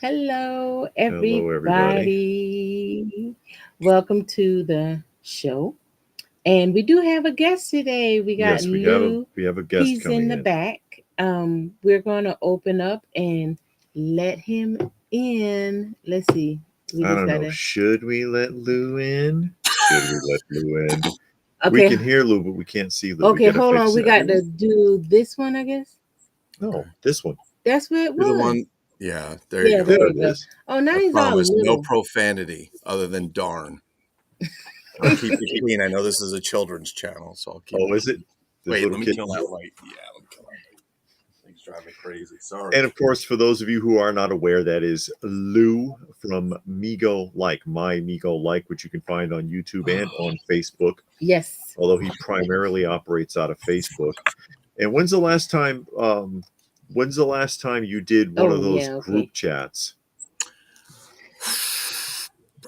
Hello, Hello, everybody. everybody. Welcome to the show. And we do have a guest today. We got Yes, we have a Lou. we have a guest He's in coming the in. back. We're going to open up and let him in. Let's see. We I just don't got know. to. Should we let Lou in? Should we let Lou in? We Okay. can hear Lou, but we can't see Lou. We Okay, gotta hold on. fix We that. got to do this one, I guess. No, Okay. this one. That's where it You're the was. one. Yeah, there you Yeah, go. there There you it go. is. Oh, now I he's all promise no little. profanity other than darn. I'll keep it clean. I know this is a children's channel, so I'll keep Oh, it is it? clean. There's Wait, little let me kid. kill that light. Yeah, let me kill that light. Things drive me crazy. Sorry. And of course, for those of you who are not aware, that is Lou from Mego My Mego which you can find on YouTube and on Facebook. Yes. Although he primarily operates out of Facebook. And when's the last time you did one of Oh, those yeah, okay. group chats?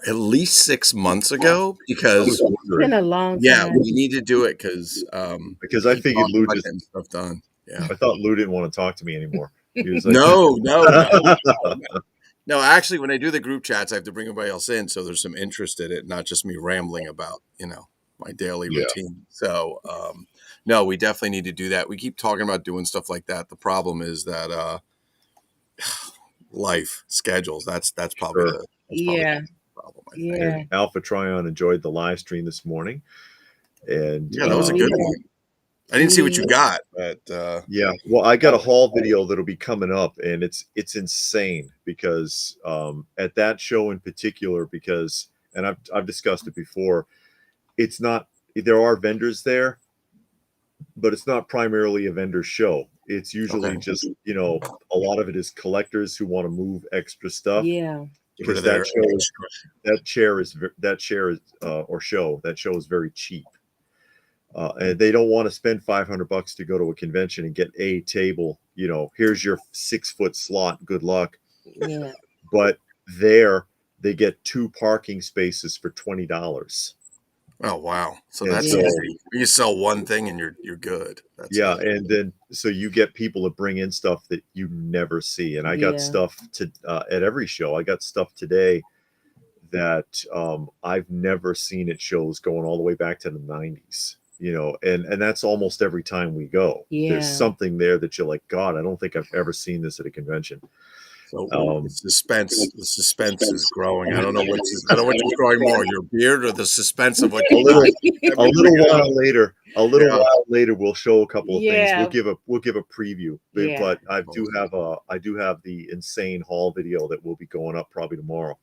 At least 6 months ago, I was because It's been wondering a long yeah, time. we need to do it because because I keep figured talking Lou about just getting stuff done. Yeah. I thought Lou didn't want to talk to me anymore. He was like, No, no, no, no, no. No, actually, when I do the group chats, I have to bring everybody else in, so there's some interest in it, not just me rambling about, my daily yeah, routine. So, no, we definitely need to do that. We keep talking about doing stuff like that. The problem is that life schedules. That's probably sure. the Yeah, problem. I think. yeah. And Alpha Trion enjoyed the live stream this morning, and Yeah, that And was a we good have one. I didn't see what you Lee. got, but yeah, well, I got a haul video that'll be coming up, and it's insane because at that show in particular, because and I've discussed it before, it's not there are vendors there, but it's not primarily a vendor show. It's okay, usually just, a lot of it is collectors who want to move extra stuff Yeah, get rid because of their that show is very cheap. And they don't want to spend $500 to go to a convention and get a table. Here's your 6 foot slot. Good luck. yeah. But there, they get 2 parking spaces for $20. Oh wow! So And that's so, Yeah. easy. You sell one thing and you're good. That's yeah, it. and then so you get people to bring in stuff that you never see. And I got Yeah. stuff to at every show. I got stuff today that I've never seen at shows going all the way back to the 90s. And that's almost every time we go. There's Yeah. something there that you're like, God, I don't think I've ever seen this at a convention. So Um, the suspense is growing. I don't know which is growing more, your beard or the suspense of what a you got. little Let a me little bring it up. while later, Yeah. we'll show a couple of things. Yeah. We'll give a preview. Yeah. But I do have the insane haul video that will be going up probably tomorrow.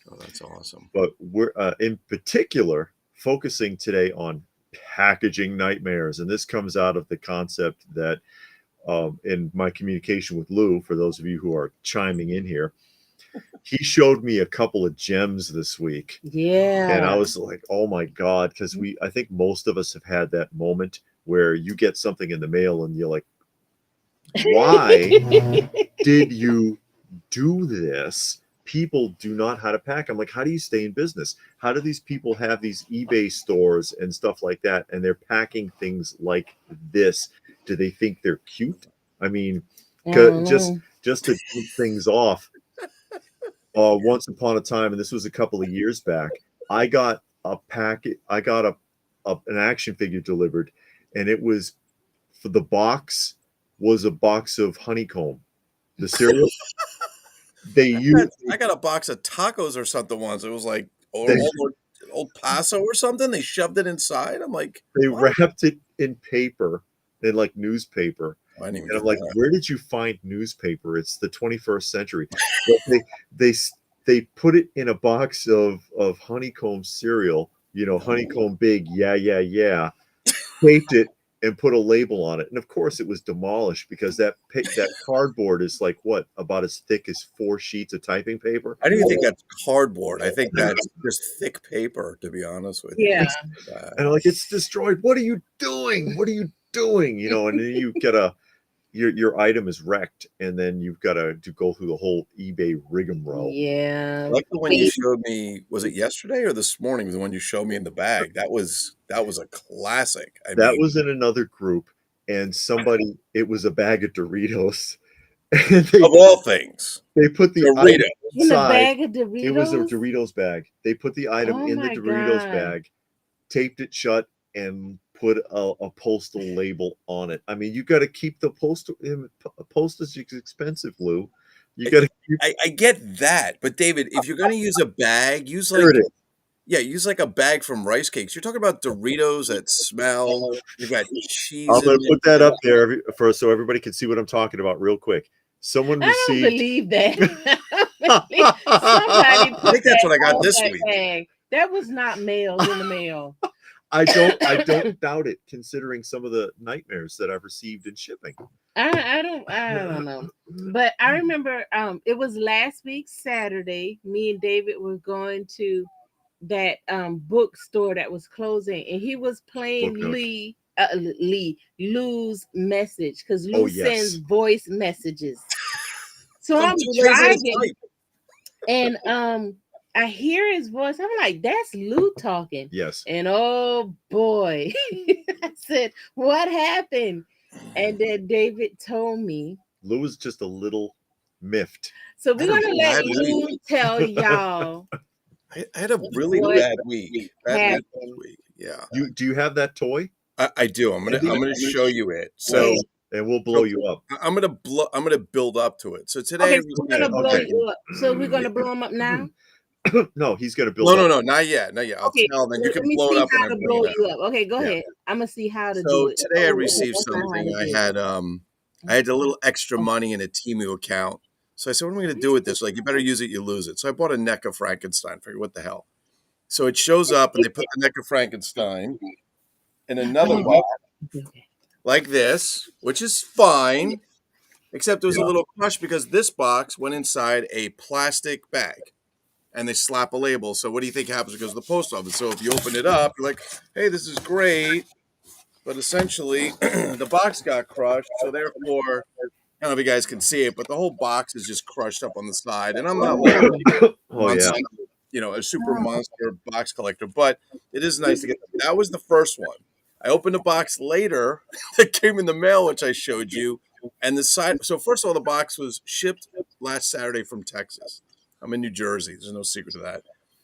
Oh, that's awesome. But we're in particular focusing today on packaging nightmares, and this comes out of the concept that in my communication with Lou, for those of you who are chiming in here, he showed me a couple of gems this week, and I Yeah. was like, oh my God, because I think most of us have had that moment where you get something in the mail and you're like, why did you do this? People do not how to pack. I'm like, how do you stay in business? How do these people have these eBay stores and stuff like that, and they're packing things like this? Do they think they're cute? I mean, I don't know. just to take things off. Once upon a time, and this was a couple of years back, I got a packet. I got an action figure delivered, and it was for the box was a box of honeycomb, the cereal. They use I got a box of tacos or something once. It was like they old Paso or something. They shoved it inside. I'm like, they what? wrapped it in paper, in like newspaper. I didn't even And I'm get like, that. where did you find newspaper? It's the 21st century. But they they put it in a box of honeycomb cereal, honeycomb big, yeah, yeah, yeah, taped it and put a label on it. And of course it was demolished because that cardboard is like what, about as thick as 4 sheets of typing paper. I don't even think that's cardboard. I think that's just thick paper, to be honest with you. Yeah. And I'm like, it's destroyed. What are you doing? What are you doing? And then you get your item is wrecked, and then you've got to go through the whole eBay rigmarole. Yeah. I like the one you showed me. Was it yesterday or this morning? The one you showed me in the bag. That was a classic. I That mean, was in another group, and it was a bag of Doritos, And Of all things, they put the Dorito. item In a inside. bag of It was a Doritos? Doritos bag. They put the item Oh in the my Doritos God. bag, taped it shut, and put a postal label on it. I mean, you got to keep the postage is expensive, Lou. You got to keep. I get that, but David, if you're going to use a bag, use There like it is. use like a bag from rice cakes. You're talking about Doritos that smell. You've got I'm cheese in going to put that there. up there for so everybody can see what I'm talking about real quick. Someone I don't received. believe that. Somebody I put think that's that what I got on this that week. bag. That was not mailed in the mail. I don't doubt it, considering some of the nightmares that I've received in shipping. I don't know. But I remember it was last week Saturday. Me and David were going to that bookstore that was closing, and he was playing Book nook. Lou's message because Oh Lou sends yes. voice messages. So I'm I'm too lazy to driving, type. and I hear his voice. I'm like, that's Lou talking. Yes. And oh boy, I said, what happened? And then David told me. Lou was just a little miffed. So I we're had a gonna let bad week. Lou tell y'all I had a really what bad week. Bad week this happened. week. Yeah, Do you have that toy? I do. I'm gonna show you it. So And we'll blow you up. I'm gonna build up to it. So today Okay, I so we're gonna received. blow Okay. you up. So we're gonna blow him up now. No, he's going to build No, no, up. no, not yet, not yet. I'll Okay, tell. Then you let can me blow it see up when how I to bring blow it out. you up. Okay, go Yeah. ahead. I'm gonna see how to So do it. today I Oh, okay, received that's not how something. to do I had a little extra money in a Temu account. So I said, what am I going to do with this? Like, you better use it, you lose it. So I bought a neck of Frankenstein. Figured, what the hell? So it shows up, and they put the neck of Frankenstein in another Oh, box okay. like this, which is fine, except there was a Yeah. little crush because this box went inside a plastic bag. And they slap a label. So what do you think happens? It goes to the post office. So if you open it up, you're like, hey, this is great. But essentially, the box got crushed. So therefore, I don't know if you guys can see it, but the whole box is just crushed up on the side. And I'm not like Oh yeah. a super monster box collector, but it is nice to get. That was the first one. I opened a box later that came in the mail, which I showed you, and the side. So first of all, the box was shipped last Saturday from Texas. I'm in New Jersey. There's no secret to that.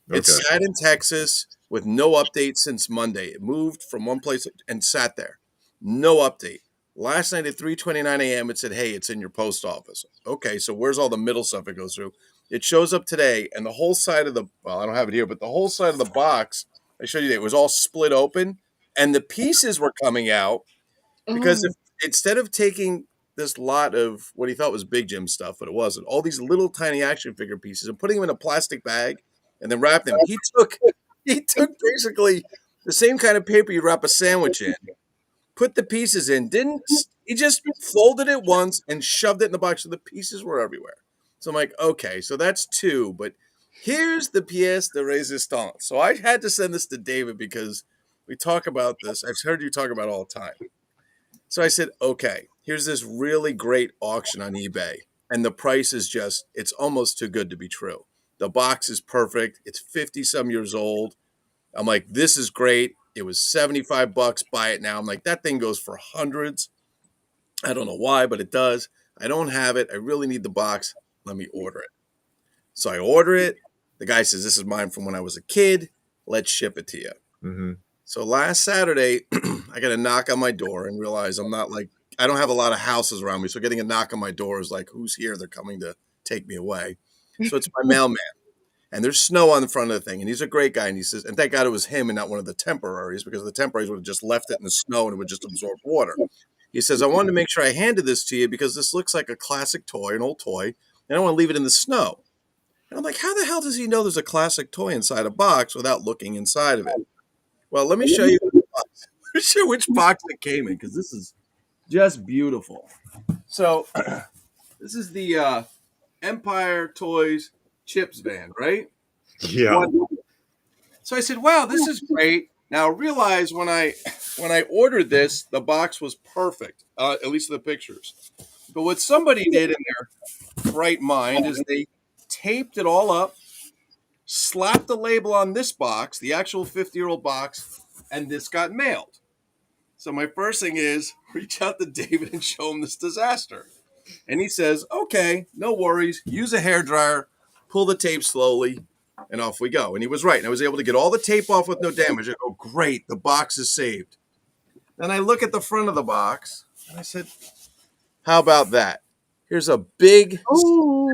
It Okay. sat in Texas with no update since Monday. It moved from one place and sat there. No update. Last night at 3:29 a.m., it said, hey, it's in your post office. Okay, so where's all the middle stuff it goes through? It shows up today, and the whole side of I don't have it here, but the whole side of the box, I showed you that, it was all split open, and the pieces were coming out because Oh, instead of taking this lot of what he thought was Big Jim stuff, but it wasn't, all these little tiny action figure pieces and putting them in a plastic bag and then wrapped them, he took basically the same kind of paper you wrap a sandwich in, put the pieces in, didn't he just folded it once and shoved it in the box so the pieces were everywhere. So I'm like, okay, so that's two, but here's the pièce de résistance. So I had to send this to David because we talk about this. I've heard you talk about it all the time. So I said, okay, here's this really great auction on eBay. And the price is just, it's almost too good to be true. The box is perfect. It's 50 some years old. I'm like, this is great. It was 75 bucks. Buy it now. I'm like, that thing goes for hundreds. I don't know why, but it does. I don't have it. I really need the box. Let me order it. So I order it. The guy says, this is mine from when I was a kid. Let's ship it to you. Mm-hmm. So last Saturday, I got a knock on my door and realized I don't have a lot of houses around me. So getting a knock on my door is like, who's here? They're coming to take me away. So it's my mailman. And there's snow on the front of the thing. And he's a great guy. And he says, and thank God it was him and not one of the temporaries, because the temporaries would have just left it in the snow and it would just absorb water. He says, I wanted to make sure I handed this to you because this looks like a classic toy, an old toy, and I don't want to leave it in the snow. And I'm like, how the hell does he know there's a classic toy inside a box without looking inside of it? Well, let me show you which box, let me show you which box it came in, because this is just beautiful. So this is the Empire Toys Chips van, right? Yeah. So I said, wow, this is great. Now realize when I ordered this, the box was perfect, at least the pictures. But what somebody did in their right mind is they taped it all up, slapped the label on this box, the actual 50-year-old box, and this got mailed. So my first thing is reach out to David and show him this disaster. And he says, okay, no worries. Use a hairdryer, pull the tape slowly, and off we go. And he was right. And I was able to get all the tape off with no damage. I go, great, the box is saved. Then I look at the front of the box, and I said, how about that? Here's a big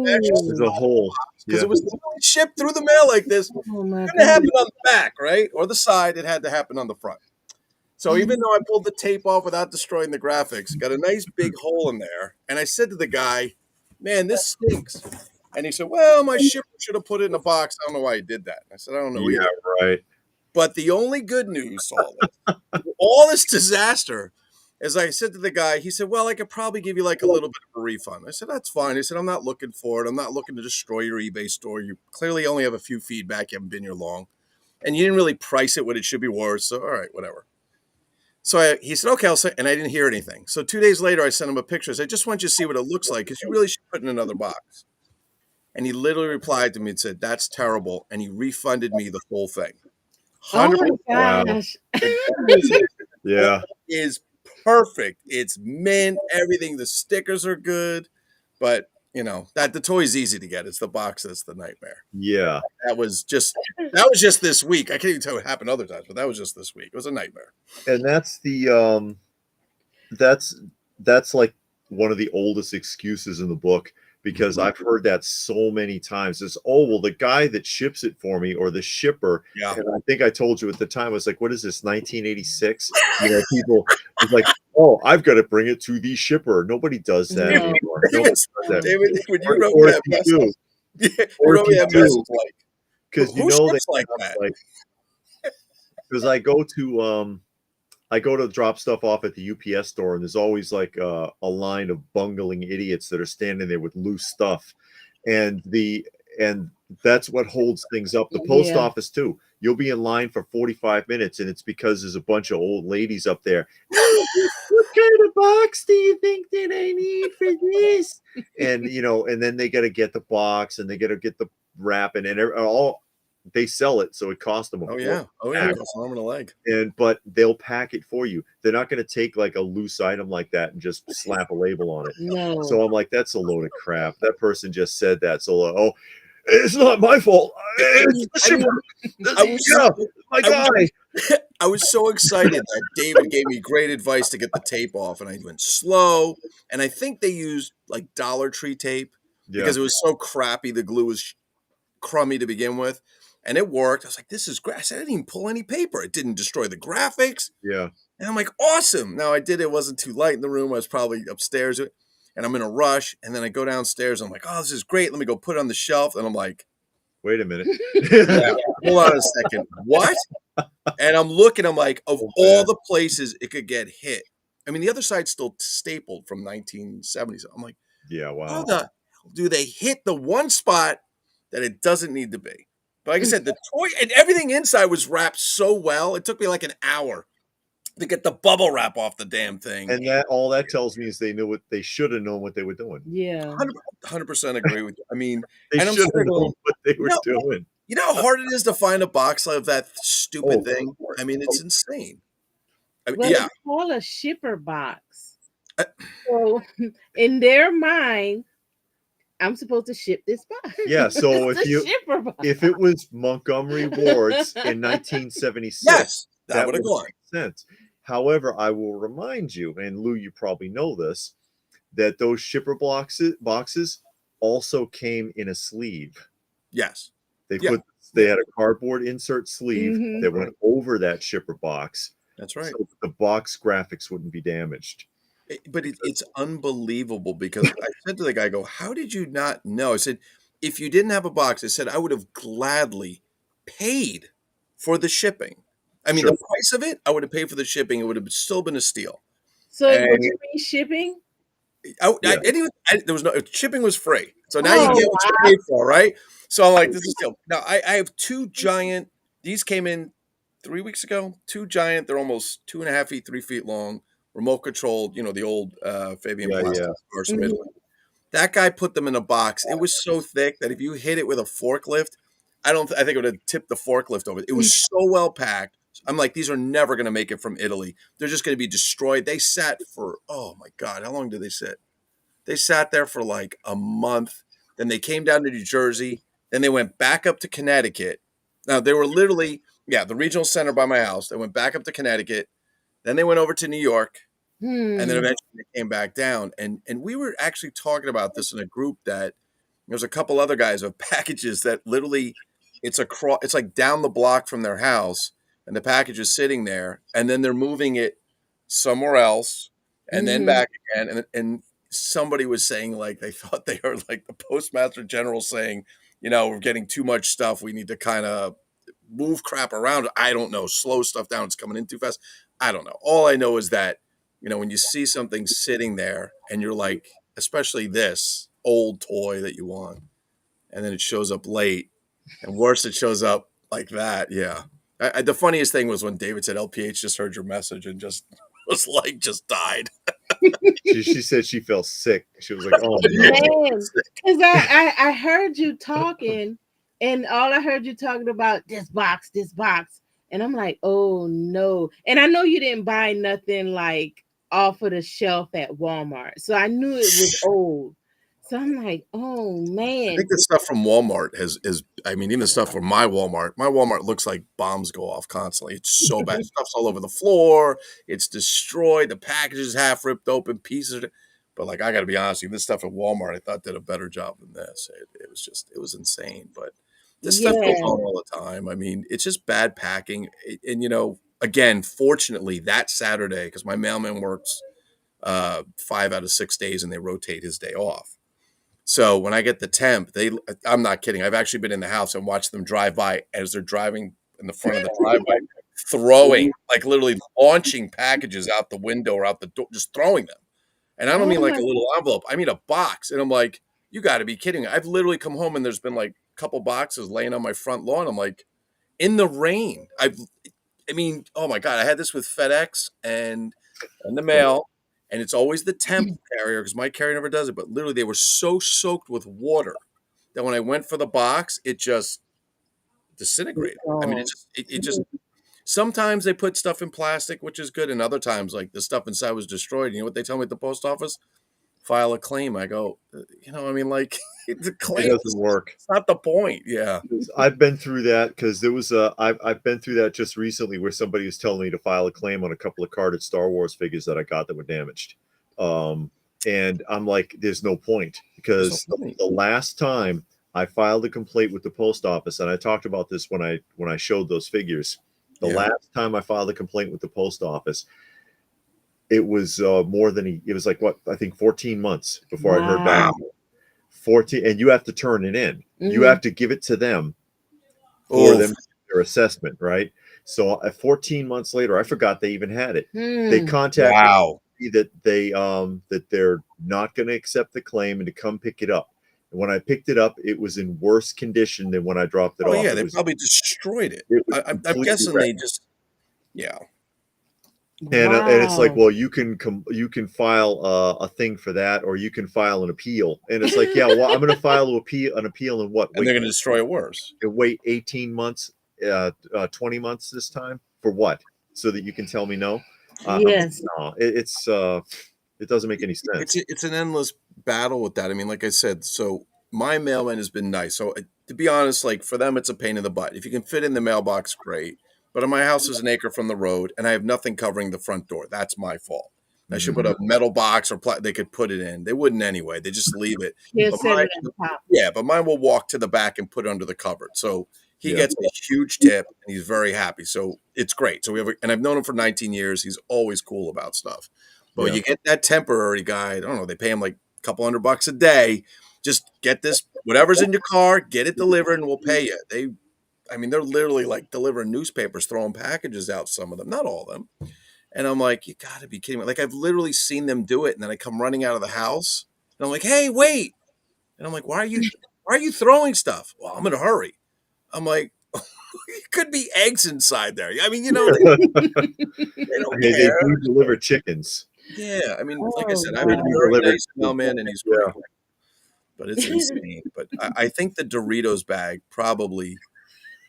There's a hole. because Yeah. it was shipped through the mail like this. Oh my It couldn't happen God. on the back, right? Or the side. It had to happen on the front. So even though I pulled the tape off without destroying the graphics, got a nice big hole in there. And I said to the guy, man, this stinks. And he said, well, my shipper should have put it in a box. I don't know why he did that. I said, I don't know Yeah, either. right. But the only good news to all this disaster, as I said to the guy, he said, well, I could probably give you like a little bit of a refund. I said, that's fine. He said, I'm not looking for it. I'm not looking to destroy your eBay store. You clearly only have a few feedback. You haven't been here long. And you didn't really price it what it should be worth. So, all right, whatever. So he said, okay, I'll say, and I didn't hear anything. So 2 days later, I sent him a picture. I said, I just want you to see what it looks like because you really should put it in another box. And he literally replied to me and said, that's terrible. And he refunded me the whole thing. Oh 100%. my Wow. gosh. Yeah. Is perfect. It's mint. Everything. The stickers are good. But, you know, that the toy's easy to get. It's the box that's the nightmare. Yeah. That was just this week. I can't even tell what happened other times, but that was just this week. It was a nightmare. And that's the that's like one of the oldest excuses in the book because I've heard that so many times. It's, oh, well, the guy that ships it for me or the shipper. Yeah. And I think I told you at the time, I was like, what is this, 1986? You know, people was like, oh, I've got to bring it to the shipper. Nobody does that No. anymore. Nobody does that. David, when you Or- wrote or that if you message, do, you or wrote if me you that do, message like, because you who know they ships like have, that? because I go to drop stuff off at the UPS store, and there's always like a line of bungling idiots that are standing there with loose stuff, and that's what holds things up. The post Yeah. office too. You'll be in line for 45 minutes, and it's because there's a bunch of old ladies up there. What kind of box do you think that I need for this? And you know, and then they got to get the box, and they got to get the wrap, and all they sell it, so it costs them a Oh yeah, fortune. it costs an arm and a leg. But they'll pack it for you. They're not going to take like a loose item like that and just slap a label on it. No. So I'm like, that's a load of crap. That person just said that. So oh, it's not my fault. It's the shipper. My guy. I was so excited that David gave me great advice to get the tape off, and I went slow. And I think they used like Dollar Tree tape because it was so crappy. The glue was crummy to begin with, and it worked. I was like, this is great. I said, I didn't even pull any paper. It didn't destroy the graphics. Yeah. And I'm like, awesome. Now I did. It wasn't too light in the room. I was probably upstairs, and I'm in a rush. And then I go downstairs. I'm like, oh, this is great. Let me go put it on the shelf. And I'm like, wait a minute. yeah, hold on a second. What? And I'm looking, I'm like, of all the places it could get hit. I mean, the other side's still stapled from 1970s. I'm like, yeah, wow. how the hell do they hit the one spot that it doesn't need to be? But like I said, the toy and everything inside was wrapped so well. It took me like an hour to get the bubble wrap off the damn thing. And that all that tells me is they knew what they should have known what they were doing. Yeah. 100% agree with you. I mean, They and I'm should have sure known what they were doing. you know how hard it is to find a box of that stupid thing? I mean, it's insane. I mean, Well, yeah. it's called a shipper box. So in their mind, I'm supposed to ship this box. Yeah, so It's if a you shipper box. if it was Montgomery Ward's in 1976, Yes, that would have gone. make sense. However, I will remind you, and Lou, you probably know this, that those shipper boxes also came in a sleeve. Yes. They had a cardboard insert sleeve that went over that shipper box. That's right. So the box graphics wouldn't be damaged. But it's unbelievable because I said to the guy, I go, how did you not know? I said, if you didn't have a box, I said, I would have gladly paid for the shipping. I mean, Sure. the price of it, I would have paid for the shipping. It would have still been a steal. So And- would you be shipping? There was no shipping was free. So now you get what you wow. paid for, right? So I'm like, this is still now. I have two giant. These came in 3 weeks ago. Two giant. They're almost 2.5 feet, 3 feet long. Remote controlled. You know the old Fabian plastic cars from Italy. That guy put them in a box. It was so thick that if you hit it with a forklift, I think it would have tipped the forklift over. It was so well packed. I'm like, these are never going to make it from Italy. They're just going to be destroyed. They sat for, oh my God, how long did they sit? They sat there for like a month. Then they came down to New Jersey. Then they went back up to Connecticut. Now they were literally, the regional center by my house. They went back up to Connecticut. Then they went over to New York. And then Hmm. eventually they came back down. And we were actually talking about this in a group that there's a couple other guys of packages that literally it's like down the block from their house, and the package is sitting there, and then they're moving it somewhere else, and then Hmm. back again. And somebody was saying like they thought they heard like the postmaster general saying, we're getting too much stuff. We need to kind of move crap around. I don't know, slow stuff down. It's coming in too fast. I don't know. All I know is that, when you see something sitting there and you're like, especially this old toy that you want, and then it shows up late, and worse, it shows up like that. Yeah. The funniest thing was when David said, LPH just heard your message and just was like, just died. She said she felt sick. She was like, "Oh no." Man, because I heard you talking, and all I heard you talking about this box, and I'm like, oh no. And I know you didn't buy nothing like off of the shelf at Walmart, so I knew it was old. So I'm like, oh I man, think the stuff from Walmart I mean, even the stuff from my Walmart looks like bombs go off constantly. It's so bad. Stuff's all over the floor. It's destroyed. The package is half ripped open, pieces. But like, I got to be honest with you, this stuff at Walmart, I thought did a better job than this. It was insane. But this stuff goes yeah, on all the time. I mean, it's just bad packing. And, again, fortunately, that Saturday, because my mailman works 5 out of 6 days and they rotate his day off. So when I get the temp, I'm not kidding. I've actually been in the house and watched them drive by as they're driving in the front of the driveway, throwing, like literally launching packages out the window or out the door, just throwing them. And I don't oh mean like my, a little envelope. I mean a box. And I'm like, you got to be kidding me. I've literally come home and there's been like a couple boxes laying on my front lawn. I'm like, in the rain. I mean, oh my God, I had this with FedEx and the mail, and it's always the temp carrier because my carrier never does it. But literally, they were so soaked with water that when I went for the box, it just disintegrated. I mean, oh, it just sometimes they put stuff in plastic, which is good, and other times like the stuff inside was destroyed. You know what they tell me at the post office? File a claim. I go, I mean, like the It claim doesn't work. it's not the point. Yeah. I've been through that because there was I've been through that just recently where somebody was telling me to file a claim on a couple of carded Star Wars figures that I got that were damaged. And I'm like, there's no point There's because no point. the last time I filed a complaint with the post office, and I talked about this when I showed those figures. The Yeah. last time I filed a complaint with the post office, it was more than it was like what I think 14 months before I heard back. wow. 14, and you have to turn it in. You Mhm. have to give it to them for Oh, them to do their assessment, right? So 14 months later, I forgot they even had it. They Hmm. contacted wow. me that they're not going to accept the claim and to come pick it up. And when I picked it up, it was in worse condition than when I dropped it Oh off. yeah, they probably destroyed it. It was I'm completely guessing they wrecked. just, yeah. And it's like, Wow. well, you can file a thing for that, or you can file an appeal. And it's like, yeah, well, I'm going to file an appeal in what? And they're going to destroy it worse. Wait 18 months, 20 months this time for what? So that you can tell me no? Yes. No, it doesn't make any sense. It's an endless battle with that. I mean, like I said, so my mailman has been nice. So to be honest, like for them, it's a pain in the butt. If you can fit in the mailbox, great. But my house is an acre from the road, and I have nothing covering the front door. That's my fault. I should put a metal box or they could put it in. They wouldn't anyway. They just leave it. He'll But set it on top. yeah, but mine will walk to the back and put it under the cupboard. So he Yeah. gets a huge tip, and he's very happy. So it's great. So and I've known him for 19 years. He's always cool about stuff. But when Yeah. you get that temporary guy, I don't know, they pay him like a couple $100 a day. Just get this, whatever's in your car, get it delivered, and we'll pay you. I mean, they're literally like delivering newspapers, throwing packages out, some of them, not all of them. And I'm like, you got to be kidding me. Like, I've literally seen them do it. And then I come running out of the house and I'm like, hey, wait. And I'm like, why are you throwing stuff? Well, I'm in a hurry. I'm like, it could be eggs inside there. I mean, they don't Hey, they care. do deliver chickens. Yeah. I mean, like I Oh said, I have They a wow. do very deliver. nice mailman and he's great. But it's insane. But I think the Doritos bag probably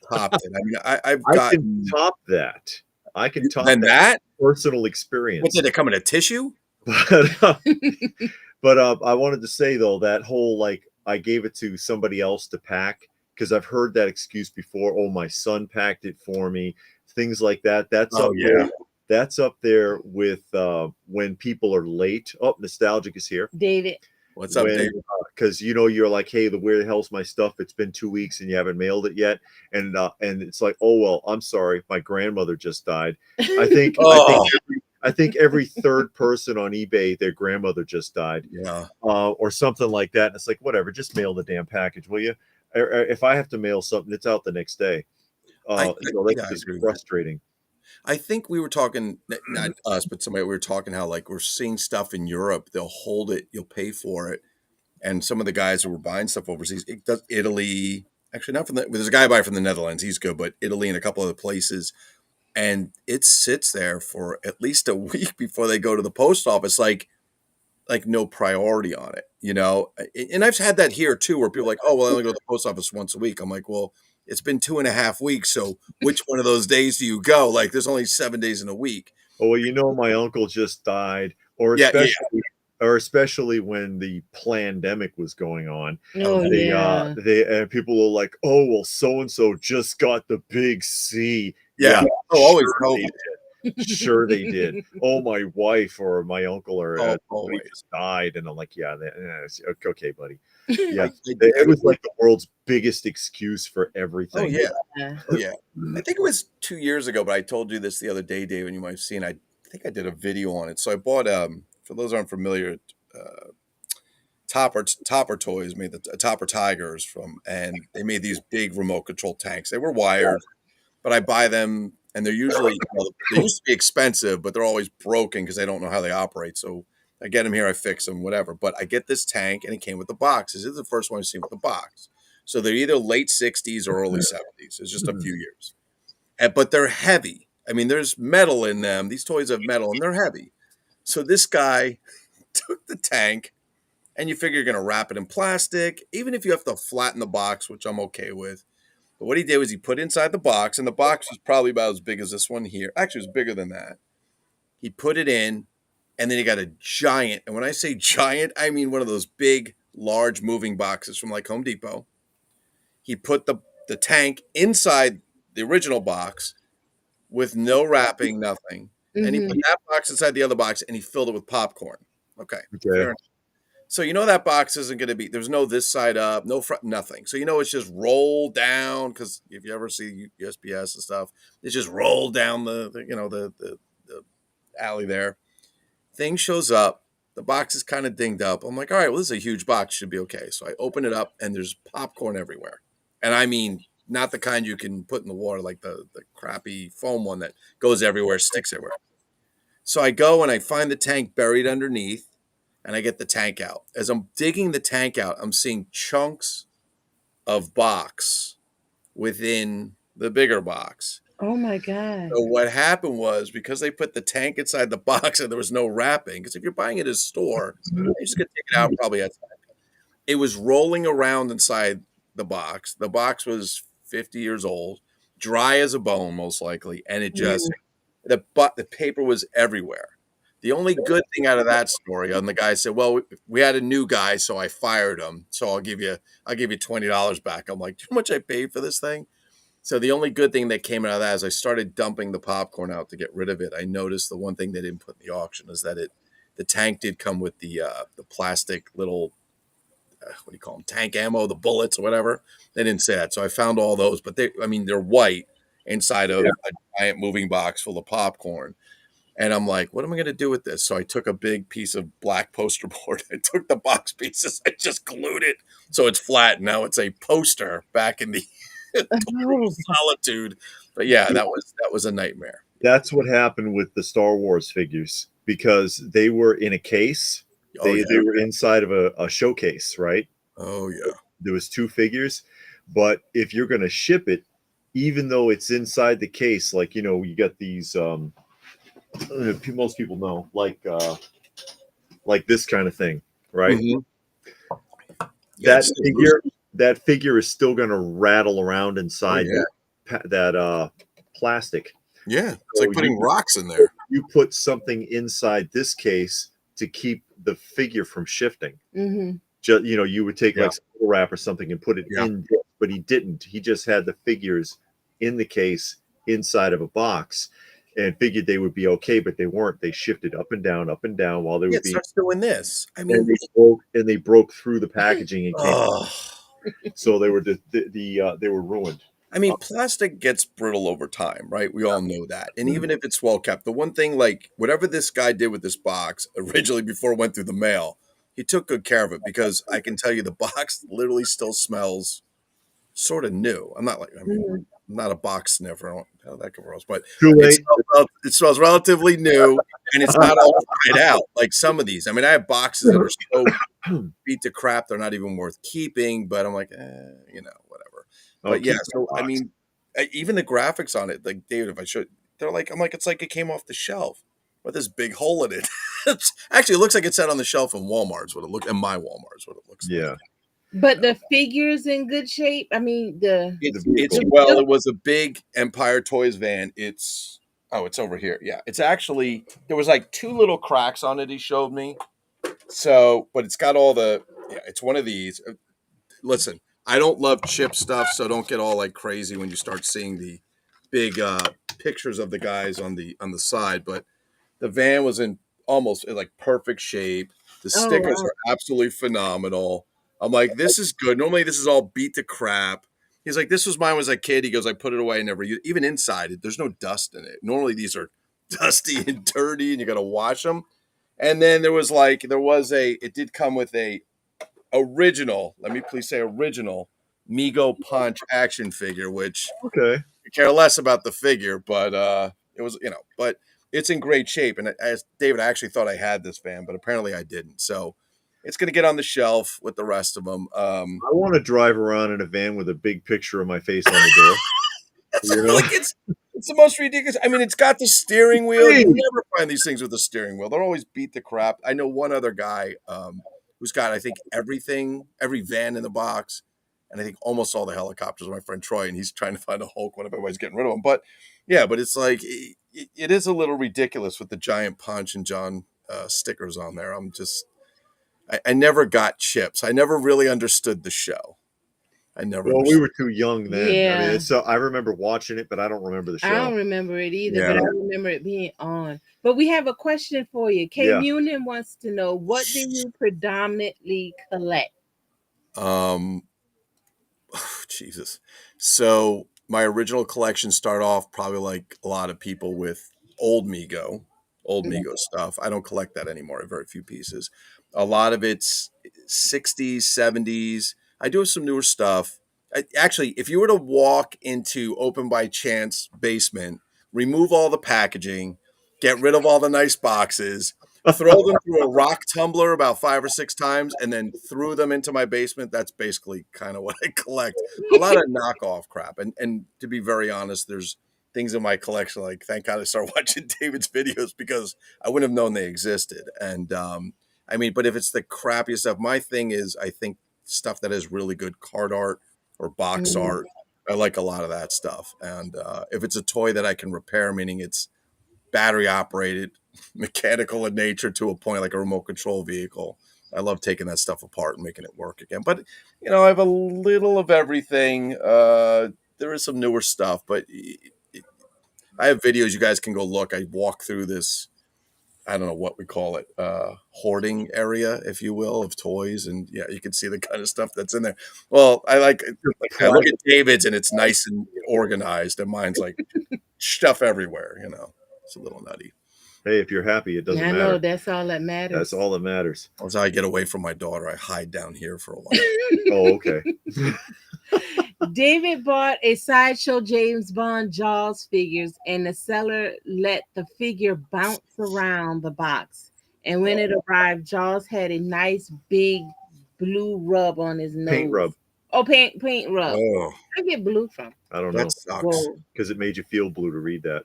topped it. I mean, I've I can gotten top that. I can top then that that. personal What experience. did it come in a tissue? But But I wanted to say though that whole like I gave it to somebody else to pack because I've heard that excuse before. Oh, my son packed it for me. Things like that. That's Oh up there. yeah. That's up there with when people are late. Oh, nostalgic is here. David. What's up, When Dave? because you're like, hey, where the hell's my stuff? It's been 2 weeks and you haven't mailed it yet, and it's like, oh well, I'm sorry, my grandmother just died. I think Oh I think every third person on eBay, their grandmother just died, yeah. or something like that. And it's like, whatever, just mail the damn package, will you? Or if I have to mail something, it's out the next day. So Yeah, that's I just agree with you. frustrating. I think we were talking, not us, but somebody, we were talking how like we're seeing stuff in Europe. They'll hold it, you'll pay for it, and some of the guys who were buying stuff overseas, it does Italy. Actually, not from the. There's a guy by from the Netherlands. He's good, but Italy and a couple other places, and it sits there for at least a week before they go to the post office. Like no priority on it, you know. And I've had that here too, where people are like, oh, well, I only go to the post office once a week. I'm like, well, it's been 2.5 weeks. So which one of those days do you go? Like, there's only 7 days in a week. Oh well, my uncle just died, or Yeah, yeah. especially when the pandemic was going on. Oh yeah. They and people were like, oh well, so and so just got the big C. Yeah. Yeah, Oh, always sure they COVID. did. Sure they did. Oh, my wife or my uncle or Oh, somebody always. just died, and I'm like, yeah, okay, buddy. I, Yeah, I it was like the world's biggest excuse for oh everything. yeah. Yeah. Oh yeah. I think it was 2 years ago, but I told you this the other day, Dave, and you might have seen. I think I did a video on it. So I bought for those who aren't familiar, Topper Toys made the Topper Tigers from, and they made these big remote control tanks. They were wired, but I buy them, and they're usually they used to be expensive, but they're always broken because I don't know how they operate. So I get them here, I fix them, whatever. But I get this tank, and it came with the box. This is the first one I've seen with the box. So they're either late '60s or early '70s. It's just a few years, but they're heavy. I mean, there's metal in them. These toys have metal, and they're heavy. So this guy took the tank, and you figure you're going to wrap it in plastic, even if you have to flatten the box, which I'm okay with. But what he did was he put inside the box, and the box was probably about as big as this one here. Actually, it was bigger than that. He put it in, and then he got a giant, and when I say giant, I mean one of those big, large moving boxes from like Home Depot. He put the tank inside the original box with no wrapping, nothing. And he put Hmm. that box inside the other box, and he filled it with popcorn. Okay, fair Okay. enough. So that box isn't going to be. There's no this side up, no front, nothing. So it's just rolled down because if you ever see USPS and stuff, it's just rolled down the alley there. Thing shows up. The box is kind of dinged up. I'm like, all right, well, this is a huge box, should be okay. So I open it up, and there's popcorn everywhere, and I mean not the kind you can put in the water, like the crappy foam one that goes everywhere, sticks everywhere. So I go and I find the tank buried underneath, and I get the tank out. As I'm digging the tank out, I'm seeing chunks of box within the bigger box. Oh my God. So what happened was, because they put the tank inside the box and there was no wrapping, because if you're buying it at a store, you're just gonna take it out probably at it was rolling around inside the box. The box was 50 years old, dry as a bone, most likely, and it just Mm. the paper was everywhere. The only good thing out of that story, and the guy said, "Well, we had a new guy, so I fired him. So I'll give you $20 back." I'm like, "Do you know how much I paid for this thing?" So the only good thing that came out of that is I started dumping the popcorn out to get rid of it. I noticed the one thing they didn't put in the auction is that the tank did come with the plastic little what do you call them, tank ammo, the bullets or whatever. They didn't say that. So I found all those, but they're white inside of Yeah. a giant moving box full of popcorn. And I'm like, what am I going to do with this? So I took a big piece of black poster board. I took the box pieces. I just glued it so it's flat. Now it's a poster back in the total Oh, solitude. But yeah, that was a nightmare. That's what happened with the Star Wars figures because they were in a case. Oh yeah. They were inside of a showcase, right? Oh yeah. There was two figures, but if you're going to ship it, even though it's inside the case, like you got these. Most people know, like this kind of thing, right? Mhm. Yeah. That It's still loose. figure, that figure is still going to rattle around Oh inside yeah. that plastic. Yeah. It's So like putting rocks in there. you put something inside this case to keep the figure from shifting. Mm-hmm. You would take Yeah. like school wrap or something and put it Yeah. in, but he didn't. He just had the figures in the case inside of a box, and figured they would be okay, but they weren't. They shifted up and down while they were It being, starts doing this. I and mean, they broke through the packaging and came. oh. So they were they were ruined. I mean, plastic gets brittle over time, right? We all know that. And even if it's well kept, the one thing, like whatever this guy did with this box originally before it went through the mail, he took good care of it, because I can tell you the box literally still smells sort of new. I'm not like, I mean, Mm-hmm. I'm not a box sniffer. I don't know how that could gross, but Too late. it smells relatively new, and it's not all dried out like some of these. I mean, I have boxes that are so beat to crap, they're not even worth keeping, but I'm like, whatever. Oh, But yeah, keep that so I box. mean, even the graphics on it, like David, if I should, they're like, I'm like, it's like it came off the shelf with this big hole in it. Actually, it looks like it sat on the shelf in Walmart's. What it look, in my Walmart's, what it looks like. Yeah, But the figure's in good shape. I mean, It's vehicle. well, it was a big Empire Toys van. It's over here. Yeah, it's actually, there was like two little cracks on it. He showed me. So, but it's got all the, yeah, it's one of these. Listen, I don't love chip stuff, so don't get all like crazy when you start seeing the big pictures of the guys on the side. But the van was in almost in like perfect shape. The oh stickers wow. are absolutely phenomenal. I'm like, this is good. Normally, this is all beat to crap. He's like, this was mine when I was a kid. He goes, I put it away and never use. Even inside it, there's no dust in it. Normally, these are dusty and dirty, and you got to wash them. And then there was it did come with a original, let me please say original Mego Punch action figure, which Okay. I care less about the figure, but it was, but it's in great shape. And as David, I actually thought I had this van, but apparently I didn't. So it's going to get on the shelf with the rest of them. I want to drive around in a van with a big picture of my face on the door. It's You know? like it's the most ridiculous. I mean, it's got the steering wheel. You never find these things with the steering wheel. They're always beat the crap. I know one other guy who's got, I think, everything, every van in the box, and I think almost all the helicopters. My friend Troy, and he's trying to find a Hulk when everybody's getting rid of them. But yeah, but it's like it is a little ridiculous with the giant Punch and John stickers on there. I never got chips. I never really understood the show. I never Well, we understood. were too young then. I mean, Yeah. so I remember watching it, but I don't remember the I don't show. remember it either, Yeah. but I remember it being on. But we have a question for you. K Yeah. Munin wants to know, what do you predominantly collect? Jesus. So my original collection started off probably like a lot of people with old Mego, Mego stuff. I don't collect that anymore. I have very few pieces. A lot of it's 60s, 70s. I do have some newer stuff. Actually, if you were to walk into Open by Chance basement, remove all the packaging, get rid of all the nice boxes, throw them through a rock tumbler about 5 or 6 times, and then threw them into my basement. That's basically kind of what I collect. A lot of knockoff crap. And to be very honest, there's things in my collection, like, thank God I started watching David's videos, because I wouldn't have known they existed. And I mean, but if it's the crappiest stuff, my thing is, I think stuff that has really good card art or box Mhm. art. I like a lot of that stuff. And if it's a toy that I can repair, meaning it's battery operated, mechanical in nature to a point, like a remote control vehicle, I love taking that stuff apart and making it work again. But I have a little of everything. There is some newer stuff, but I have videos you guys can go look. I walk through this, I don't know what we call it, hoarding area, if you will, of toys, and yeah, you can see the kind of stuff that's in there. Well, I look at David's and it's nice and organized, and mine's like stuff everywhere. It's a little nutty. Hey, if you're happy, it doesn't I matter. know, that's all that matters. That's all that matters. As I get away from my daughter, I hide down here for a while. Oh, okay. David bought a Sideshow James Bond Jaws figures, and the seller let the figure bounce around the box. And when it arrived, Jaws had a nice big blue rub on his nose. Paint rub. Oh, paint rub. Oh, I get blue from. I don't know, that sucks. Whoa. because it made you feel blue to read that.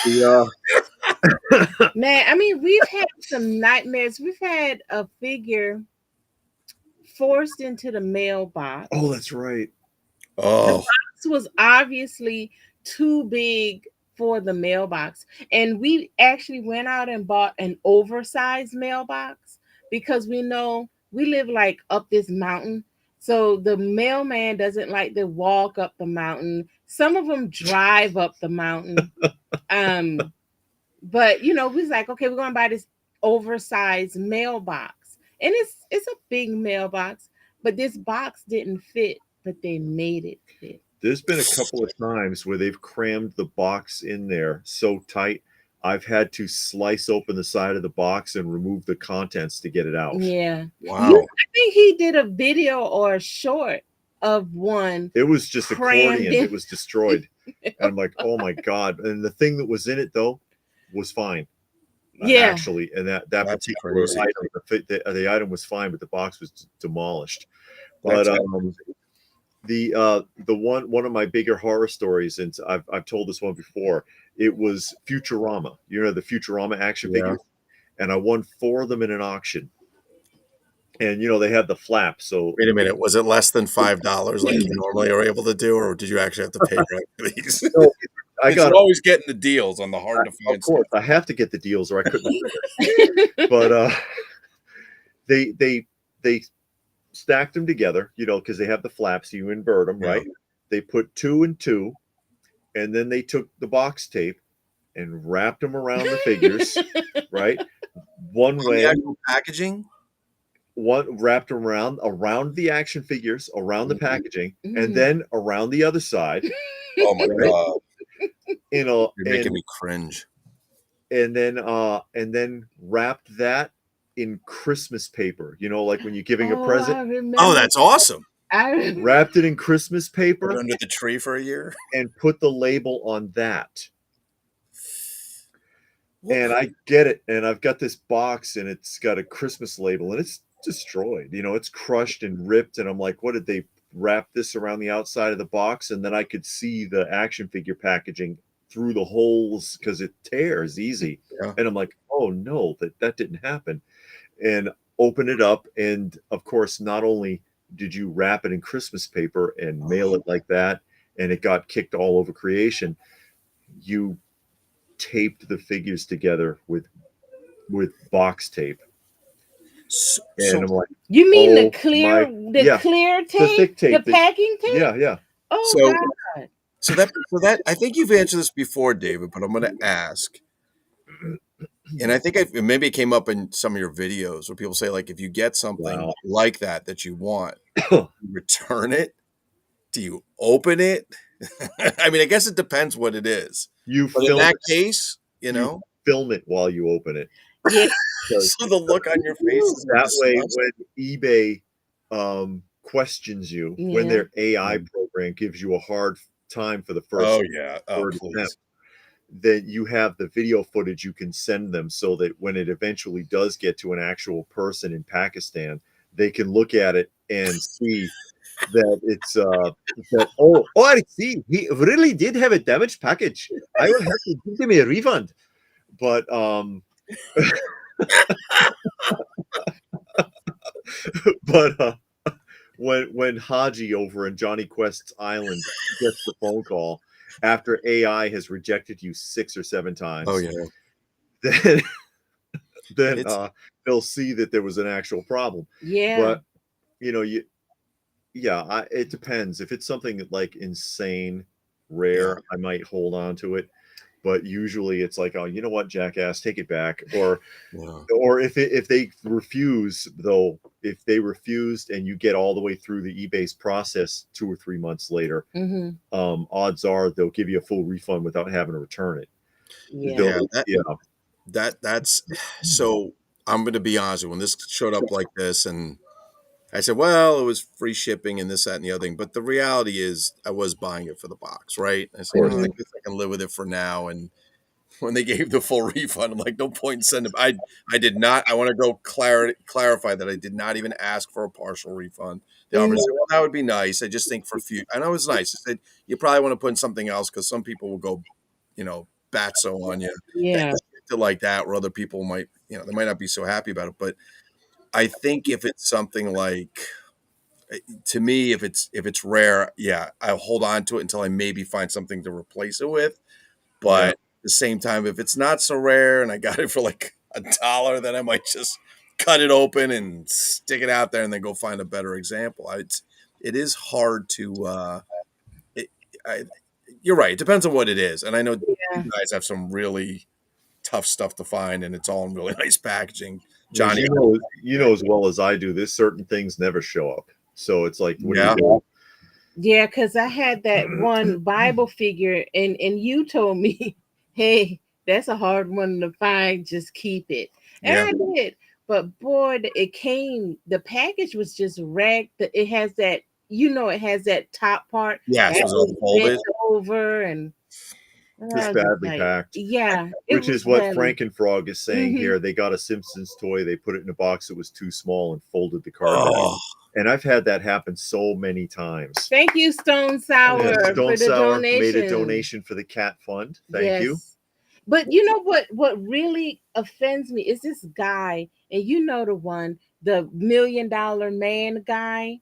Yeah. Man, I mean, we've had some nightmares. We've had a figure forced into the mailbox. Oh, that's right. Oh, This was obviously too big for the mailbox, and we actually went out and bought an oversized mailbox, because we know we live like up this mountain. So the mailman doesn't like to walk up the mountain. Some of them drive up the mountain. Um, but we was like, okay, we're gonna buy this oversized mailbox, and it's a big mailbox, but this box didn't fit, but they made it fit. There's been a couple of times where they've crammed the box in there so tight, I've had to slice open the side of the box and remove the contents to get it out. Yeah. Wow. I think he did a video or a short of one It was just crammed accordion. in. It was destroyed. And I'm like, oh my God. And the thing that was in it, though, was fine. Yeah. Actually. And that That's particular crazy. item, the item was fine, but the box was demolished. But That's the one of my bigger horror stories, and I've told this one before. It was Futurama. You know, the Futurama action Yeah. figures, and I won 4 of them in an auction. And they had the flap. So Wait a minute. Was it less than $5 like you normally are able to do, or did you actually have to pay rent for these? so I got You're always getting the deals on the hard to find of course stuff. I have to get the deals or I couldn't. But they stacked them together, because they have the flaps. You invert them, Yeah. right? They put 2 and 2, and then they took the box tape and wrapped them around the figures, right? One On way, the actual packaging. one wrapped around the action figures, around the packaging, and Mhm. then around the other side. Oh my Right. God. You're You're making me cringe. and then wrapped that in Christmas paper. Like when you're giving a Oh, present, I remember. Oh, that's awesome. I remember. wrapped it in Christmas Put it paper under the tree for a year. and put the label on that. And I get it. And I've got this box and it's got a Christmas label and it's destroyed. It's crushed and ripped. And I'm like, what did they wrap this around the outside of the box? And then I could see the action figure packaging through the holes because it tears easy. Yeah. And I'm like, oh no, that didn't happen. And open it up. And of course, not only did you wrap it in Christmas paper and mail it like that, and it got kicked all over creation, you taped the figures together with box tape. So, And I'm like, You mean oh the clear, my, yeah, clear tape, the thick tape, the packing tape? yeah. Oh So- God. so that I think you've answered this before, David, but I'm going to ask. And I think maybe it came up in some of your videos where people say, like, if you get something Wow. like that you want, you return it. Do you open it? I mean, I guess it depends what it is. You But in film that it, case, film it while you open it. Yeah. so the look on your face is That way, disgusting. when eBay questions you, when Yeah. their AI program gives you a hard time for the first Oh yeah, third please. attempt, then you have the video footage you can send them so that when it eventually does get to an actual person in Pakistan, they can look at it and see that it's that I see, he really did have a damaged package. I will have to give him a refund. But but when Haji over in Johnny Quest's island gets the phone call after AI has rejected you 6 or 7 times, Oh yeah. then It's- they'll see that there was an actual problem. Yeah. But it depends. If it's something like insane rare, I might hold on to it. But usually it's like, oh, you know what, jackass, take it back. Or if they refuse, though, if they refused and you get all the way through the eBay's process 2 or 3 months later, Mm-hmm. Odds are they'll give you a full refund without having to return it. Yeah. That's so. I'm going to be honest with you. When this showed up like this, and I said, well, it was free shipping and this, that, and the other thing. But the reality is, I was buying it for the box, right? I said, I guess I can live with it for now. And when they gave the full refund, I'm like, no point in sending. I did not. I want to go clarify that I did not even ask for a partial refund. The officer said, well, that would be nice. I just think for future. I know it was nice. I said, you probably want to put in something else because some people will go, batso on you. Yeah. Like that, where other people might, they might not be so happy about it. But I think if it's something like, to me, if it's rare, I'll hold on to it until I maybe find something to replace it with. But at the same time, if it's not so rare and I got it for like $1, then I might just cut it open and stick it out there, and then go find a better example. It is hard to. It, I, you're right. It depends on what it is, and I know you Yeah. guys have some really tough stuff to find, and it's all in really nice packaging. As Johnny, you know as well as I do, there's certain things never show up. So it's like, what do Yeah. you do? Yeah, because I had that one Bible figure, and you told me, hey, that's a hard one to find. Just keep it. And Yeah. I did. But boy, it came, the package was just wrecked. It has that, it has that top part Yes, that it was all was bent folded. over, and I Just was just badly like, packed. yeah, it Which was is what heavy. Frankenfrog is saying Mhm. here. They got a Simpsons toy, they put it in a box that was too small and folded the card back. Oh, And I've had that happen so many times. Thank you, Stone Sour, Yeah, for Stone the Sour made a donation. donation for the cat fund. Thank you. Yes. But you know what really offends me is this guy, and you know the one, the $1 million man guy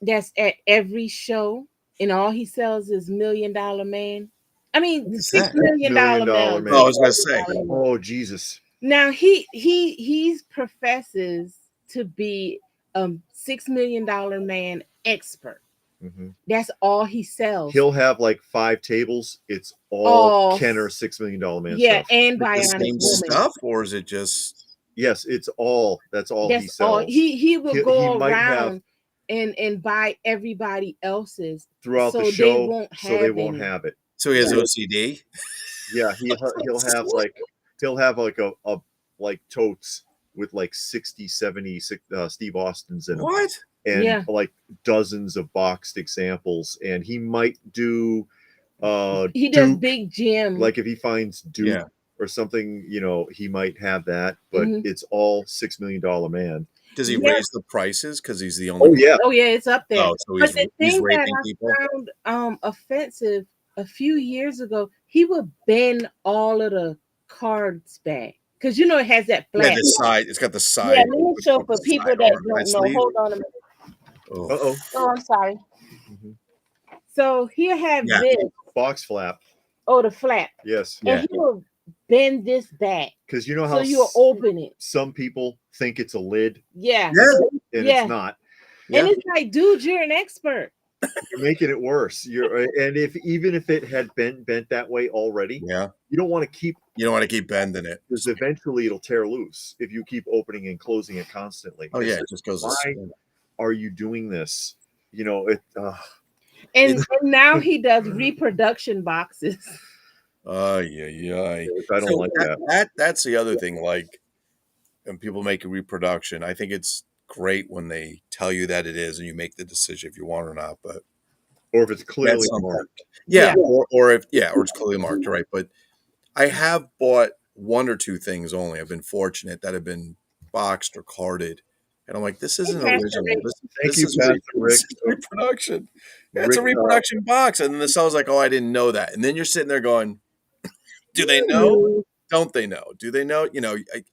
that's at every show, and all he sells is $1 million man. I mean, what is six that? million Million dollar dollar man. Oh, I man. was gonna say. Oh Jesus. Now he's professes to be $6 million man expert. hmm That's all he sells. He'll have like 5 tables. It's all All Kenner $6 million man yeah, stuff. and Is it the Bionic same Woman. stuff, or is it just? Yes, it's all. That's all he That's all sells. he will He go might have around and buy everybody else's throughout the so they show, won't so they have won't any. have it. So he has Yeah. OCD. Yeah, he'll have like a like totes with like 60, 70 Steve Austins in them, What? and Yeah. like dozens of boxed examples. And he might do He does Duke, Big Jim. like if he finds Duke Yeah. or something, he might have that. But Mhm. it's all $6 million man. Does he Yeah. raise the prices because he's the only? Oh yeah, Oh yeah, it's up there. Oh, so But the he's thing that raping people. I found offensive a few years ago, he would bend all of the cards back. Because it has that Yeah, flat. the side. It's got the Yeah, side. let me show for people side that arm, don't side know. sleeve. Hold on a minute. Oh. uh-oh. Oh, I'm sorry. Mhm. So he'll have Yeah. this. Box flap. Oh, the flap. Yes, Yeah. And he will bend this back. because you know So how you'll open it. some people think it's a lid Yeah. Yeah. and Yeah. it's not. Yeah. And it's like, dude, you're an expert. You're making it worse. And if even if it had been bent that way already, Yeah. you don't want to keep, You don't want to keep bending it. because eventually it'll tear loose if you keep opening and closing it constantly. Oh yeah, It's it just goes. why are you doing this? It. And now he does reproduction boxes. Oh yeah. I don't like that. That's the other thing. Like, when people make a reproduction, I think it's great when they tell you that it is, and you make the decision if you want it or not. But Or if it's clearly that's something. marked. Yeah, or it's clearly marked, right? But I have bought one or two things only. I've been fortunate that have been boxed or carded, and I'm like, this isn't Pastor original. Rick. Thank This you, is Pastor Rick. this is reproduction. Yeah, it's a Rick, reproduction box, and then the seller's like, oh, I didn't know that, and then you're sitting there going, do they know? Don't they know? Do they know?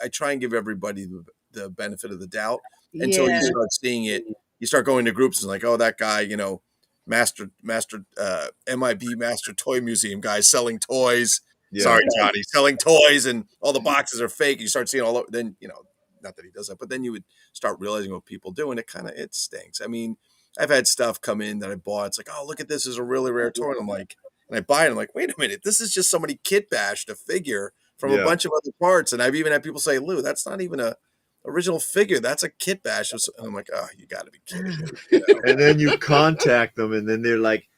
I try and give everybody the benefit of the doubt until you Yeah. start seeing it. You start going to groups and like, oh, that guy, master MIB Master Toy Museum guy selling toys. Yeah. Sorry, Johnny, selling toys, and all the boxes are fake. You start seeing all over. Then not that he does that, but then you would start realizing what people do, and it stinks. I mean, I've had stuff come in that I bought. It's like, oh, look at this, is a really rare toy. And I'm like, and I buy it. I'm like, wait a minute, this is just somebody kit bashed a figure from a Yeah. bunch of other parts. And I've even had people say, Lou, that's not even a original figure. That's a kit bash. And I'm like, oh, you got to be kidding me. And then you contact them, and then they're like,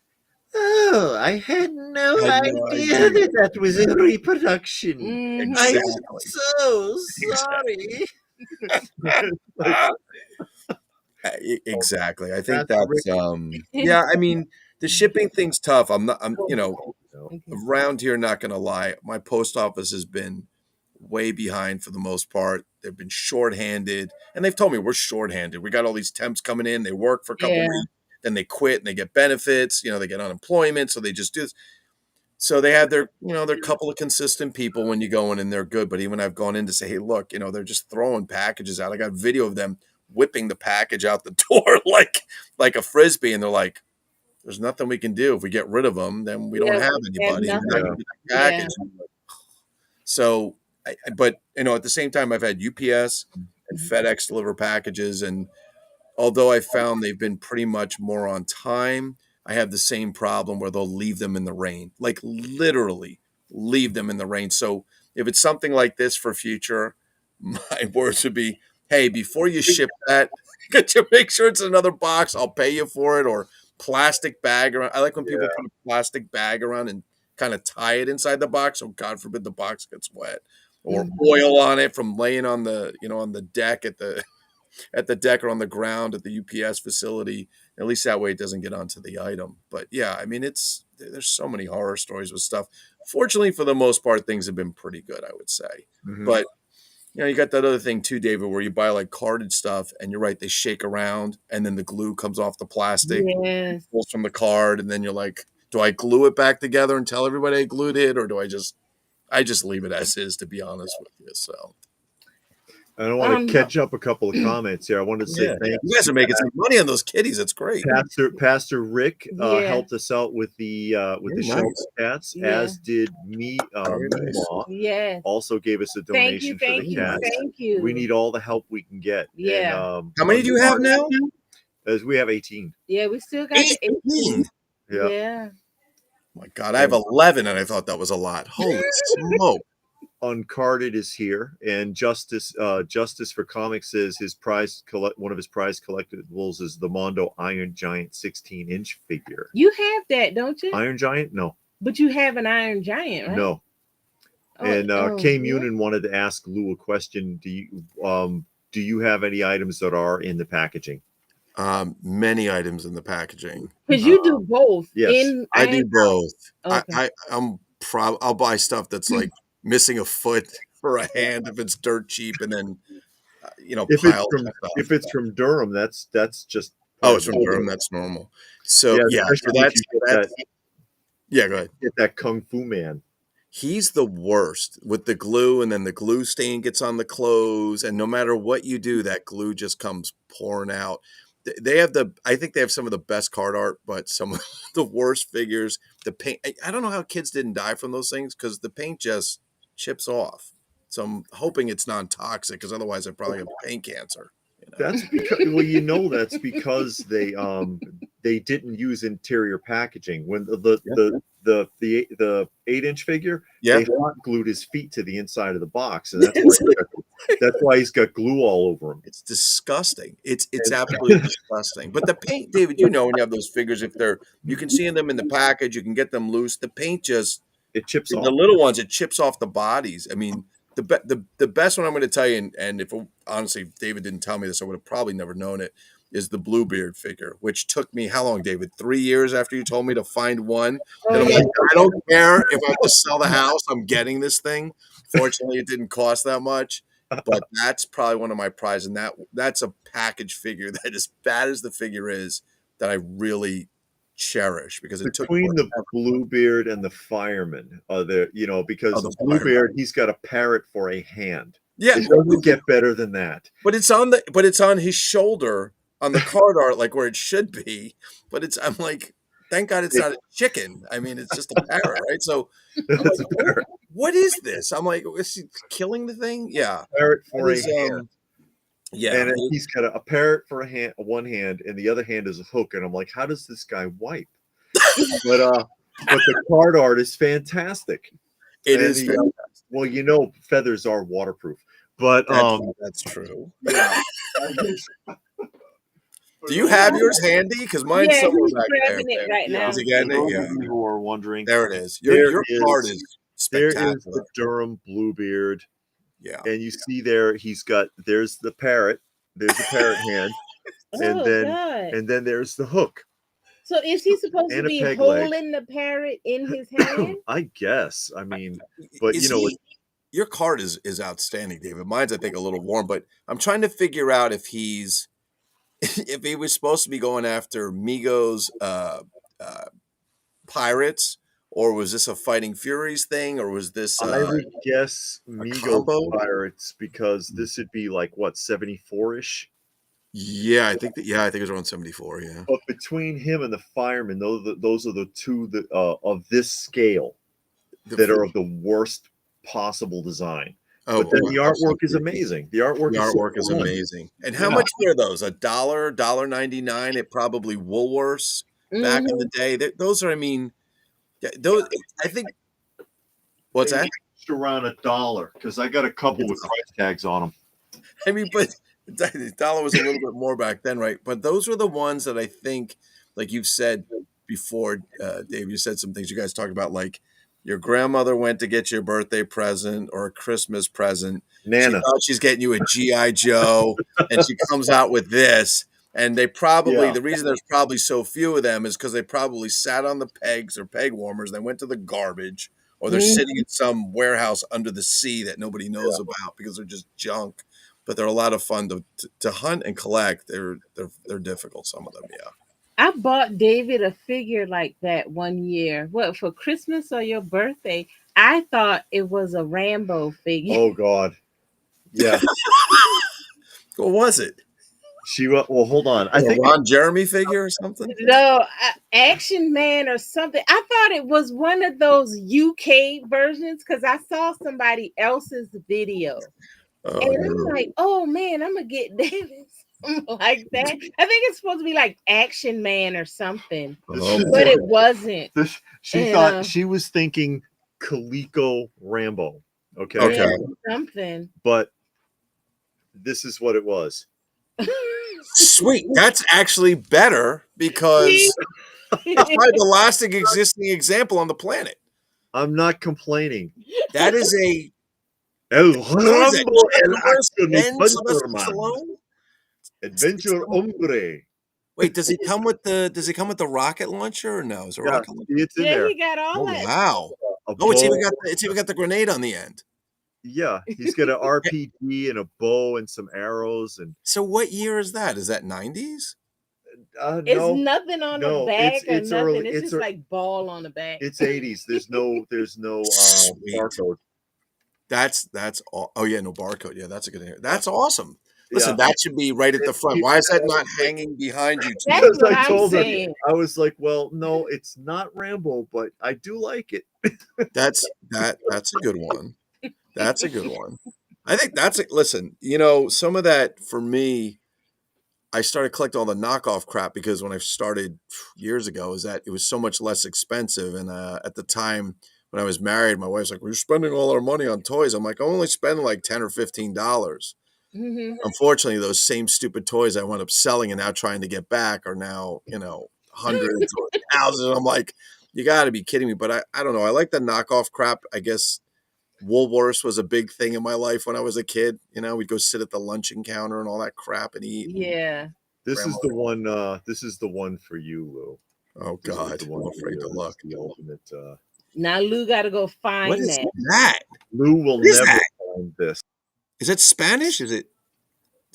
"Oh, I had no I had no idea idea." that was a reproduction. Mhm. I am Exactly. so sorry." Exactly. I think That's that's yeah, I mean, the shipping thing's tough. I'm No. around here, not gonna lie, my post office has been way behind for the most part. They've been shorthanded, and they've told me we're shorthanded. We got all these temps coming in, they work for a couple Yeah. weeks, then they quit and they get benefits, they get unemployment, so they just do this. So they have their couple of consistent people when you go in and they're good. But even I've gone in to say, hey, look, they're just throwing packages out. I got video of them whipping the package out the door like a frisbee, and they're like, there's nothing we can do. If we get rid of them, then we don't Yeah, have we have anybody. And nothing. I can get the package. So, but at the same time, I've had UPS and FedEx deliver packages. And although I found they've been pretty much more on time, I have the same problem where they'll leave them in the rain, like literally leave them in the rain. So if it's something like this for future, my words would be, hey, before you ship that, could you make sure it's in another box? I'll pay you for it, or plastic bag around. I like when people put a plastic bag around and kind of tie it inside the box, so God forbid the box gets wet, or oil on it from laying on the on the deck at the deck or on the ground at the UPS facility. At least that way it doesn't get onto the item. But yeah, I mean, there's so many horror stories with stuff. Fortunately, for the most part, things have been pretty good, I would say. But you got that other thing too, David, where you buy like carded stuff, and you're right, they shake around, and then the glue comes off the plastic, Yes. pulls from the card, and then you're like, do I glue it back together and tell everybody I glued it, or do I just leave it as is, to be honest with you? So I don't want to catch up a couple of comments here. I wanted to say thanks. You guys are making some money on those kitties. That's great. Pastor Rick helped us out with the shelter cats, as did me. Meemaw also gave us a donation for the cats. Thank you. We need all the help we can get. Yeah. And, how many do you have now? As we have 18. Yeah, we still got 18. Yeah. My God, I have 11, and I thought that was a lot. Holy smoke! Uncarded is here, and Justice for Comics says one of his prize collectibles is the Mondo Iron Giant 16-inch figure. You have that, don't you? Iron Giant? No. But you have an Iron Giant, right? No. And Kay Munin wanted to ask Lou a question. Do you have any items that are in the packaging? Many items in the packaging. Because you do both. Yes, I do both. Okay. I'll buy stuff that's like missing a foot or a hand if it's dirt cheap, and then if it's from Durham, that's just it's from Durham. That's normal. So go ahead. Get that Kung Fu Man. He's the worst with the glue, and then the glue stain gets on the clothes, and no matter what you do, that glue just comes pouring out. I think they have some of the best card art, but some of the worst figures. The paint, I don't know how kids didn't die from those things, because the paint just chips off. So I'm hoping it's non-toxic, because otherwise I probably have paint cancer. That's because that's because they didn't use interior packaging when the 8-inch figure. They hot glued his feet to the inside of the box, and that's why he's got glue all over him. It's disgusting. It's absolutely disgusting. But the paint, David, when you have those figures, you can see them in the package, you can get them loose. The paint it chips off. The little ones, it chips off the bodies. I mean, the best one I'm going to tell you, and if honestly David didn't tell me this, I would have probably never known it, is the Bluebeard figure, which took me how long, David? 3 years after you told me to find one. And I'm like, I don't care if I have to sell the house, I'm getting this thing. Fortunately, it didn't cost that much, but that's probably one of my prizes. And that's a package figure that, as bad as the figure is, that I really cherish, because it between the Bluebeard and the Fireman, because the Bluebeard, he's got a parrot for a hand. Yeah, it doesn't get better than that. But it's on his shoulder on the card art, like where it should be. But I'm like, thank God it's not a chicken. I mean, it's just a parrot, right? So that's a parrot. What is this? I'm like, is he killing the thing? Yeah, parrot for a hand. Yeah, and he's got a parrot for one hand, and the other hand is a hook. And I'm like, how does this guy wipe? but the card art is fantastic. It is fantastic. Well, feathers are waterproof, but that's true. Do you have yours handy? Because mine's somewhere back there. It right now. Is he getting it? Yeah. Who are wondering? There it is. Your card is spectacular. There is the Durham Bluebeard. Yeah. And you see there's the parrot. There's the parrot hand. And then there's the hook. So is he supposed to be holding the parrot in his hand? I guess. I mean, but your card is outstanding, David. Mine's, I think, a little warm, but I'm trying to figure out if he was supposed to be going after Mego's pirates, or was this a Fighting Furies thing, or was this? I would guess Mego pirates, because this would be like what, 74-ish. Yeah, I think it was around 74. Yeah, but between him and the Fireman, those are the two of this scale that are of the worst possible design. Oh, But then the absolutely. artwork is amazing. The The artwork is so artwork is fun. amazing. And how Yeah. much were those? $1.99 at probably Woolworths back in the day. Those are, I mean, those. I think. What's They that? around $1 because I got a couple with price tags on them. I mean, but the dollar was a little bit more back then, right? But those were the ones that I think, like you've said before, Dave, you said some things you guys talked about, like your grandmother went to get you a birthday present or a Christmas present. She Nana. thought she's getting you a G.I. Joe, and she comes out with this. And they probably, Yeah. the reason there's probably so few of them is because they probably sat on the pegs or peg warmers. They went to the garbage, or they're sitting in some warehouse under the sea that nobody knows about because they're just junk. But they're a lot of fun to hunt and collect. They're difficult. Some of them, yeah. I bought David a figure like that one year. What, for Christmas or your birthday? I thought it was a Rambo figure. Oh God. Yeah. What was it? She well, hold on. I A think Ron Jeremy figure or something? No, Action Man or something. I thought it was one of those UK versions because I saw somebody else's video. Oh, And I'm like, oh man, I'm gonna get David something like that. I think it's supposed to be like Action Man or something, but it wasn't. she thought she was thinking Coleco Rambo. Okay. Yeah, something. But this is what it was. Sweet. That's actually better because that's probably the last existing example on the planet. I'm not complaining. That is a El Rambo Adventure Hombre. Wait, does it come with the rocket launcher or no? Is it a rocket launcher? It's in there. He got all that. Wow. It's even got the grenade on the end. Yeah, he's got an RPG and a bow and some arrows. And so, what year is that? Is that 90s? It's nothing on the back or nothing. Early, it's just like ball on the back. It's 80s. There's no barcode. That's all. Oh yeah, no barcode. Yeah, that's a good. That's awesome. Listen, that should be right at the front. Why is that not hanging behind you? That's what I told her. I was like, well, no, it's not Rambo, but I do like it. That's a good one. That's a good one. I think listen, some of that for me, I started collecting all the knockoff crap because when I started years ago, is that it was so much less expensive. And at the time when I was married, my wife's like, we're spending all our money on toys. I'm like, I'm only spending like $10 or $15. Mm-hmm. Unfortunately, those same stupid toys I wound up selling and now trying to get back are now, hundreds or thousands. I'm like, you got to be kidding me. But I don't know. I like the knockoff crap. I guess Woolworths was a big thing in my life when I was a kid. We'd go sit at the luncheon counter and all that crap and eat. Yeah. This is the one. This is the one for you, Lou. Oh God, I'm afraid to look. The ultimate. Now Lou got to go find what is that. Lou will never find this. Is it Spanish? Is it?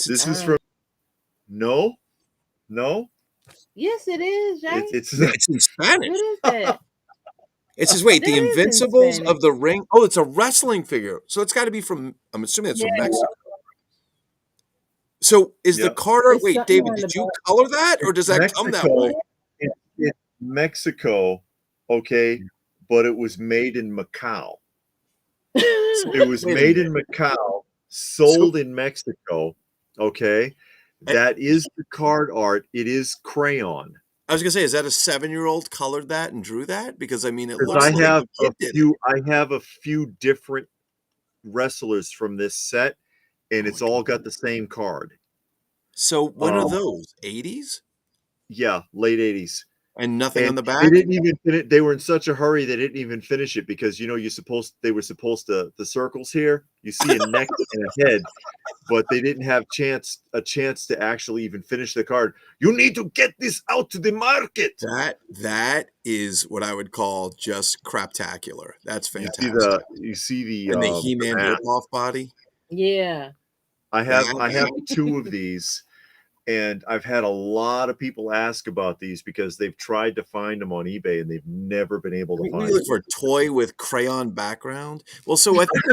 This is from. No. Yes, it is. Right? It's in Spanish. What is that? It says, wait, the Invincibles of the Ring. Oh, it's a wrestling figure. So it's got to be from, I'm assuming it's from Mexico. So is the card art, wait, David, did you color that or does that come that way? It's Mexico, okay, but it was made in Macau. It was made in Macau, sold in Mexico, okay? That is the card art. It is crayon. I was gonna say, is that a 7-year-old colored that and drew that? Because I mean, it looks I have a few different wrestlers from this set, and it's all got the same card. So what are those? 80s? Yeah, late 80s. And nothing on the back. They didn't even finish. They were in such a hurry they didn't even finish it because they were supposed to the circles here. You see a neck and a head, but they didn't have a chance to actually even finish the card. You need to get this out to the market. That is what I would call just craptacular. That's fantastic. You see the and the He-Man rip-off body. Yeah, I have 2 of these. And I've had a lot of people ask about these because they've tried to find them on eBay and they've never been able to find them. Look for a toy with crayon background. Well, so I think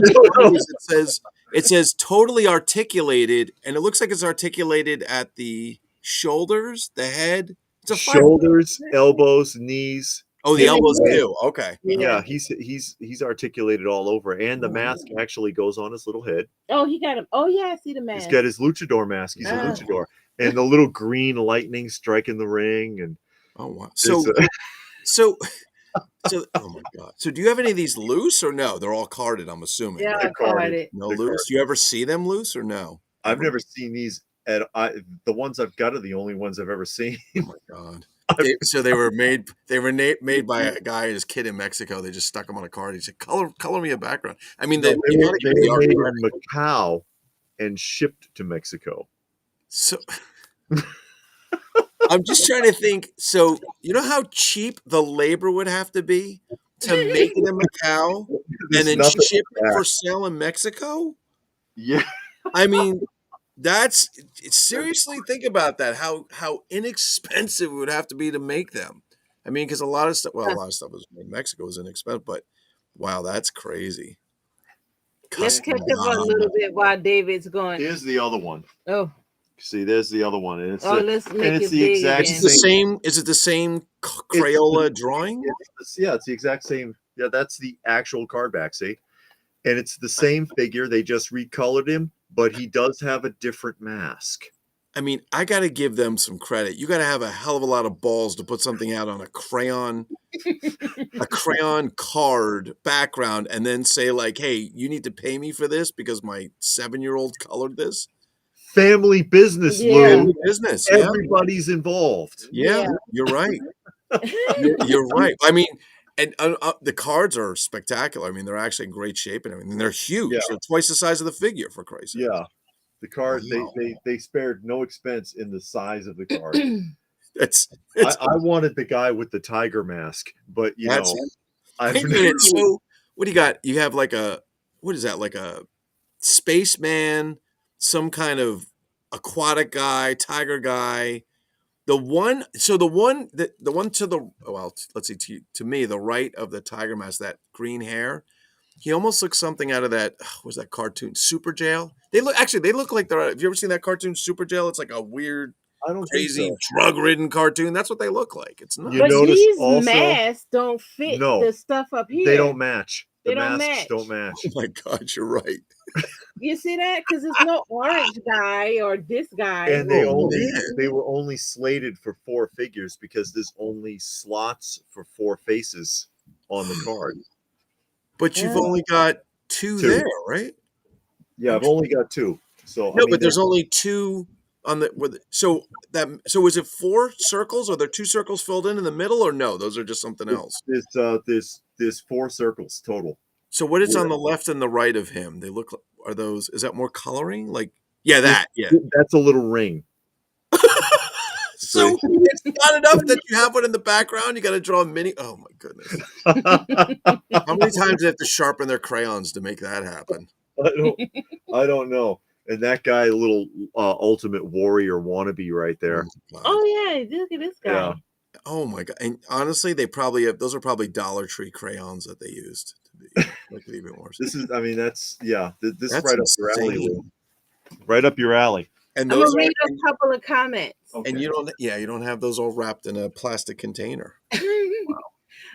it says totally articulated, and it looks like it's articulated at the shoulders, the head. It's a shoulders, elbows, knees. Oh, the Yeah. elbows too. Okay. Yeah, he's articulated all over, and the mask actually goes on his little head. Oh, he got him. Oh yeah, I see the He's mask. got his luchador mask. He's a luchador, and the little green lightning striking the ring, and oh wow. So oh my god. So do you have any of these loose or no? They're all carded, I'm assuming. Yeah, Right? carded. No They're loose. carded. Do you ever see them loose or no? I've never seen these. The ones I've got are the only ones I've ever seen. Oh my god. So they were made. They were made by a guy and his kid in Mexico. They just stuck them on a card. He said, "Color me a background." I mean, No, they they were made in art. Macau and shipped to Mexico. So I'm just trying to think. So you know how cheap the labor would have to be to make it in Macau There's and then nothing ship like it for that. sale in Mexico? Yeah, I mean, that's seriously think about that. How inexpensive it would have to be to make them. I mean, because a lot of stuff. Well, a lot of stuff was made in Mexico was inexpensive, but wow, that's crazy. Let's catch up a little bit while David's going. here's the other one. Oh, See, there's the other one, and it's let's make and it's it the big exact again. Is it the same? Is it the same Crayola drawing? It's the exact same. Yeah, that's the actual card back. See, and it's the same figure. They just recolored him, but he does have a different mask. I mean, I got to give them some credit. You got to have a hell of a lot of balls to put something out on a crayon card background, and then say like, "Hey, you need to pay me for this because my 7-year-old colored this." Family business, Yeah. Lou. Business, yeah. Everybody's involved. Yeah, you're right. You're right. I mean, and the cards are spectacular. I mean, they're actually in great shape and everything. They're huge. Yeah. They're twice the size of the figure, for Christ's sake. Yeah, the card. Wow. They spared no expense in the size of the card. It's I wanted the guy with the tiger mask, but you know, wait a minute. So what do you got? You have like what is that? Like a spaceman, some kind of aquatic guy, tiger guy. The one to the let's see, to me, the right of the tiger mask, that green hair, he almost looks something out of that. What was that cartoon, Super Jail? They look like they're. Have you ever seen that cartoon, Super Jail? It's like a weird, I don't crazy, think so. drug-ridden cartoon. That's what they look like. It's not. You But notice these also- masks don't fit No, the stuff up here. They don't match. The They don't masks match. don't match. Oh my God, you're right. You see that? Because there's no orange guy or this guy. And Oh, they were only slated for 4 figures because there's only slots for 4 faces on the card. But you've Yeah. only got two there, right? Yeah, I've only got 2. So No, but there's only 2 on the. So is it 4 circles? Are there 2 circles filled in the middle, or no? Those are just something else. there's 4 circles total. So what is on the left and the right of him? They look. Are those? Is that more coloring? Like, yeah, that. Yeah. That's a little ring. So it's not enough that you have one in the background. You got to draw a mini. Oh my goodness! How many times do they have to sharpen their crayons to make that happen? I don't know. And that guy, little ultimate warrior wannabe right there. Oh yeah, look at this guy. Yeah. Oh my God! And honestly, they probably have. Those are probably Dollar Tree crayons that they used to make it even worse. This is. I mean, that's yeah. This is That's right up your alley, insane. Lou. Right up your alley. And I'm those gonna are, read a couple of comments. Okay. and you don't have those all wrapped in a plastic container.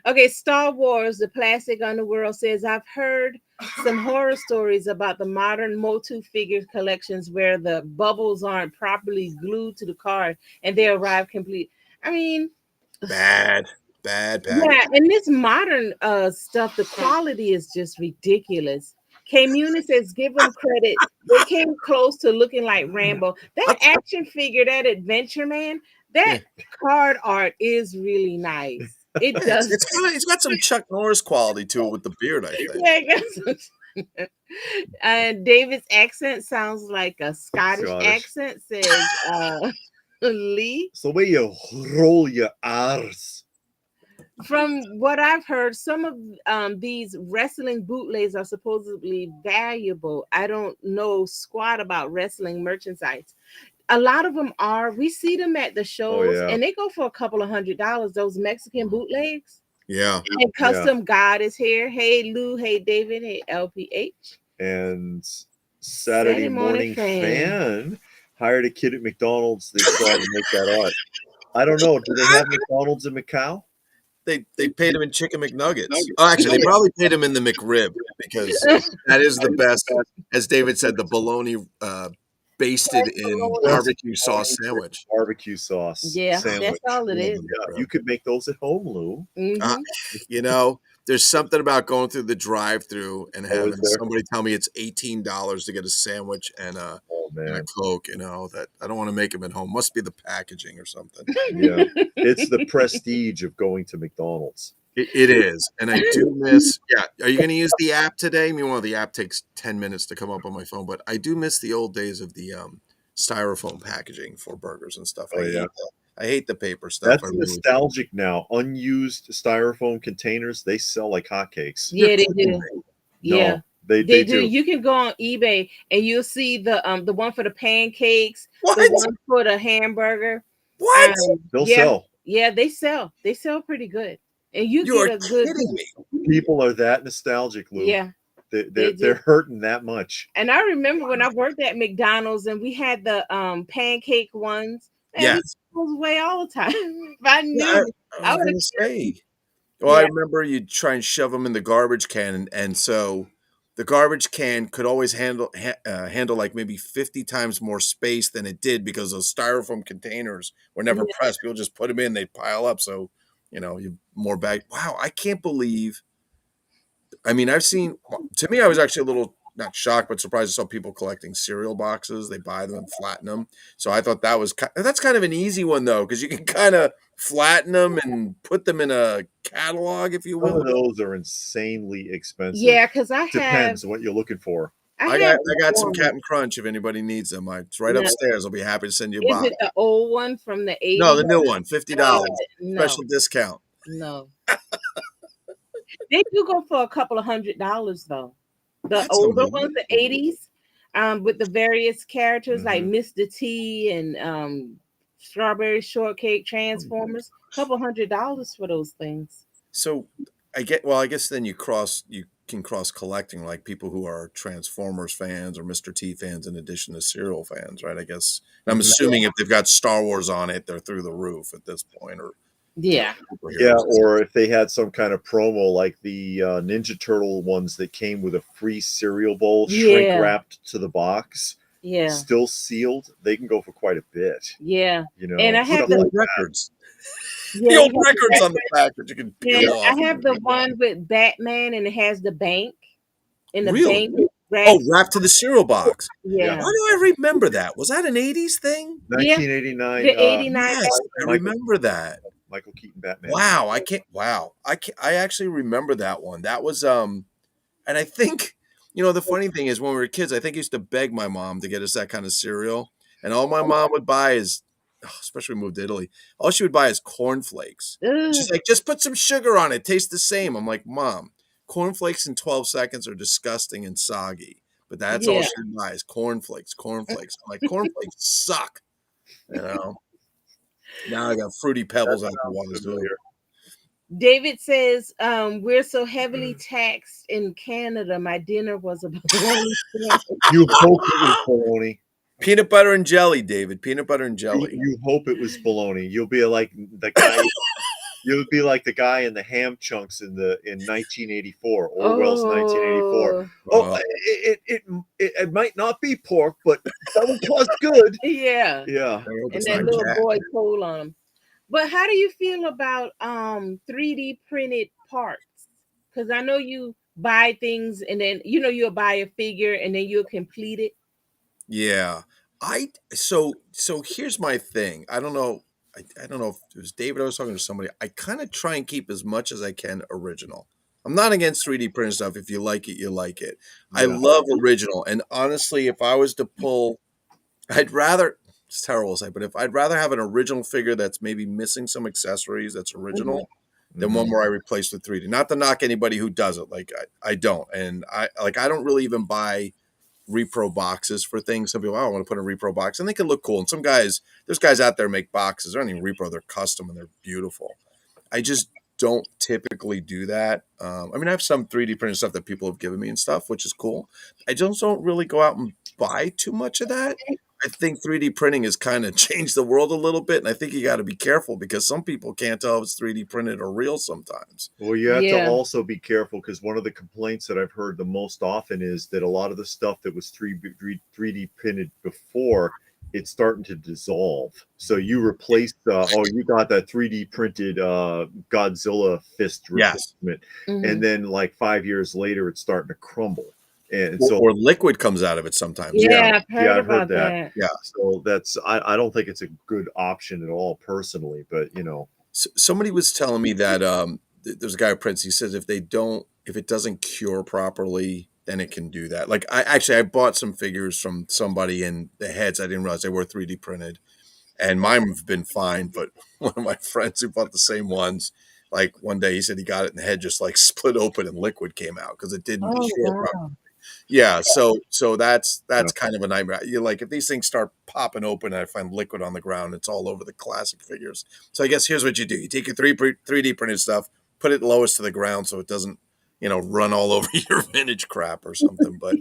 Okay, Star Wars, the Plastic Underworld says, I've heard some horror stories about the modern Motu figure collections where the bubbles aren't properly glued to the card and they arrive complete. I mean, Bad. yeah, and this modern stuff, the quality is just ridiculous. K Muni says, give them credit. They came close to looking like Rambo. That action figure, that Adventure Man, that card art is really nice. It does. It's got some Chuck Norris quality to it with the beard, I think. Yeah, it got some. David's accent sounds like a Scottish accent, says Lee. So where you roll your R's. From what I've heard, some of these wrestling bootlegs are supposedly valuable. I don't know squat about wrestling merchandise. A lot of them are. We see them at the shows, and they go for a couple of $100. Those Mexican bootlegs. Yeah. And Custom God is here. Hey Lou. Hey David. Hey LPH. And Saturday Morning Fan hired a kid at McDonald's. They tried to make that art. I don't know. Do they have McDonald's in Macau? they paid him in chicken McNuggets. Oh, actually, they probably paid him in the McRib because that is the best. As David said, the bologna basted in barbecue sauce sandwich. Barbecue sauce Yeah, sandwich. that's all it Love is. the Yeah, McRib. you could make those at home, Lou. Uh, Hmm. you know, there's something about going through the drive-through and Oh, is having there? somebody tell me it's $18 to get a sandwich Oh and a man, Coke. That I don't want to make them at home. Must be the packaging or something. yeah. It's the prestige of going to McDonald's. It is, and I do miss. Yeah, are you going to use the app today? Meanwhile, the app takes 10 minutes to come up on my phone, but I do miss the old days of the styrofoam packaging for burgers and stuff. Oh yeah. I hate the paper stuff. I That's really. nostalgic now. Unused styrofoam containers, they sell like hotcakes. You're Yeah, they kidding do. me. Yeah, No, they they do. do. You can go on eBay and you'll see the one for the pancakes, What? the one for the hamburger. What? They'll Yeah, sell. yeah, they sell. They sell pretty good, and you You get are a good. kidding me. People are that nostalgic, Lou. Yeah, they They're do. hurting that much. And I remember when I worked at McDonald's and we had the pancake ones. Man, we Yes. threw those away all the time. If I Yeah, I, knew, I I was would going have. to say. Well, I Yeah, remember you'd try and shove them in the garbage can, and so the garbage can could always handle like maybe 50 times more space than it did because those styrofoam containers were never yeah, pressed. People just put them in, they'd pile up. So, you more bag. Wow, I can't believe. I mean, I've seen. To me, I was actually a little not shocked, but surprised. I saw people collecting cereal boxes. They buy them and flatten them. So I thought that's kind of an easy one though, because you can kind of flatten them and put them in a catalog, if you Some will. of those are insanely expensive. yeah. Because Depends what you're looking for. I I have got some one. Captain Crunch if anybody needs them. It's right No, upstairs. I'll be happy to send you a is box. it the old one from the No, 80s? the new one, Uh, $50 no, special discount. no. They do go for a couple of $100 though. The That's older ones, amazing. the 80s, with the various characters like Mhm. Mr. T and Strawberry Shortcake Transformers, couple $100 for those things. So I guess then you can cross collecting like people who are Transformers fans or Mr. T fans in addition to serial fans, right? I guess and I'm Mhm. assuming if they've got Star Wars on it, they're through the roof at this point, or Yeah. Yeah, superheroes. or if they had some kind of promo like the Ninja Turtle ones that came with a free cereal bowl, shrink Yeah. wrapped to the box, Yeah. still sealed, they can go for quite a bit. Yeah. You know, And I With have stuff the the old like records. yeah, The you old have the records on the back that you can yeah, peel off. I have the one with Batman and it has the bank and the Really? bank wrapped. Oh, wrapped to the cereal box. yeah, Yeah. Why do I remember that? Was that an 80s thing? Yeah. 1989 The 89 Yes, I Michael remember that. Michael Keaton Batman. Wow, I can't. Wow, I actually remember that one. That was and I think the funny thing is when we were kids, I think I used to beg my mom to get us that kind of cereal, and all my mom would buy is, especially when we moved to Italy, all she would buy is cornflakes. Ugh. She's like, just put some sugar on it, tastes the same. I'm like, Mom, cornflakes in 12 seconds are disgusting and soggy, but that's all Yeah. she buys, cornflakes, cornflakes. I'm like, cornflakes suck, you know. Now I got fruity That pebbles out the sounds wazoo. familiar. David says, we're so heavily taxed in Canada. My dinner was a bologna sandwich. You hope it was bologna. Peanut butter and jelly, David. Peanut butter and jelly. You hope it was bologna. You'll be like the guy. You'll be like the guy in the ham chunks in 1984, Orwell's 1984. Oh, Oh, it might not be pork, but that would taste good. yeah. Yeah. I hope And it's that not little cat. boy told on him. But how do you feel about 3D printed parts? Because I know you buy things and then you'll buy a figure and then you'll complete it. Yeah. So here's my thing. I don't know. I don't know if it was David I was talking to somebody. I kind of try and keep as much as I can original. I'm not against 3D printed stuff. If you like it, you like it. I Yeah. love original. And honestly, if I was to pull, I'd rather, it's terrible to say, but if I'd rather have an original figure that's maybe missing some accessories that's original than one where I replace with 3D. Not to knock anybody who does it. Like I don't. And I don't really even buy repro boxes for things. Some people, I want to put a repro box, and they can look cool. And there's guys out there make boxes. They're not even repro; they're custom and they're beautiful. I just don't typically do that. I mean, I have some 3D printed stuff that people have given me and stuff, which is cool. I just don't really go out and buy too much of that. I think 3D printing has kind of changed the world a little bit, and I think you got to be careful because some people can't tell if it's 3D printed or real sometimes. Well, you have to Yeah. also be careful because one of the complaints that I've heard the most often is that a lot of the stuff that was 3D printed before, it's starting to dissolve. So you replaced, you got that 3D printed Godzilla fist Yes. replacement, Mhm. and then like 5 years later, it's starting to crumble. And Or, so, or liquid comes out of it sometimes. Yeah, I've heard I've heard about that. that. Yeah. So I don't think it's a good option at all personally, but you know, Somebody was telling me that there's a guy at Prince. He says if it doesn't cure properly, then it can do that. Like I bought some figures from somebody, and the heads I didn't realize they were 3D printed, and mine have been fine. But one of my friends who bought the same ones, like one day he said he got it, and the head just like split open and liquid came out because it didn't Oh cure properly. wow. Yeah, so that's Yeah. kind of a nightmare. You like if these things start popping open and I find liquid on the ground, it's all over the classic figures. So I guess here's what you do: you take your 3D printed stuff, put it lowest to the ground so it doesn't, run all over your vintage crap or something. But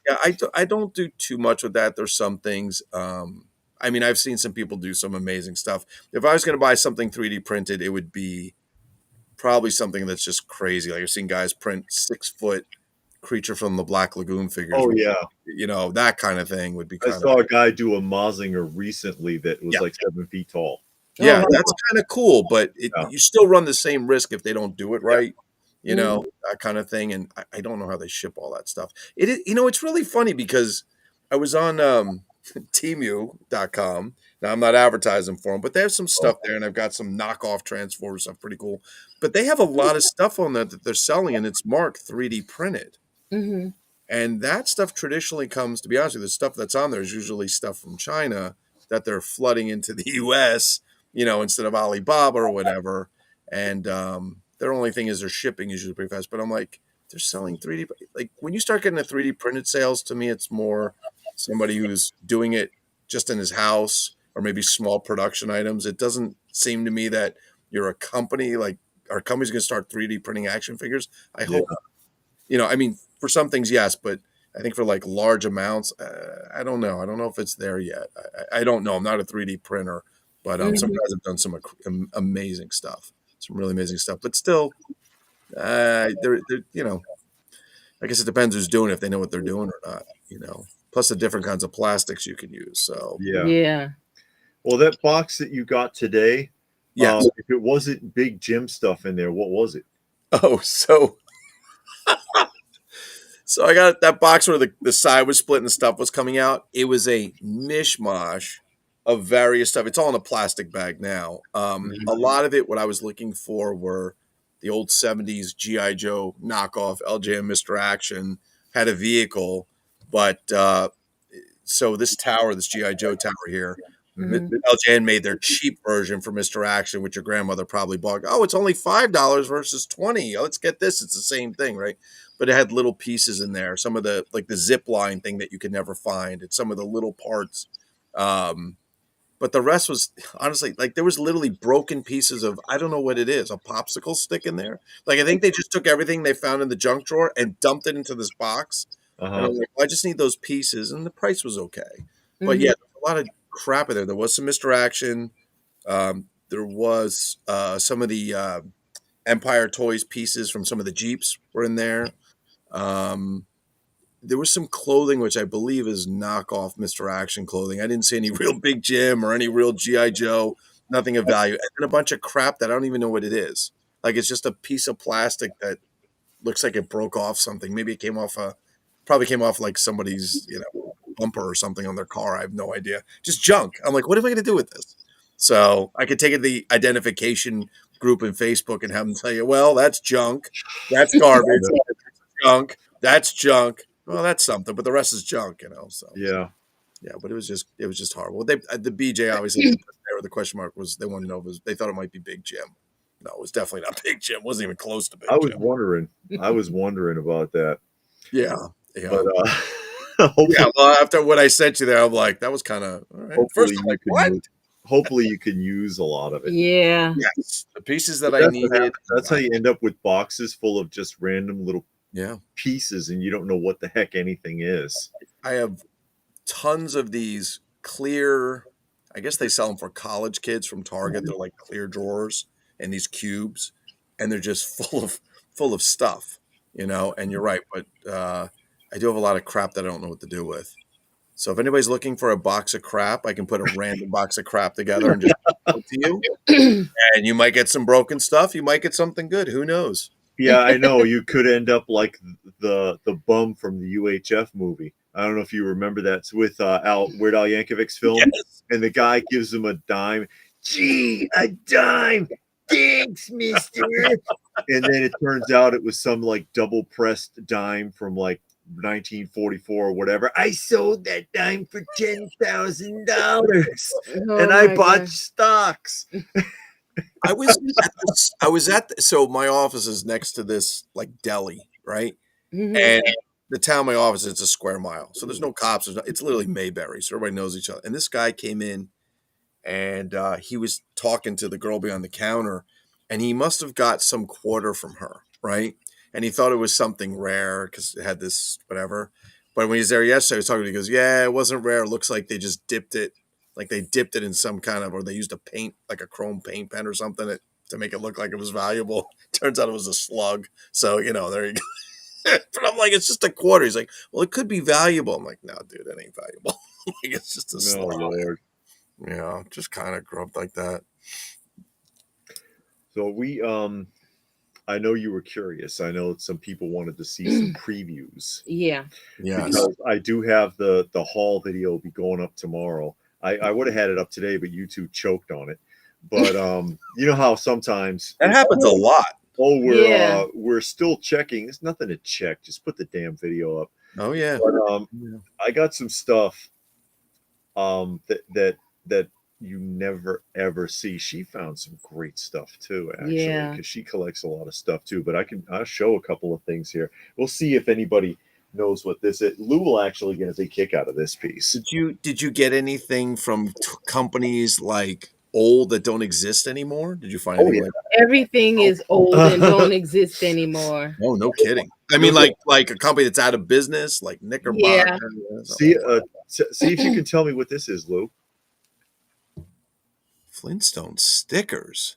yeah, I don't do too much with that. There's some things. I mean, I've seen some people do some amazing stuff. If I was going to buy something 3D printed, it would be probably something that's just crazy. Like I've seen guys print 6 foot Creature from the Black Lagoon figures. oh yeah, That kind of thing would be I kind of saw a guy do a Mazinger recently that was yeah, like 7 feet tall. Oh yeah. wow. That's kind of cool, but Yeah. you still run the same risk if they don't do it Yeah. right. That kind of thing. And I don't know how they ship all that stuff. It is, it's really funny because I was on Temu.com. Now I'm not advertising for them, but they have some stuff there, and I've got some knockoff Transformers stuff, pretty cool. But they have a lot of stuff on there that they're selling, and it's marked 3D printed. Hmm. And that stuff traditionally comes, to be honest with you, the stuff that's on there is usually stuff from China that they're flooding into the US, instead of Alibaba or whatever. And their only thing is their shipping is usually pretty fast. But I'm like, they're selling 3D. Like when you start getting the 3D printed sales, to me, it's more somebody who's doing it just in his house or maybe small production items. It doesn't seem to me that you're a company like our company's going to start 3D printing action figures. I Yeah. hope I mean, for some things, yes, but I think for like large amounts, I don't know. I don't know if it's there yet. I don't know. I'm not a 3D printer, but some Hmm. guys have done some amazing stuff, some really amazing stuff. But still, they're. I guess it depends who's doing it, if they know what they're doing or not. Plus the different kinds of plastics you can use. So Yeah. Yeah. Well, that box that you got today, yes. if it wasn't Big Jim stuff in there, what was it? Oh, so I got that box where the side was split and the stuff was coming out. It was a mishmash of various stuff. It's all in a plastic bag now. A lot of it, what I was looking for were the old 70s G.I. Joe knockoff LJN Mr. Action, had a vehicle, but so this tower, this G.I. Joe tower here, Hmm. LJN made their cheap version for Mr. Action, which your grandmother probably bought. Oh, it's only $5 versus 20. Let's get this. It's the same thing, right? But it had little pieces in there. Some of the like the zip line thing that you could never find. It's some of the little parts. But the rest was honestly like there was literally broken pieces of I don't know what it is, a popsicle stick in there. Like I think they just took everything they found in the junk drawer and dumped it into this box. And Uh-huh. I'm like, well, I just need those pieces, and the price was okay. But Hmm. yeah, there was a lot of crap in there. There was some Mr. Action. There was some of the Empire Toys pieces from some of the Jeeps were in there. Um, there was some clothing which I believe is knockoff Mr. Action clothing. I didn't see any real Big Jim or any real GI Joe, nothing of value, and then a bunch of crap that I don't even know what it is. Like it's just a piece of plastic that looks like it broke off something. Maybe it probably came off like somebody's bumper or something on their car. I have no idea. Just junk. I'm like, what am I going to do with this? So I could take it to the identification group in Facebook and have them tell you, well, that's junk, that's garbage, junk, that's junk. Well, that's something, but the rest is junk. So Yeah. yeah, but it was just horrible. The BJ obviously didn't put there. The question mark was they wanted to know if they thought it might be Big Jim. No, it was definitely not Big Jim. It wasn't even close to Big I was Jim. wondering. I was wondering about that. Yeah, yeah. But hopefully, Yeah, well, after what I sent you there, I'm like, that was kind of all right. First, hopefully I'm you like, can what? use, hopefully you can use a lot of it. Yeah. Yes, the pieces But that I that's what needed. happens. That's how you end up with boxes full of just random little Yeah, pieces, and you don't know what the heck anything is. I have tons of these clear. I guess they sell them for college kids from Target. They're like clear drawers and these cubes, and they're just full of stuff, you know. And you're right, but I do have a lot of crap that I don't know what to do with. So if anybody's looking for a box of crap, I can put a random box of crap together and just show it to you. And you might get some broken stuff. You might get something good. Who knows? Yeah, I know. You could end up like the bum from the UHF movie. I don't know if you remember that. It's with Weird Al Yankovic's film, Yes. and the guy gives him a dime. Gee, a dime. Thanks, mister. And then it turns out it was some like double pressed dime from like 1944 or whatever. I sold that dime for $10,000, Oh and I my bought gosh. stocks. So my office is next to this like deli, right? Mhm. And the town of my office, it's a square mile. So there's no cops. It's literally Mayberry. So everybody knows each other. And this guy came in and he was talking to the girl behind the counter, and he must have got some quarter from her, right? And he thought it was something rare because it had this whatever. But when he was there yesterday, I was talking to him, he goes, yeah, it wasn't rare. It looks like they just dipped it. Like they dipped it in some kind of, or they used a paint, like a chrome paint pen or something to make it look like it was valuable. Turns out it was a slug. So, you know, there you go. But I'm like, it's just a quarter. He's like, well, it could be valuable. I'm like, no, dude, that ain't valuable. Like, it's just a No, slug. Lord. Yeah, just kind of grew up like that. So I know you were curious. I know some people wanted to see some previews Yeah. Yes. because I do have the haul video be going up tomorrow. I would have had it up today, but you two choked on it. But you know how sometimes That happens a lot. Yeah. we're still checking. There's nothing to check. Just put the damn video up. Oh, yeah. But I got some stuff that you never ever see. She found some great stuff too, actually, Yeah. because she collects a lot of stuff too. But I'll show a couple of things here. We'll see if anybody knows what this is. Lou will actually get a big kick out of this piece. Did you get anything from companies like old that don't exist anymore? Did you find Oh, anything yeah. like that? Everything is old and don't exist anymore. Oh, no kidding. I mean, like a company that's out of business, like Knickerbocker. Yeah. See see if you can tell me what this is, Lou. Flintstone stickers.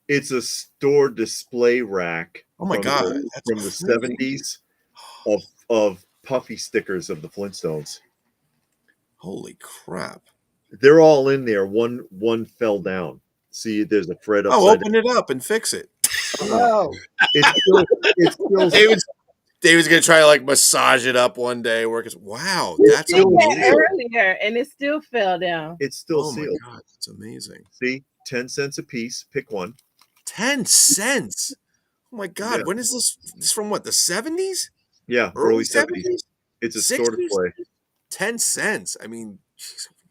It's a store display rack. Oh my from God, the, that's from the crazy. 70s of puffy stickers of the Flintstones. Holy crap. They're all in there. One fell down. See, there's a thread Oh, upside open it up and fix it. down. No. It's still David's gonna try to like massage it up one day. Wow, We that's did that amazing. earlier and it still fell down. it's still Oh my sealed. God, that's amazing. See, 10 cents a piece. Pick one. 10 cents. Oh my God, Yeah. when is this? This from what, the 70s? Yeah, Early early 70s. It's a store 60s? display. 10 cents. I mean,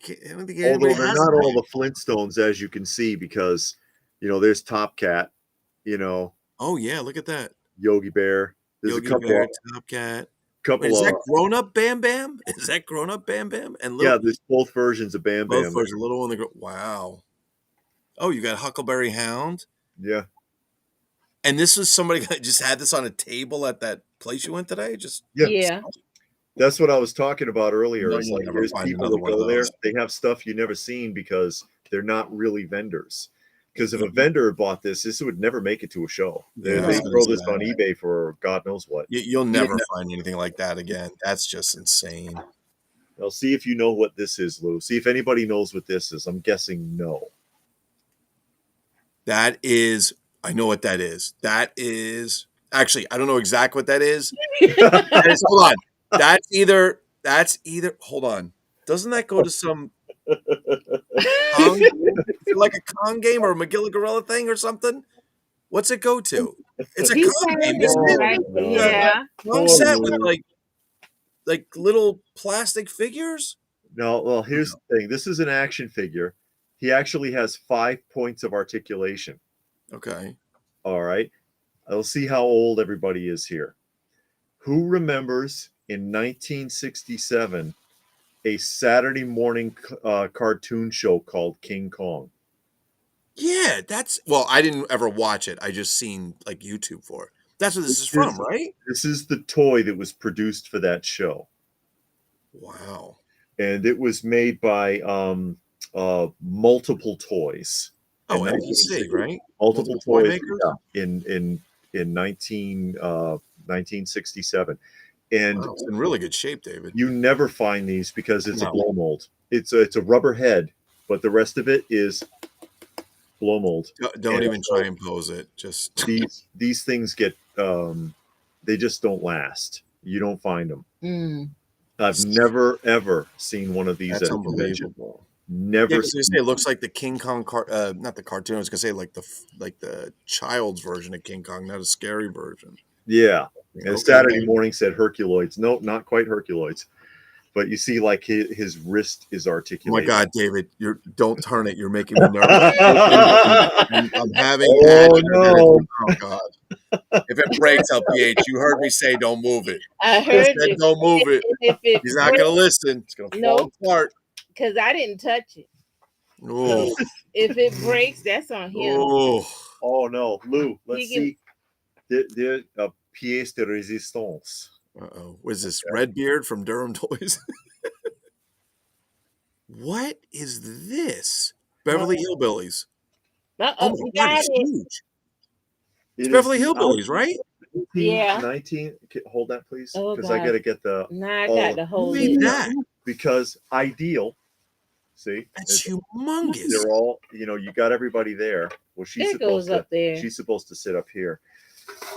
I don't think Although anybody they're has not that. all the Flintstones, as you can see, because there's Top Cat, Oh yeah, look at that. Yogi Bear. There's Yogi a couple Bear, of Top Cat. Wait, couple is that of grown up Bam Bam? Is that grown up Bam Bam? And yeah. little, There's both versions of Bam both Bam. versions, a little on the wow. Oh, you got Huckleberry Hound. Yeah, And this was somebody that just had this on a table at that place you went today. Just yeah. Yeah. That's what I was talking about earlier. No, It's you'll like never there's find people another that one of go there. those. They have stuff you never seen because they're not really vendors. Because if a Mhm. vendor bought this would never make it to a show. Yeah, I They was gonna throw say this that. on eBay for God knows what. You'll never find anything like that again. That's just insane. Now, see if you know what this is, Lou. See if anybody knows what this is. I'm guessing no. That is, I know what that is. That is actually, I don't know exactly what that is. Hold on. That's either. Hold on. Doesn't that go to some Kong game? Like a Kong game or a Magilla Gorilla thing or something? What's it go to? It's a He's Kong saying game, isn't it? right. No. Yeah. Kong set with like little plastic figures. No, well, here's the thing. This is an action figure. He actually has 5 points of articulation. Okay. All right. I'll see how old everybody is here. Who remembers in 1967 a Saturday morning cartoon show called King Kong? Yeah, I didn't ever watch it. I just seen like YouTube for it. That's what this is from, right? This is the toy that was produced for that show. Wow. and it was made by Multiple Toys in Oh, MPC, 1960. right? Multiple Multiple toy Toys, makers. yeah, in 1967, and Wow, it's in really good shape, David. you never find these because it's a No. blow mold. It's a rubber head, but the rest of it is blow mold. Don't And even so try and pose it. Just these things get they just don't last. You don't find them. Mm. I've never ever seen one of these that's at a convention. unbelievable. Yeah, Never because they seen. say it looks like the King Kong not the cartoon. I was gonna say like the child's version of King Kong, not a scary version. Yeah. And Okay. Saturday morning said Herculoids. Nope, not quite Herculoids. But you see, like his wrist is Oh my articulated. God, David! Don't turn it. You're making me nervous. I'm having Oh no! Oh God! If it breaks, LPH, you heard me say don't move it. I I heard said you. don't move it. If it He's not gonna listen. It's gonna fall Nope. apart. because I didn't touch it. Oh, If it breaks, that's on him. oh. Oh no, Lou. Let's He can- see. The pièce de résistance. Uh-oh. What is this? Redbeard from Durham Toys? What is this? Beverly Hillbillies. Oh Uh-oh, my we God, got it's it. huge. It's It Beverly is the Hillbillies, right? 19, Yeah. 19. Hold that, please, Oh, because I God. got to get the. Now I Oh, got the Who whole made list. that? Because Ideal. See, That's humongous. they're all. You got everybody there. Well, she's It goes supposed to. up there. She's supposed to sit up here.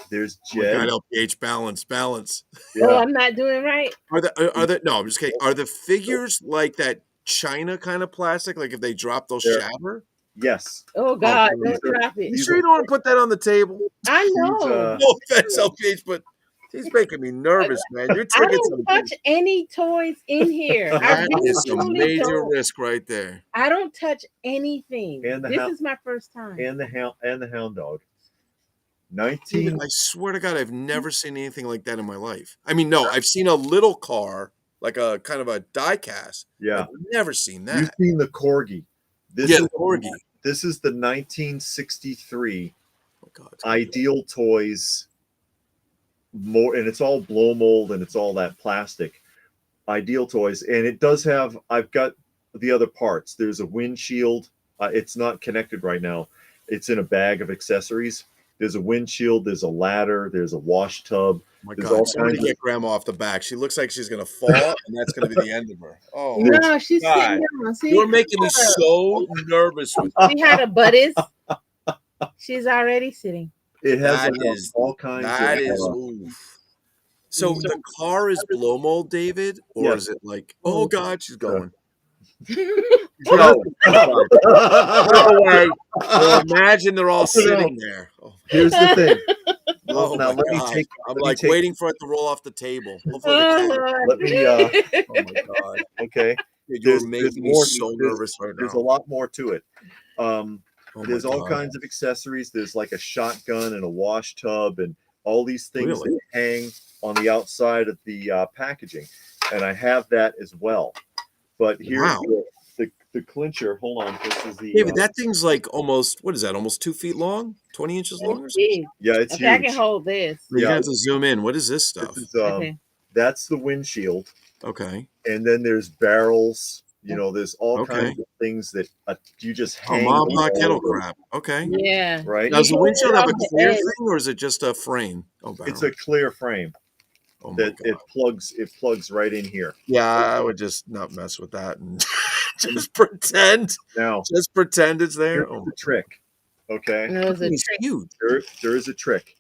There's Oh my Jed. God, LPH, balance. Oh, Yeah. I'm not doing right. Are the no, I'm just kidding. Are the figures like that China kind of plastic? Like if they drop, they'll They're- shatter? Yes. Oh, God, please. don't drop it. You sure you don't want to put that on the table? I She's, know. No offense, LPH, but he's making me nervous, man. You're I taking don't some. touch any toys in here. I That is a truly major don't. risk right there. I don't touch anything. And the This house- is my first time. and the hound dog. Dude, 19. I swear to God, I've never seen anything like that in my life. I mean, no, I've seen a little car, like a kind of a die cast. Yeah. I've never seen that. You've seen the corgi. This Yeah, is the corgi. This is the 1963 Oh God, it's Ideal Toys. More, and it's all blow mold and it's all that plastic. Ideal Toys, and it does have. I've got the other parts. There's a windshield. It's not connected right now. It's in a bag of accessories. There's a windshield. There's a ladder. There's a wash tub. my There's all God, somebody kinds of- get Grandma off the back. She looks like she's gonna fall, and that's gonna be the end of her. Oh, No, she's God. sitting down. See, You're making me so nervous with see how the butt is? She's already sitting. It has That like is- all kinds that. of. Is oof. So the car is blow mold, David, or Yes. is it like? Oh God, she's going. No. Go away. Well, imagine they're all sitting there. Oh, Here's the thing. oh Now my let me God. take. I'm let me like take- waiting for it to roll off the table. Hopefully Oh, the cat. Lord. Let me. Oh my God. Okay. Dude, There's you're making me more- so there's- nervous right There's a now. lot more to it. Oh my There's all God. kinds of accessories. There's like a shotgun and a wash tub and all these things Really? that hang on the outside of the packaging, and I have that as well. But here's Wow. the clincher. Hold on, this is the. David, that thing's like almost, what is that? Almost 2 feet long? 20 inches long or something? Big. Yeah, it's Okay, I can huge. hold this. You're Yeah. gonna have to zoom in. What is this stuff? This is, Okay. That's the windshield, Okay. and then there's barrels. There's all Okay. kinds of things that you just Oh, hang. mom them pot all kettle over, crap. Okay. Yeah. Right? Now, does the You windshield hold have it a off the clear edge. thing, or is it just a frame? Oh, It's a clear frame oh my that God. it plugs right in here. Yeah, I would just not mess with that and just pretend. Now, Just pretend it's there. here's Oh, the trick. Okay, And it was a it's trick. huge. there is a trick.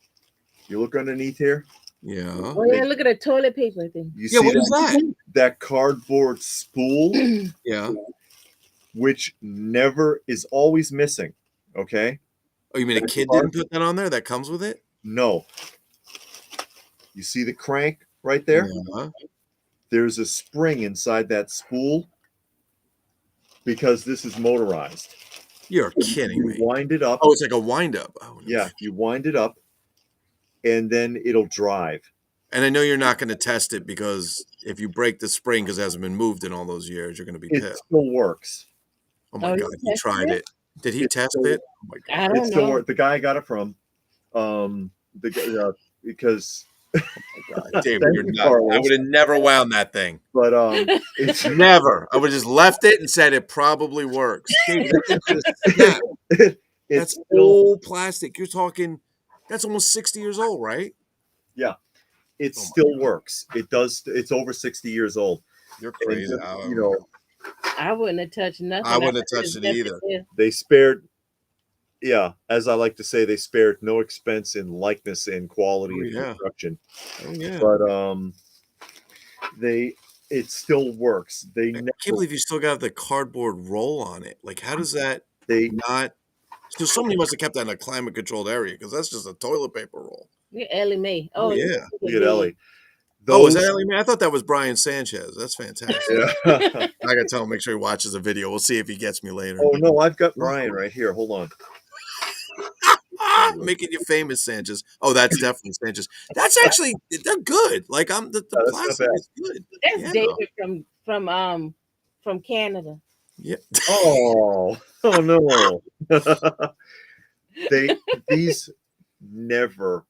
You look underneath here. Yeah. Oh, yeah, look at the toilet paper thing. You Yeah, see what is that? that cardboard spool, Yeah. which never is always missing. Okay, Oh, you mean a kid didn't put that on there? That comes with it? no. You see the crank right there? Yeah. There's a spring inside that spool because this is motorized. You're kidding You me. wind it up. Oh, it's like a wind up. Oh, no. Yeah, you wind it up, and then it'll drive. And I know you're not going to test it because if you break the spring because it hasn't been moved in all those years, you're going to be It pissed. still works. Oh my Oh, you God, he tested tried it? it. Did he It test still- it? Oh my God. I It don't still know. works. The guy I got it from, because God, David, Thank you're you, nuts. I Carlos. would have never wound that thing. But it's Never. I would have just left it and said it probably works. David, that thing could have snapped. it's That's still, old plastic. You're talking, that's almost 60 years old, right? yeah, it Oh my still God. works. It does. It's over 60 years old. You're And crazy. you know, I wouldn't have touched nothing. I wouldn't have would touched it left either. there. they spared. Yeah, as I like to say, they spared no expense in likeness and quality Oh, and yeah. construction. Oh, yeah. But they it still works. They I never can't believe you still got the cardboard roll on it. Like, how does that they not? So somebody must have kept that in a climate controlled area because that's just a toilet paper roll. You're Ellie Mae. Oh, yeah. look at Ellie. Oh, is that Those Ellie Mae? I thought that was Brian Sanchez. That's fantastic. yeah. I gotta tell him, make sure he watches the video. We'll see if he gets me later. Oh no, I've got Brian right here. Hold on. Making you famous, Sanchez. Oh, that's definitely Sanchez. That's actually they're good. Like the No, that's not plastic bad. is good. That's Yeah. David from Canada. Yeah. Oh, oh no. These never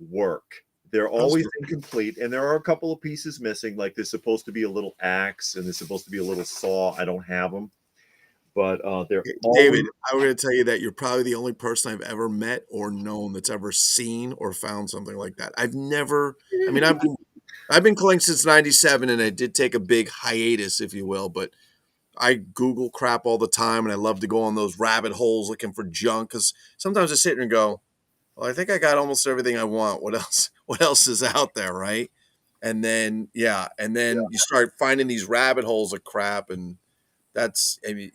work. They're always incomplete, and there are a couple of pieces missing. Like there's supposed to be a little axe, and there's supposed to be a little saw. I don't have them, but they're David, always, I'm going to tell you that you're probably the only person I've ever met or known that's ever seen or found something like that. I've never. I mean, I've been collecting since '97, and I did take a big hiatus, if you will. But I Google crap all the time, and I love to go on those rabbit holes looking for junk. Because sometimes I sit here and go, "Well, I think I got almost everything I want. What else? What else is out there, right?" And then you start finding these rabbit holes of crap, and that's I mean.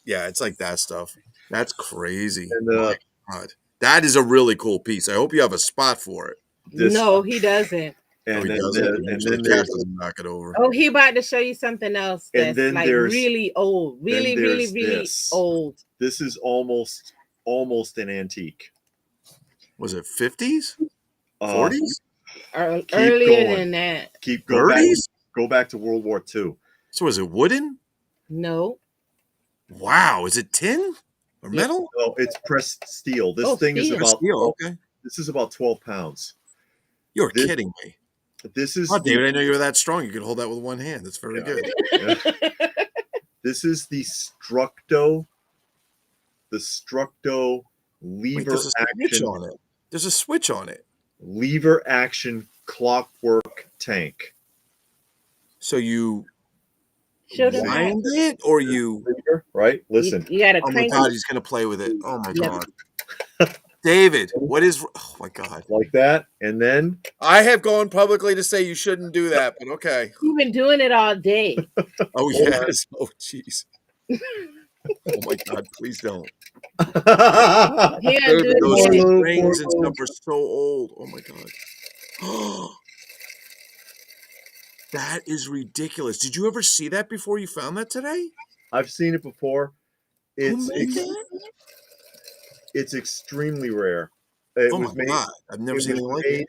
Yeah, it's like that stuff. That's crazy. and My God. That is a really cool piece. I hope you have a spot for it. this, No, he doesn't. Oh, he then doesn't. and Usually then the cat there's doesn't knock it over. Oh, he about to show you something else And that's then like there's- really old, really, then really, there's really this. old. this is almost an antique. Was it 50s? Uh, 40s? Earlier going. than that. Go back, 30s? go back to World War II. So is it wooden? No. Wow. Is it tin or Yeah. metal? No, it's pressed steel. This Oh, thing is steel. about Steel. Okay. this is about 12 pounds. You're This- kidding me. This is Oh, David, I know you were that strong. You could hold that with one hand. That's very Yeah. good. this is the Structo Wait, lever there's a switch action on it. There's a switch on it. lever action clockwork tank. So you Show them wind it or you Lever, right? Listen. You gotta oh my crank God, it. he's gonna play with it. Oh my Yeah. God. David, what is oh my God. Like that, and then I have gone publicly to say you shouldn't do that, but okay. You've been doing it all day. Oh yes. Oh jeez. Oh my God, please don't. Yeah, David, do those it again. strings and stuff are so old. Oh my God. That is ridiculous. Did you ever see that before you found that today? I've seen it before. Who made that? It's extremely rare. It Oh was my made. God. I've never It seen was anything like made. it.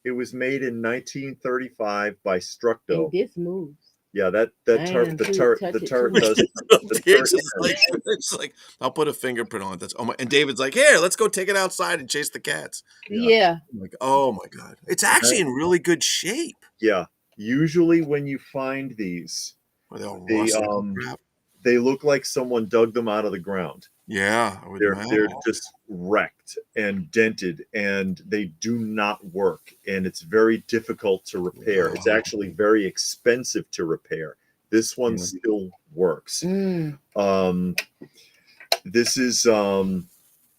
It was made in 1935 by Structo. And this moves. Yeah, that I turret, am the too turret, touch the it turret too. does. The It's turret, just like I'll put a fingerprint on it. That's oh my, and David's like, here, let's go take it outside and chase the cats. Yeah. Oh my God. It's actually in really good shape. yeah. Usually, when you find these, Are they all they rusted and crap? they look like someone dug them out of the ground. Yeah, I would They're imagine. just wrecked and dented, and they do not work. And it's very difficult to repair. It's Wow. actually very expensive to repair. This one Yeah. still works. Mm.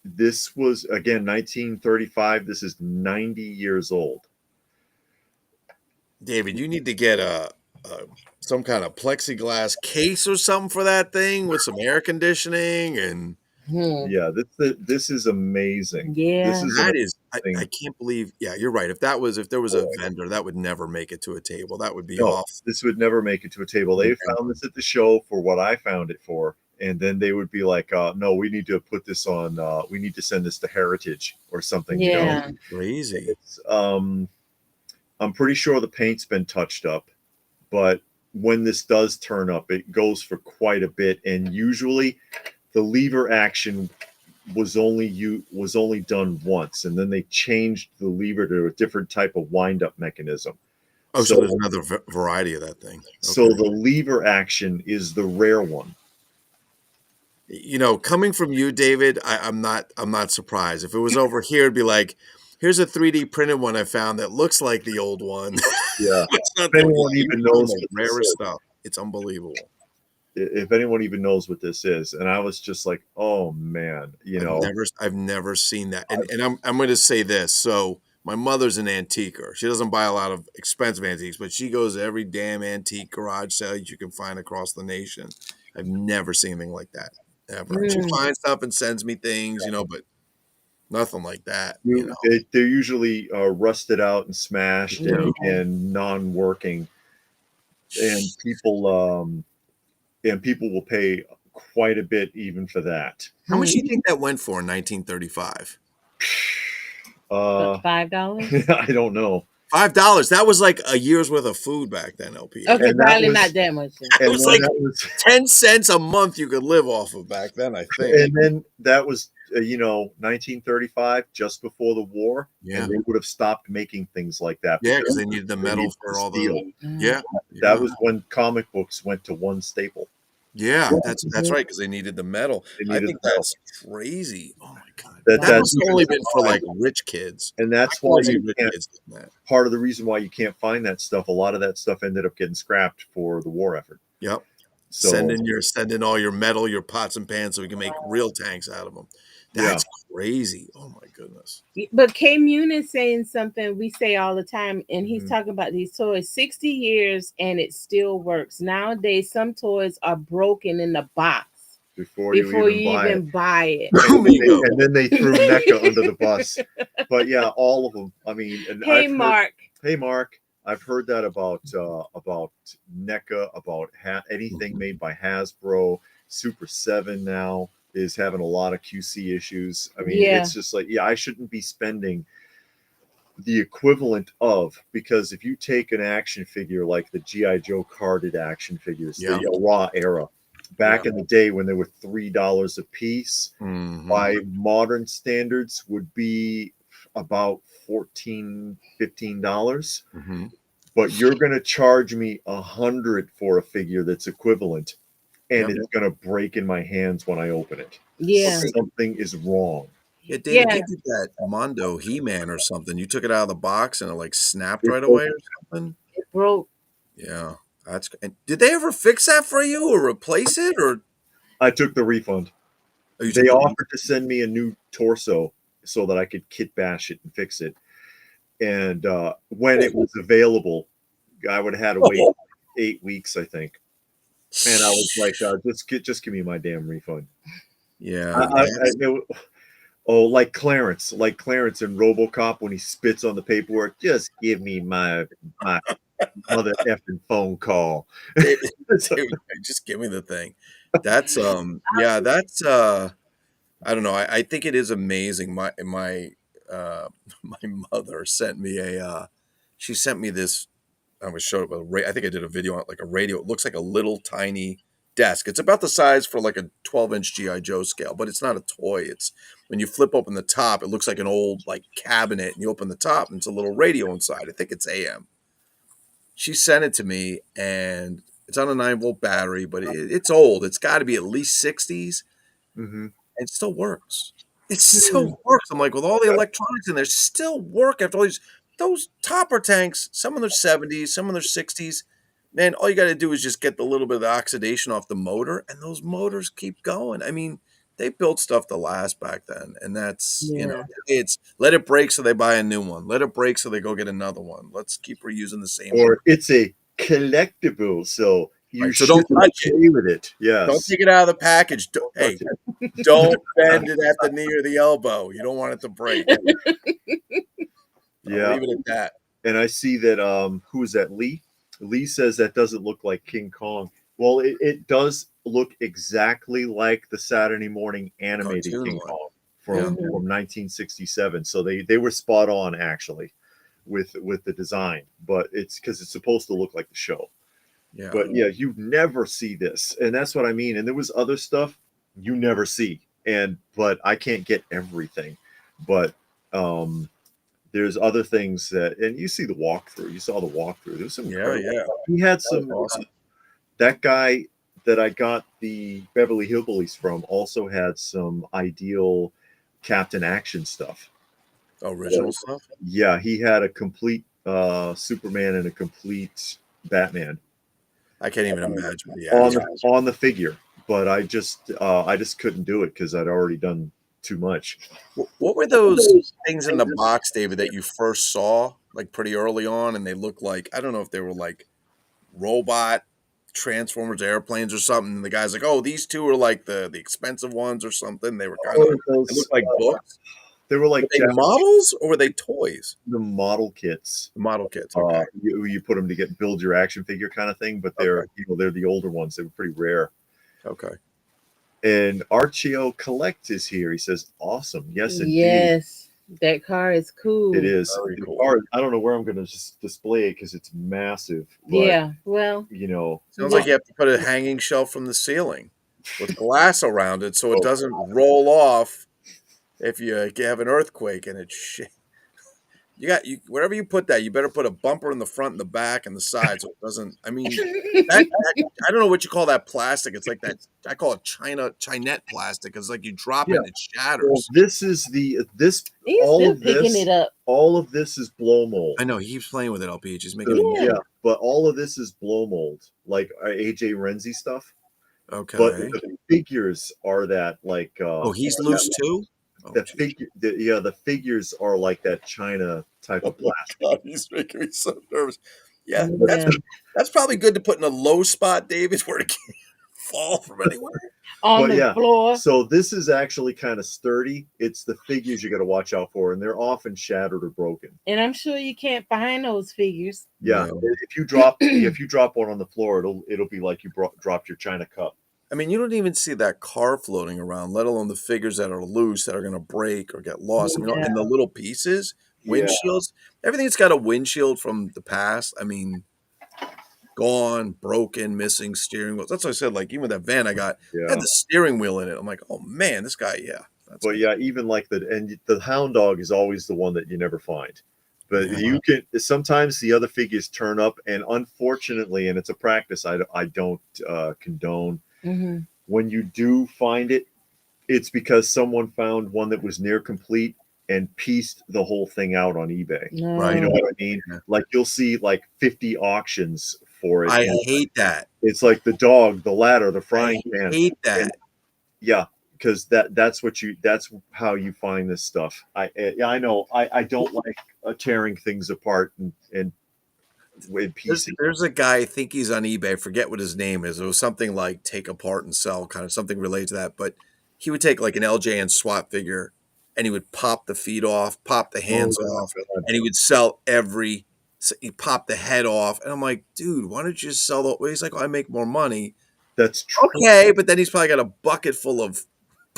This was again 1935. This is 90 years old. David, you need to get a some kind of plexiglass case or something for that thing with some air conditioning and Hmm. Yeah, this is amazing. Yeah. This is that is I amazing. can't believe yeah, you're right. If there was a vendor, that would never make it to a table. That would be No, off. this would never make it to a table. They found this at the show for what I found it for, and then they would be like, "No, we need to put this on. We need to send this to Heritage or something." You know? Yeah. Crazy. It's, I'm pretty sure the paint's been touched up, but when this does turn up, it goes for quite a bit, and usually the lever action was only done once, and then they changed the lever to a different type of wind-up mechanism. Oh, so So, there's another variety of that thing. so Okay. the lever action is the rare one. You know, coming from you, David, I'm not surprised. If it was over here, it'd be like, here's a 3D printed one I found that looks like the old one. Yeah. It's not If anyone you even found knows the what this rarest is, stuff. It's unbelievable. if anyone even knows what this is, and I was just like, oh man, I've never seen that. And I'm going to say this. So my mother's an antiquer. She doesn't buy a lot of expensive antiques, but she goes to every damn antique garage sale you can find across the nation. I've never seen anything like that ever. She Mm. finds stuff and sends me things, but nothing like that. You know. they're usually rusted out and smashed Yeah. and non-working, and people will pay quite a bit even for that. How much do you think that went for in 1935? $5. I don't know. $5. That was like a year's worth of food back then, LP. Okay, And that probably was- not that much. Then. It And was when like that was 10 cents a month you could live off of back then, I think. and then that was 1935, just before the war. Yeah. And they would have stopped making things like that. Yeah, because they needed the metal needed for the all steel. the. Yeah. That was when comic books went to one staple. Yeah, that's right, because they needed the metal. They I needed think the metal. that's crazy. Oh my god, That that must you have only can been for find. like rich kids. And that's I can why see you rich can't. kids doing that. Part of the reason why you can't find that stuff. A lot of that stuff ended up getting scrapped for the war effort. Yep. So Send in all your metal, your pots and pans, so we can make real tanks out of them. That's crazy. Oh my goodness. But K Moon is saying something we say all the time, and he's Mhm. talking about these toys 60 years and it still works. Nowadays, some toys are broken in the box before you even buy it. And then they threw NECA under the bus. But yeah, all of them. I mean, and Hey, Mark. Hey, Mark. I've heard that about NECA, about anything made by Hasbro. Super 7 now is having a lot of QC issues. I mean, it's just like, I shouldn't be spending the equivalent of, because if you take an action figure like the G.I. Joe carded action figures, the raw era, back in the day when they were $3 a piece, by modern standards would be about $14-15. But you're going to charge me $100 for a figure that's equivalent, and it's going to break in my hands when I open it. Yeah, something is wrong. Yeah, David, you did that Mondo He-Man or something. You took it out of the box and it like snapped right away or something. It broke. Yeah, and did they ever fix that for you or replace it, or? I took the refund. They offered to send me a new torso so that I could kit bash it and fix it. And when it was available, I would have had to wait 8 weeks, I think. And I was like, just give me my damn refund. Yeah. Like Clarence in RoboCop when he spits on the paperwork. Just give me my mother effing phone call. Just give me the thing. That's that's I don't know. I think it is amazing. My my mother sent me she sent me this. I was showed up I think I did a video on it, like a radio. It looks like a little tiny desk. It's about the size for like a 12-inch GI Joe scale, but it's not a toy. It's when you flip open the top, it looks like an old like cabinet, and you open the top, and it's a little radio inside. I think it's AM. She sent it to me, and it's on a 9-volt battery, but it's old. It's got to be at least 60s. And it still works. It still works. I'm like, with all the electronics in there, still work after all those topper tanks. Some of their 70s, some of their 60s. Man, all you got to do is just get the little bit of the oxidation off the motor, and those motors keep going. I mean, they built stuff to last back then, and that's it's let it break so they buy a new one. Let it break so they go get another one. Let's keep reusing the same. Or it's a collectible, so you should don't touch play with it. Yes. Don't take it out of the package. Hey, don't bend it at the knee or the elbow. You don't want it to break. Yeah. Leave it at that. And I see that who is that? Lee? Lee says that doesn't look like King Kong. Well, it does look exactly like the Saturday morning animated King Kong from 1967. So they were spot on actually with the design, but it's because it's supposed to look like the show. Yeah. But yeah, you never see this, and that's what I mean. And there was other stuff you never see. but I can't get everything. But there's other things that, and you see the walkthrough. You saw the walkthrough. There's some Yeah, incredible. yeah. He had That some. was awesome. That guy that I got the Beverly Hillbillies from also had some ideal Captain Action stuff. Original stuff. Yeah, he had a complete Superman and a complete Batman I can't even imagine the on action. on the figure, but I just couldn't do it because I'd already done too much. What were those things in the box, David, that you first saw like pretty early on, and they looked like, I don't know if they were like robot Transformers airplanes or something. And the guy's like, "Oh, these two are like the expensive ones or something." They were kind of, Oh, they those, looked like books. they were Were like they models or were they toys? the model kits. The model kits. Okay. You put them to build your action figure kind of thing, but they're Okay. they're the older ones. They were pretty rare. Okay. And Archeo Collect is here. He says, "Awesome, yes, indeed, Yes, that car is cool. it is." Very The cool. car, I don't know where I'm going to just display it because it's massive. But, Yeah, well, Sounds like you have to put a hanging shelf from the ceiling with glass around it so it doesn't roll off if you have an earthquake and it wherever you put that, you better put a bumper in the front and the back and the side so it doesn't. I mean, that I don't know what you call that plastic. It's like that. I call it Chinette plastic. It's like you drop it Yeah. and it well, shatters. this is he's all still of picking this. it up. All of this is blow mold. I know he keeps playing with it. LPH. He's making So, it. yeah, but all of this is blow mold, like AJ Renzi stuff. Okay. But the figures are that like Oh, he's loose too. Oh, the geez. figure, the figures are like that China type of plastic. God, he's making me so nervous. Yeah, Yeah. that's probably good to put in a low spot, David, where it can't fall from anywhere. On But the yeah, floor. so this is actually kind of sturdy. It's the figures you got to watch out for, and they're often shattered or broken. And I'm sure you can't find those figures. Yeah, No. if you drop one on the floor, it'll be like you dropped your China cup. I mean, you don't even see that car floating around, let alone the figures that are loose that are going to break or get lost. I mean, Yeah. and the little pieces, Yeah. windshields, everything's got a windshield from the past. I mean, gone, broken, missing steering wheels. That's what I said. Like, even that van I got had the steering wheel in it. I'm like, oh man, this guy, yeah. But yeah, even like the hound dog is always the one that you never find. But Yeah. you can sometimes the other figures turn up, and unfortunately, and it's a practice I don't condone. Mm-hmm. When you do find it, it's because someone found one that was near complete and pieced the whole thing out on eBay. Right. You know what I mean? Yeah. Like you'll see like 50 auctions for it. I and hate that. it's like the dog, the ladder, the I frying pan. hate that. Yeah, because that's how you find this stuff. I know I don't like tearing things apart and with pieces. There's a guy, I think he's on eBay. I forget what his name is. It was something like take apart and sell, kind of something related to that. But he would take like an LJN SWAT figure and he would pop the feet off, pop the hands off, and he would sell he popped the head off. And I'm like, dude, why don't you just sell the, well, he's like, oh, I make more money. That's true. Okay, but then he's probably got a bucket full of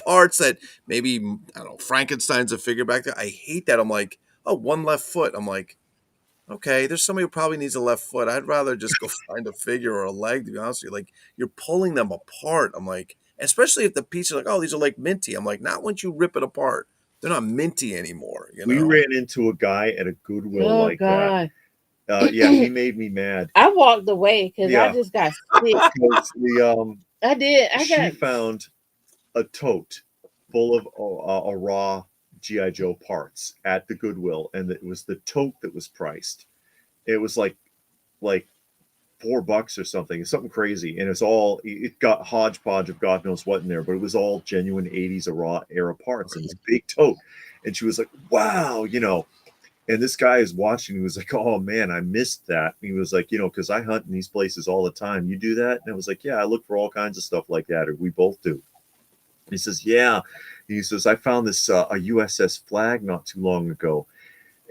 parts that maybe, I don't know, Frankenstein's a figure back there. I hate that. I'm like, oh, one left foot. I'm like, okay, there's somebody who probably needs a left foot. I'd rather just go find a figure or a leg, to be honest with you. Like, you're pulling them apart. I'm like, especially if the pieces are like, oh, these are like minty. I'm like, not once you rip it apart. They're not minty anymore. We ran into a guy at a Goodwill Oh like God! that. Yeah, he made me mad. I walked away because I just got sick. I did. She found a tote full of a raw GI Joe parts at the Goodwill, and it was the tote that was priced. It was like $4 or something crazy, and it got hodgepodge of God knows what in there, but it was all genuine 80s era parts in this big tote. And she was like, wow, and this guy is watching. He was like, oh man, I missed that. And he was like, because I hunt in these places all the time. You do that? And I was like, yeah, I look for all kinds of stuff like that, or we both do. He says, yeah. He says, I found this a USS Flag not too long ago,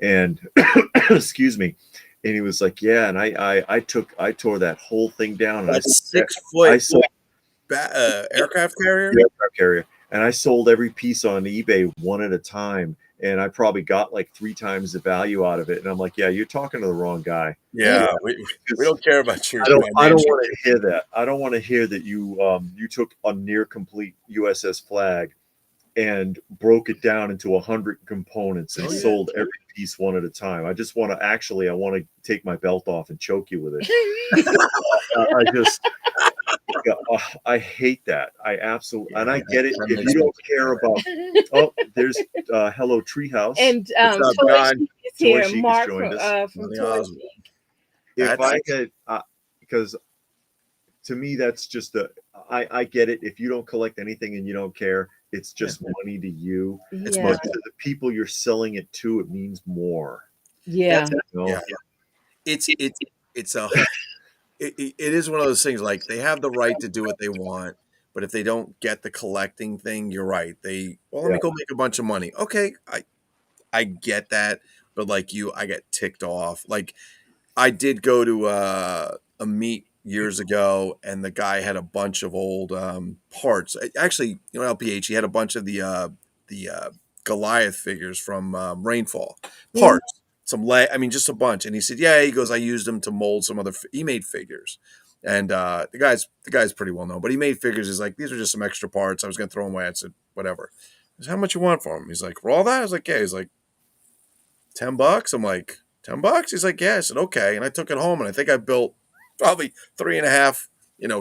and excuse me. And he was like, yeah, and I tore that whole thing down. And That's 6 foot aircraft carrier? Aircraft carrier. And I sold every piece on eBay one at a time. And I probably got like 3 times the value out of it. And I'm like, yeah, you're talking to the wrong guy. Yeah, we don't care about you. I don't want to hear that. I don't want to hear that you took a near complete USS Flag and broke it down into 100 components and Oh, yeah. sold every piece one at a time. I just want to actually, I want to take my belt off and choke you with it. I just, yeah, I hate that. I absolutely, and I Yeah, get it. that If makes you me don't care about, oh, there's Hello Treehouse. And What's up, Toy John? Chic is Toy here. Chic has Mark joined us. from Money Toy Osmond. Chic. If That's I had, because to me, that's just I get it. If you don't collect anything and you don't care, it's just money to you. it's Yeah, money. But to the people you're selling it to, it means more. yeah, You know? Yeah, it's a it is one of those things. Like, they have the right to do what they want, but if they don't get the collecting thing, you're right. Let me Yeah. go make a bunch of money. Okay, I get that, but like you, I get ticked off. Like, I did go to a meet years ago, and the guy had a bunch of old parts. Actually, LPH, he had a bunch of the Goliath figures from Rainfall Mhm. parts. I mean, just a bunch. And he said, "Yeah," he goes, "I used them to mold some other." He made figures, and the guy's pretty well known, but he made figures. He's like, "These are just some extra parts. I was gonna throw them away." I said, "Whatever." I said, "How much you want for them?" He's like, "For all that?" I was like, "Yeah." He's like, $10. I'm like, $10? He's like, yeah. I said, okay. And I took it home, and I think I built probably three and a half,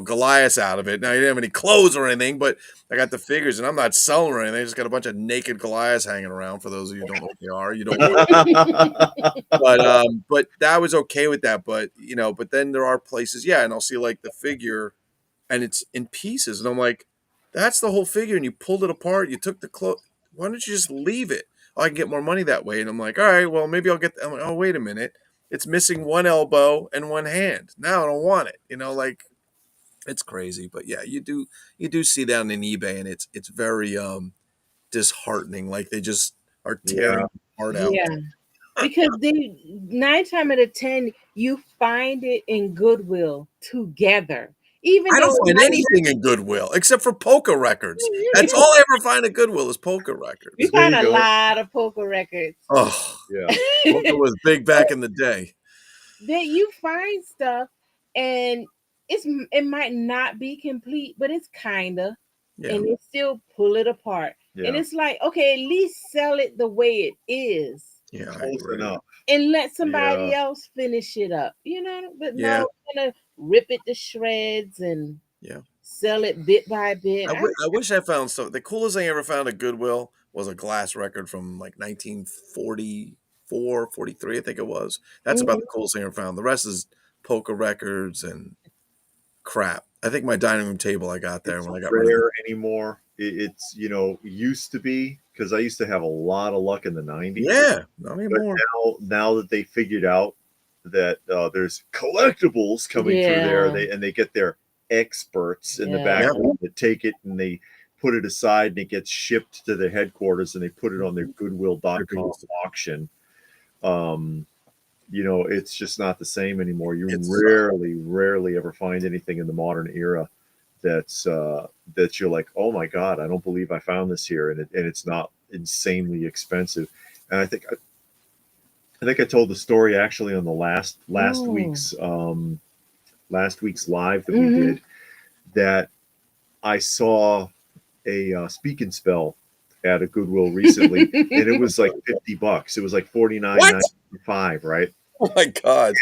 Goliaths out of it. Now, he didn't have any clothes or anything, but I got the figures, and I'm not selling or anything. I just got a bunch of naked Goliaths hanging around. For those of you who don't know what they are, you don't worry. But that was okay with that. But then there are places, yeah, and I'll see like the figure, and it's in pieces, and I'm like, that's the whole figure, and you pulled it apart. You took the clothes. Why don't you just leave it? Oh, I can get more money that way. And I'm like, all right, well, maybe I'll get. I'm like, oh, wait a minute, it's missing one elbow and one hand. Now I don't want it. Like, it's crazy. But yeah, you do see that on eBay, and it's very disheartening. Like, they just are tearing Yeah. your heart out. yeah. Because they 9 times out of 10, you find it in Goodwill together, even I don't though it find might anything in Goodwill except for polka records. That's all I ever find at Goodwill is polka we records. There find you a go. lot of poker records. Oh, Yeah. polka was big back in the day. That you find stuff, and it might not be complete, but it's kinda, Yeah, and they still pull it apart. And Yeah. it's like, okay, at least sell it the way it is yeah, I Close agree. enough. and let somebody Yeah. else finish it up, But Yeah, no, we're gonna rip it to shreds and yeah. sell it bit by bit. I wish I found stuff. The coolest thing I ever found at Goodwill was a glass record from like 1944, 43, I think it was. That's about Mhm. the coolest thing I ever found. The rest is polka records and crap. I think my dining room table I got there It's when I got rid of it. rare anymore. It's, used to be, because I used to have a lot of luck in the 90s. Yeah, not But anymore. now that they figured out that there's collectibles coming through there, Yeah, they get their experts in the yeah. back Yeah, room that take it and they put it aside, and it gets shipped to their headquarters, and they put it on their Goodwill.com auction. Um, it's just not the same anymore. You it's rarely ever find anything in the modern era that you're like, oh my god, I don't believe I found this here, and it's not insanely expensive. And I think I told the story actually on the Oh. last week's live that we Hmm. did, that I saw a Speak and Spell at a Goodwill recently, and it was like $50. It was like what? $49.95, right? Oh my god!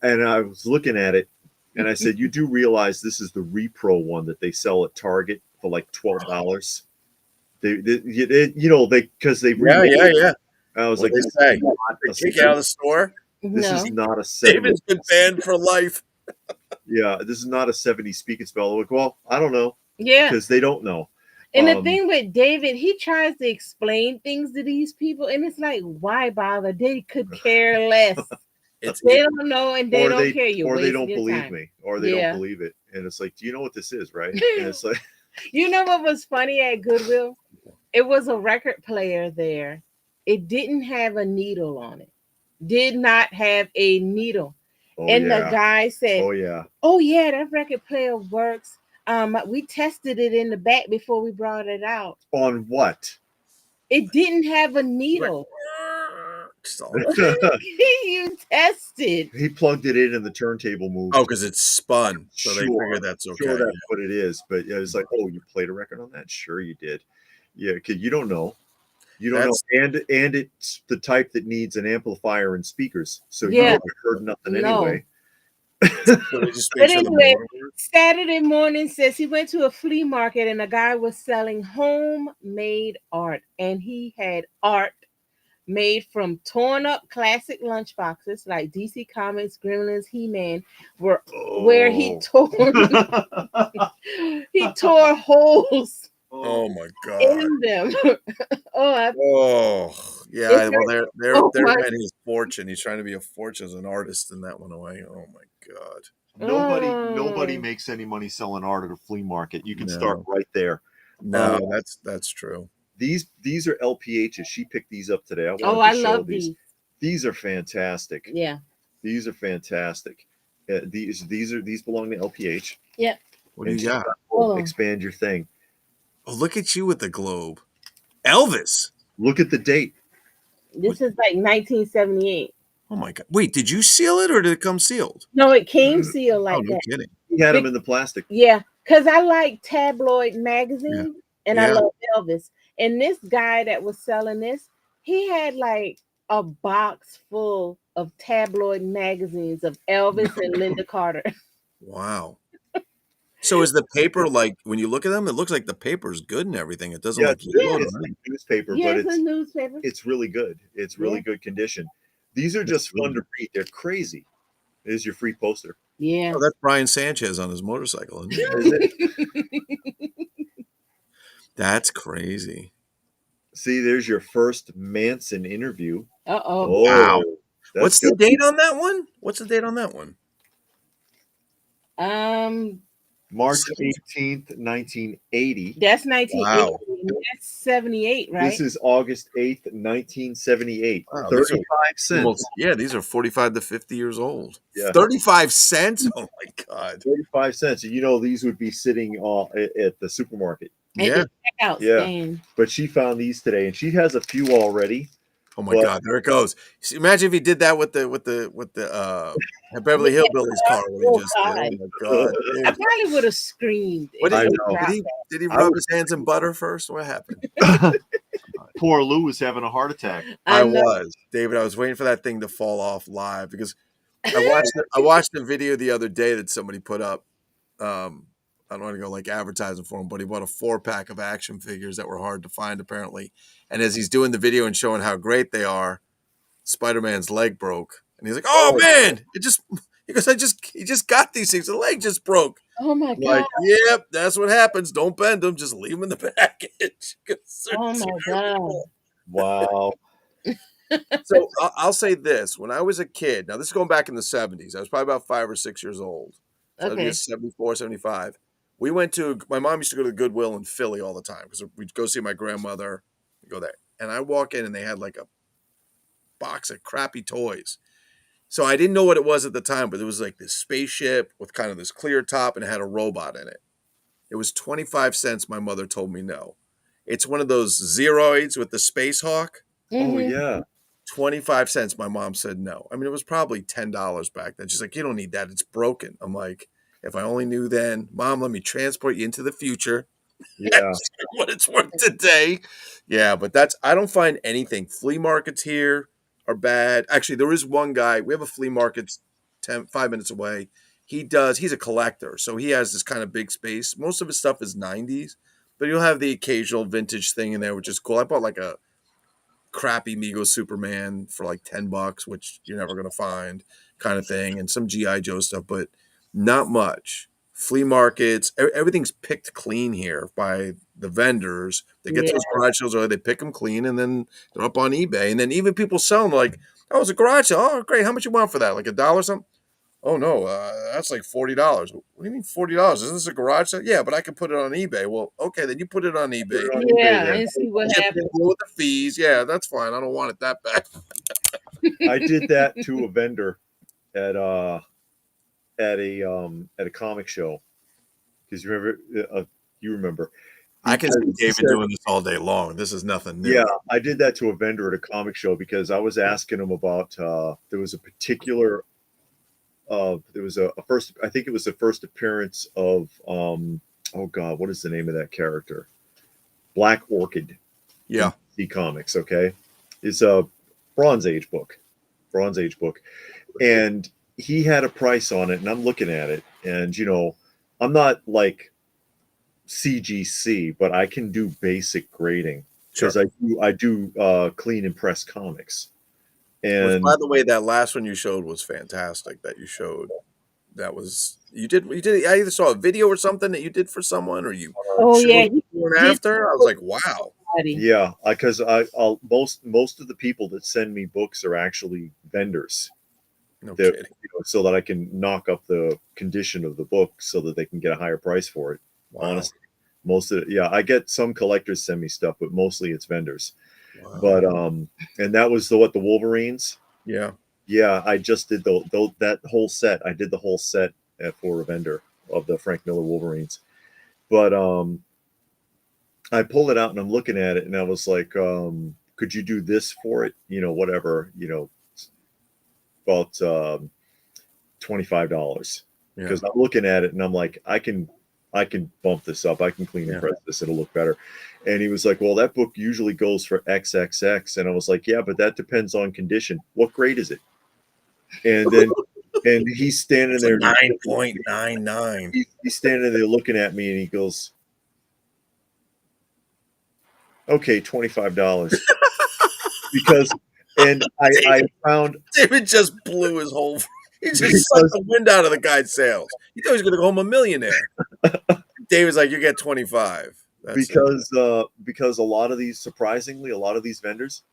And I was looking at it, and I said, "You do realize this is the repro one that they sell at Target for like $12? They because they Yeah, remodeled yeah, it." yeah. I was What like, they say? They a kick you out of the store. this is No. not a 70. David's been banned for life. Yeah, this is not a 70 Speak and Spell. I'm like, well, I don't know, Yeah. because they don't know. And the Um, thing with David, he tries to explain things to these people, and it's like, why bother? They could care less. It's They don't know and they or don't they care. You're or they wasting don't your believe time. me, or they don't Yeah. believe it, and it's like, do you know what this is, right? And it's like, You know what was funny at Goodwill? It was a record player there. It didn't have a needle on it. Did not have a needle. oh And the yeah, guy said, oh yeah, "Oh yeah, that record player works. We tested it in the back before we brought it out. on what? It didn't have a like, needle. just all- You tested." He plugged it in, and the turntable moved. oh, because it's spun, so they Sure, figured that's sure, okay. that's what it is. But yeah, it's like, oh, you played a record on that? Sure, you did. Yeah, because you don't know. You don't know, That's and it's the type that needs an amplifier and speakers, so you Yeah. wouldn't have heard nothing No. anyway. so they just make But sure the anyway, motor works. Saturday morning says he went to a flea market and a guy was selling homemade art, and he had art made from torn up classic lunchboxes like DC Comics, Gremlins, He-Man, where he Oh. he tore holes Oh my god. in them. Oh, Oh yeah. it's Well, like, there oh there my, went his fortune. He's trying to be a fortune as an artist, and that went away. Oh my god. Nobody oh, makes any money selling art at a flea market. You can start No, right there. no, that's true. These are LPHs. She picked these up today. I oh, wanted I to show love these. these. These are fantastic. Yeah, These are fantastic. These belong to LPH. yeah. What do And you she got? Oh, expand your thing. Oh, look at you with the globe, Elvis. Look at the date. What? this is like 1978. Oh my god. Wait, did you seal it or did it come sealed? No, it came sealed Oh, like no that. kidding. He had them in the plastic. Yeah, because I like tabloid Yeah. magazines and I Yeah. love Elvis. And this guy that was selling this, he had like a box full of tabloid magazines of Elvis and Linda Carter. Wow. So is the paper like when you look at them, it looks like the paper's good and everything. It doesn't Yeah, like yellow or it's like anything. newspaper, but Yes, a newspaper. it's really good. It's really Yeah. good condition. These are That's just really fun to read. They're crazy. There's your free poster. Yeah. Oh, that's Brian Sanchez on his motorcycle, isn't it? Is it? That's crazy. See, there's your first Manson interview. Uh-oh. Wow. Oh, that's What's the good. date on that one? What's the date on that one? Um, March Seven- 18th, 1980. that's 1980. Wow. And that's 78, right? This is August 8th, 1978. Wow, these are 35 cents. almost, yeah, these are 45 to 50 years old. Yeah. 35 cents? Oh my God. 35 cents. You know, these would be sitting at the supermarket. At Yeah. the checkout Yeah. stand. But she found these today, and she has a few already. Oh my But- God. There it goes. See, imagine if he did that with the Beverly Hillbillies car. What he just did. Oh my God. I Dude. probably would have screamed. What if I he know. dropped Did he I rub would- his hands in butter first? What happened? Poor Lou was having a heart attack. that. I know. was, David. I was waiting for that thing to fall off live because I watched the video the other day that somebody put up. I don't want to go like advertising for him, but he bought a 4-pack of action figures that were hard to find apparently. And as he's doing the video and showing how great they are, Spider-Man's leg broke, and he's like, "Oh man, he goes, he just got these things. The leg just broke." Oh my I'm like, god. yep, that's what happens. Don't bend them. Just leave them in the package. 'Cause they're Oh my god. terrible. Wow. So I'll say this: when I was a kid, now this is going back in the 70s. I was probably about 5 or 6 years old. So I'd be Okay. a 74, 75. My mom used to go to the Goodwill in Philly all the time because we'd go see my grandmother, go there. And I walk in and they had like a box of crappy toys. So I didn't know what it was at the time, but it was like this spaceship with kind of this clear top and it had a robot in it. It was 25 cents. My mother told me no. It's one of those Zeroids with the Space Hawk. Oh, Mhm. yeah. 25 cents. My mom said no. I mean, it was probably $10 back then. She's like, you don't need that. It's broken. I'm like, if I only knew then, Mom, let me transport you into the future. Yeah. What it's worth today. Yeah, but I don't find anything. Flea markets here are bad. Actually, there is one guy. We have a flea market 5 minutes away. He's a collector. So he has this kind of big space. Most of his stuff is 90s, but you'll have the occasional vintage thing in there, which is cool. I bought like a crappy Mego Superman for like $10, which you're never gonna find, kind of thing, and some GI Joe stuff, but not much. Flea markets, everything's picked clean here by the vendors. They get Yeah. those garage sales early, they pick them clean, and then they're up on eBay. And then even people sell them like, "Oh, it's a garage sale. Oh, great. How much you want for that? Like $1 or something?" "Oh no, that's like $40. What do you mean $40? Isn't this a garage sale?" "Yeah, but I can put it on eBay." "Well, okay, then you put it on eBay. Put it on eBay Yeah, then. and see what You have to happens. deal with the fees. Yeah, that's fine. I don't want it that bad." I did that to a vendor at a comic show. Because you remember. I can see He David said- doing this all day long. This is nothing new. Yeah, I did that to a vendor at a comic show because I was asking him about there was a particular there was a first, I think it was the first appearance of oh god, what is the name of that character? Black Orchid. Yeah. DC Comics. Okay, it's a Bronze Age book. Bronze Age book, and he had a price on it, and I'm looking at it, and I'm not like CGC, but I can do basic grading Sure. because I do clean and press comics. Which, And by the way, that last one you showed was fantastic. That you showed. That was you did. I either saw a video or something that you did for someone, or you Oh showed yeah, before and after. I was like, wow. somebody. yeah, because I'll most of the people that send me books are actually vendors No that kidding. so that I can knock up the condition of the book so that they can get a higher price for it. Wow. Honestly, most of it, yeah, I get some collectors send me stuff, but mostly it's vendors. Wow. But and that was the Wolverines. Yeah. Yeah, I just did that whole set. I did the whole set for a vendor of the Frank Miller Wolverines. But I pulled it out and I'm looking at it and I was like, could you do this for it? Whatever, about $25. Yeah. Because I'm looking at it and I'm like, I can bump this up. I can clean and Yeah. press this. It'll look better. And he was like, well, that book usually goes for XXX. And I was like, yeah, but that depends on condition. What grade is it? And then, and he's standing It's there. a 9.99. He's standing there looking at me and he goes, okay, $25. Because, and I found, David just blew his whole. He just Because- sucked the wind out of the guy's sails. He thought he was going to go home a millionaire. David's like, "You get 25." That's it. because surprisingly, a lot of these vendors,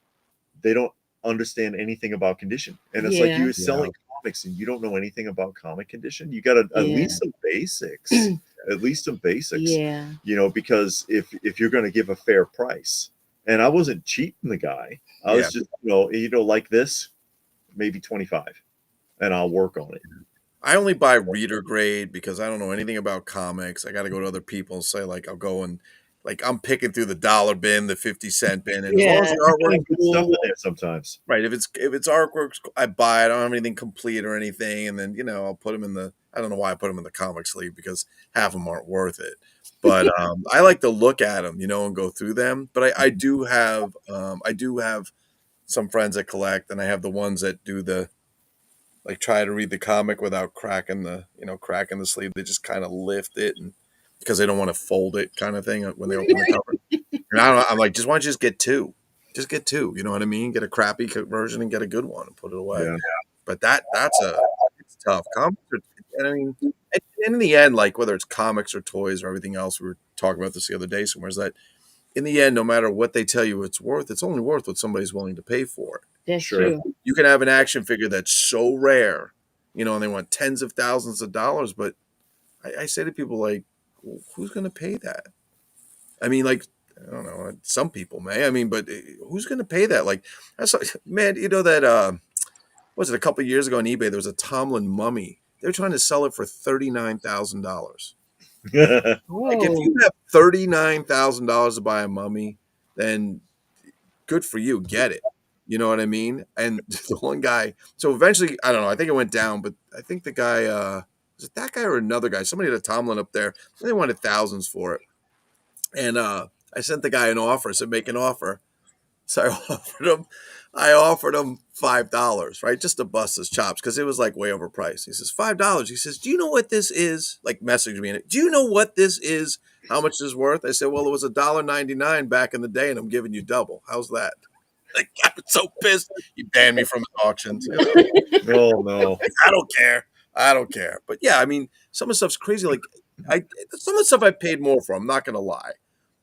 they don't understand anything about condition. And it's like Yeah. you're selling comics and you don't know anything about comic condition. You got to at least some basics. At least some basics. Yeah. Because if you're going to give a fair price. And I wasn't cheating the guy. I was just, like this, maybe 25. And I'll work on it. I only buy reader grade because I don't know anything about comics. I got to go to other people and say, like, I'll go and, like, I'm picking through the dollar bin, the 50-cent bin, and as long as the artwork's Good stuff cool, in there sometimes. right? If it's artwork, I buy it. I don't have anything complete or anything, and then I'll put them in the. I don't know why I put them in the comic sleeve because half of them aren't worth it. But I like to look at them, and go through them. But I do have some friends that collect, and I have the ones that do the. Like try to read the comic without cracking the sleeve. They just kind of lift it and because they don't want to fold it kind of thing when they open the cover. And I'm like, just why don't you just get two? Just get two. You know what I mean? Get a crappy version and get a good one and put it away. Yeah. But it's tough. Comics are, I mean, and in the end, like whether it's comics or toys or everything else, we were talking about this the other day somewhere, is that in the end, no matter what they tell you it's worth, it's only worth what somebody's willing to pay for it. That's Sure. true. You can have an action figure that's so rare, and they want tens of thousands of dollars. But I say to people, like, well, who's going to pay that? I mean, like, I don't know. Some people may. I mean, but who's going to pay that? Like, man, that, was it a couple of years ago on eBay? There was a Tomlin mummy. They were trying to sell it for $39,000. Like, if you have $39,000 to buy a mummy, then good for you. Get it. You know what I mean? And the one guy, so eventually, I don't know, I think it went down, but I think the guy, was it that guy or another guy? Somebody had a Tomlin up there. They wanted thousands for it. And I sent the guy an offer. I said, make an offer. So I offered him $5, right? Just to bust his chops because it was like way overpriced. He says, $5. He says, do you know what this is? Like message me. Do you know what this is? How much is worth? I said, well, it was $1.99 back in the day and I'm giving you double. How's that? Like, I was so pissed. He banned me from the auctions. Oh no. I don't care. But yeah, I mean, some of the stuff's crazy. Like some of the stuff I paid more for, I'm not gonna lie.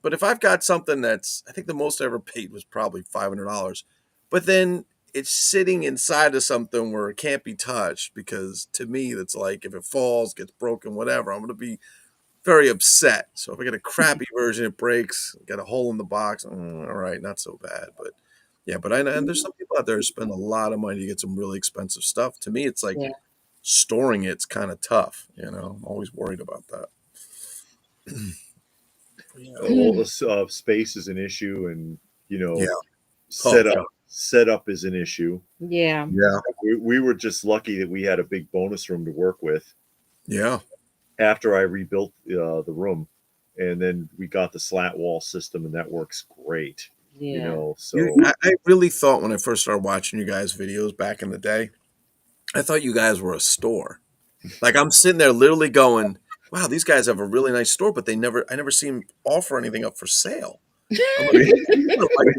But if I've got something I think the most I ever paid was probably $500. But then it's sitting inside of something where it can't be touched because to me, that's like if it falls, gets broken, whatever, I'm gonna be very upset. So if I get a crappy version, it breaks, got a hole in the box. All right, not so bad. But yeah, but and there's some people out there who spend a lot of money to get some really expensive stuff. To me, it's like storing it's kind of tough. I'm always worried about that. Space is an issue, and Yeah. setup is an issue. Yeah. Yeah. We were just lucky that we had a big bonus room to work with. Yeah. After I rebuilt the room, and then we got the slat wall system, and that works great. You Yeah. know, so I really thought when I first started watching you guys' videos back in the day, I thought you guys were a store. Like I'm sitting there literally going, "Wow, these guys have a really nice store," but I never see them offer anything up for sale. I'm like, we, like,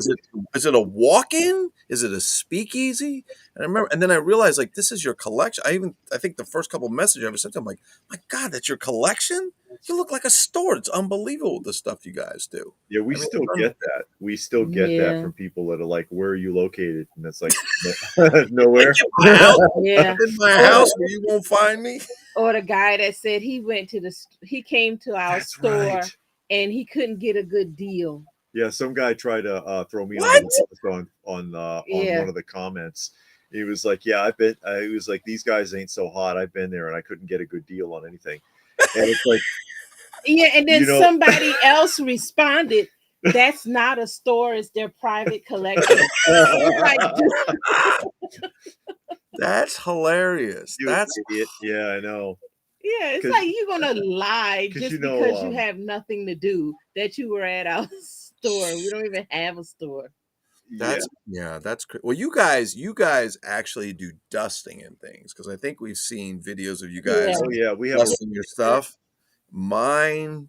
is it a walk-in? Is it a speakeasy? And I remember, and then I realized like this is your collection. I think the first couple of messages I ever sent to them, like, my God, that's your collection. You look like a store. It's unbelievable the stuff you guys do. yeah, we I mean, still get that. We still get that Yeah. from people that are like, "Where are you located?" And it's like, like nowhere. in my house, Yeah. in my Or, house where you won't find me. or the guy that said he came to our That's store right. and he couldn't get a good deal. Yeah, some guy tried to throw me under What? the bus on Yeah. one of the comments. He was like, "Yeah, I've been." He was like, "These guys ain't so hot. I've been there, and I couldn't get a good deal on anything." And it's like, Yeah, and then you know, somebody else responded, "That's not a store; it's their private collection." It's like, That's hilarious. you That's idiot. Yeah, I know. yeah, it's Because like you're gonna lie because just because you have nothing to do that you were at our store. We don't even have a store. yeah, that's well. You guys actually do dusting and things because I think we've seen videos of you Yeah. guys oh yeah, we have a dusting your stuff. Mine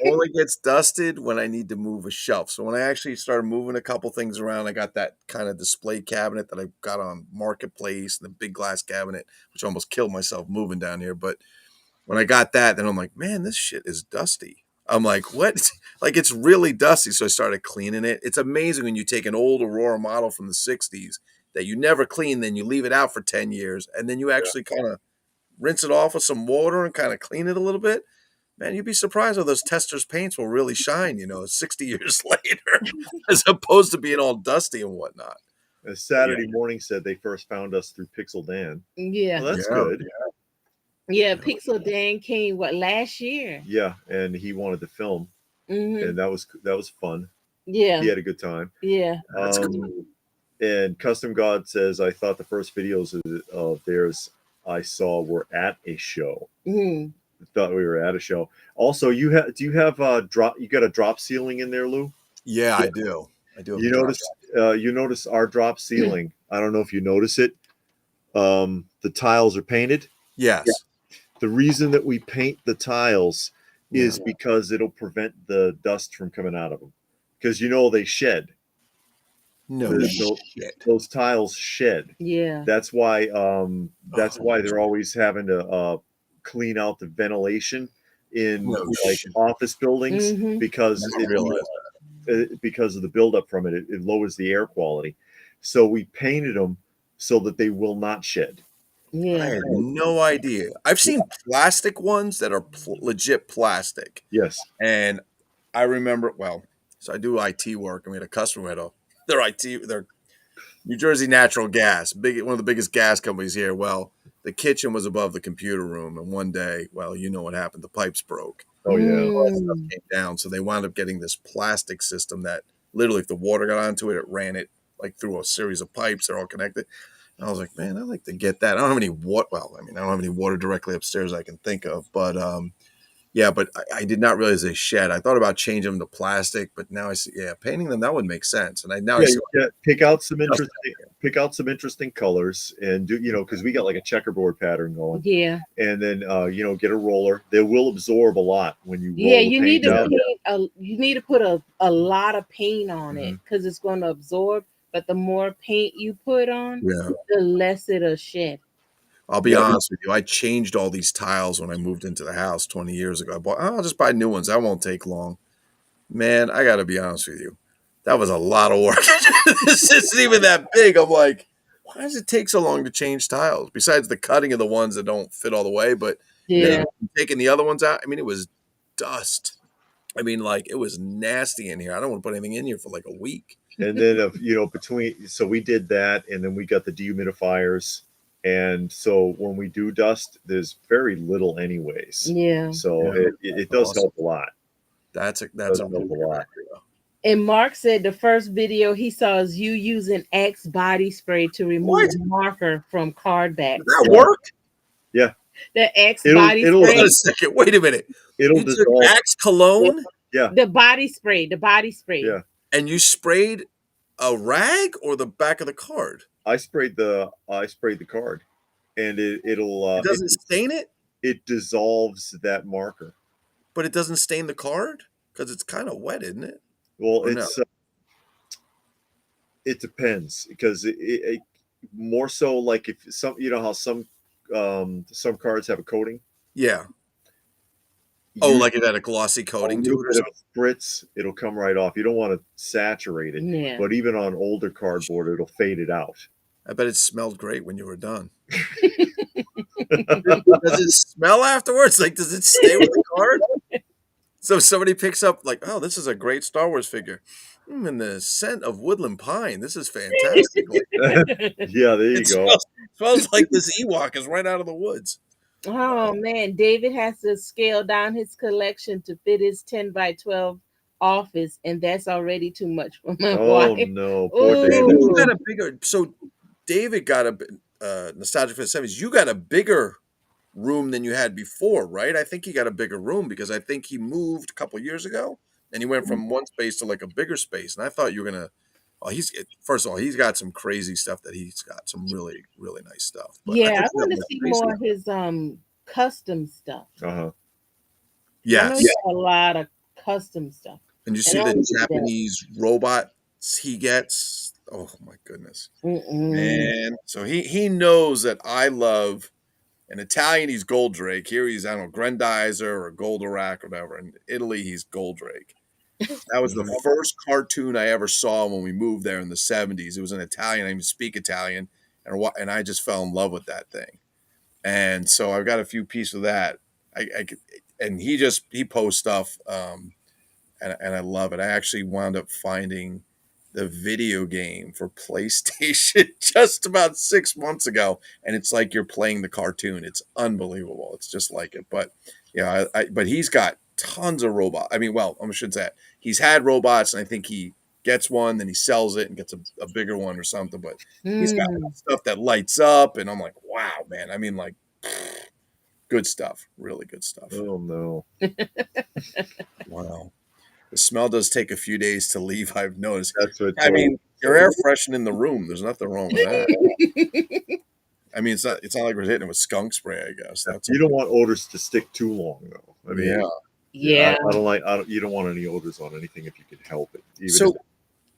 only gets dusted when I need to move a shelf. So when I actually started moving a couple things around, I got that kind of display cabinet that I got on Marketplace, and the big glass cabinet, which I almost killed myself moving down here. But when I got that, then I'm like, man, this shit is dusty. I'm like, what? Like, it's really dusty. So I started cleaning it. It's amazing when you take an old Aurora model from the 60s that you never clean, then you leave it out for 10 years, and then you actually kind of rinse it off with some water and kind of clean it a little bit. Man, you'd be surprised how those testers' paints will really shine, 60 years later, as opposed to being all dusty and whatnot. Saturday morning said they first found us through Pixel Dan. Yeah, Well, that's Yeah. good. yeah. Pixel Dan came last year? Yeah, and he wanted to film, Hmm. and that was fun. Yeah, He had a good time. yeah. That's And Custom God says, I thought the first videos of theirs I saw were at a show. Hmm. I thought we were at a show. Also, do you have drop? You got a drop ceiling in there, Lou? Yeah, I do. I do. You notice our drop ceiling. I don't know if you notice it. The tiles are painted. Yes. The reason that we paint the tiles is because it'll prevent the dust from coming out of them. Because they shed. No shit. Those tiles shed. Yeah. That's why they're always having to clean out the ventilation in office buildings Mhm. because because of the buildup from it. It lowers the air quality. So we painted them so that they will not shed. I Yeah. had no idea. I've seen plastic ones that are legit plastic. Yes. And I remember, so I do IT work, and we had a customer who had they're New Jersey Natural Gas, one of the biggest gas companies here. Well, the kitchen was above the computer room, and one day, you know what happened? The pipes broke. Oh yeah. All that stuff came down, so they wound up getting this plastic system that literally, if the water got onto it, it ran it like through a series of pipes. They're all connected. And I was like, man, I'd like to get that. I don't have any water. Well, I don't have any water directly upstairs I can think of, but yeah, but I did not realize they shed. I thought about changing them to plastic, but now I see, painting them, that would make sense. And I see. Pick out some interesting colors and do, because we got like a checkerboard pattern going. Yeah. And then, get a roller. They will absorb a lot when you roll Yeah, the you paint need to down. you need to put a lot of paint on it because it's going to absorb. But the more paint you put on, the less it'll shed. I'll be honest with you. I changed all these tiles when I moved into the house 20 years ago. I'll just buy new ones. That won't take long. Man, I got to be honest with you. That was a lot of work. This isn't even that big. I'm like, why does it take so long to change tiles? Besides the cutting of the ones that don't fit all the way, but taking the other ones out, it was dust. It was nasty in here. I don't want to put anything in here for like a week. And then, so we did that, and then we got the dehumidifiers. And so when we do dust, there's very little anyways. Yeah. So it does help a lot. That's a lot. And Mark said the first video he saw is you using Axe body spray to remove marker from card backs. Does that work? Yeah. The Axe body spray. Hold on a second. Wait a minute. it'll You took dissolve. Axe cologne Yeah, The body spray, the body spray. yeah. and you sprayed a rag or the back of the card. I sprayed the card, and it'll It doesn't stain it, it dissolves that marker. but it doesn't stain the card because it's kind of wet, isn't it? Well, Or no? it depends because it more so like if some how some cards have a coating. Yeah. Oh, You like it had a glossy a coating to little it or bit of something. spritz, it'll come right off. You don't want to saturate it, Yeah. but even on older cardboard, it'll fade it out. I bet it smelled great when you were done. Does it smell afterwards? Like, does it stay with the card? So if somebody picks up, like, oh, this is a great Star Wars figure. And the scent of woodland pine. This is fantastic. Like, Yeah, there you it go. smells like this Ewok is right out of the woods. Oh man, David has to scale down his collection to fit his 10 by 12 office, and that's already too much for my Oh wife. no, poor Ooh. David. You got a bigger. So David got a nostalgia for the 70s. You got a bigger room than you had before, right? I think he got a bigger room because I think he moved a couple years ago and he went from one space to like a bigger space. And I thought you were gonna. Well, first of all, he's got some crazy stuff that he's got some really really nice stuff. But I Yeah, thought I you had want to more see space more now. of his custom stuff. Uh-huh. I Yes, know he got a lot of custom stuff. and you And see I the want to see that. Japanese robots he gets. Oh my goodness, man! So he knows that I love. In Italian, he's Goldrake. Here he's, I don't know, Grendizer or Goldorak or whatever. In Italy, he's Goldrake. That was the first cartoon I ever saw when we moved there in the 70s. It was in Italian. I didn't even speak Italian. And I just fell in love with that thing. And so I've got a few pieces of that. And he posts stuff, and I love it. I actually wound up finding the video game for PlayStation just about 6 months ago, and it's like you're playing the cartoon. It's unbelievable. It's just like it. But yeah, but he's got tons of robots. I mean, well, I shouldn't say that. He's had robots, and I think he gets one, then he sells it and gets a bigger one or something. But he's got stuff that lights up, and I'm like, wow, man. I mean, like, good stuff. Really good stuff. Oh no. Wow. The smell does take a few days to leave, I've noticed. That's what I mean, you're air freshening the room. There's nothing wrong with that. I mean, it's not like we're hitting it with skunk spray, I guess. That's you don't want odors to stick too long though. I mean, Yeah. I don't like you don't want any odors on anything if you can help it.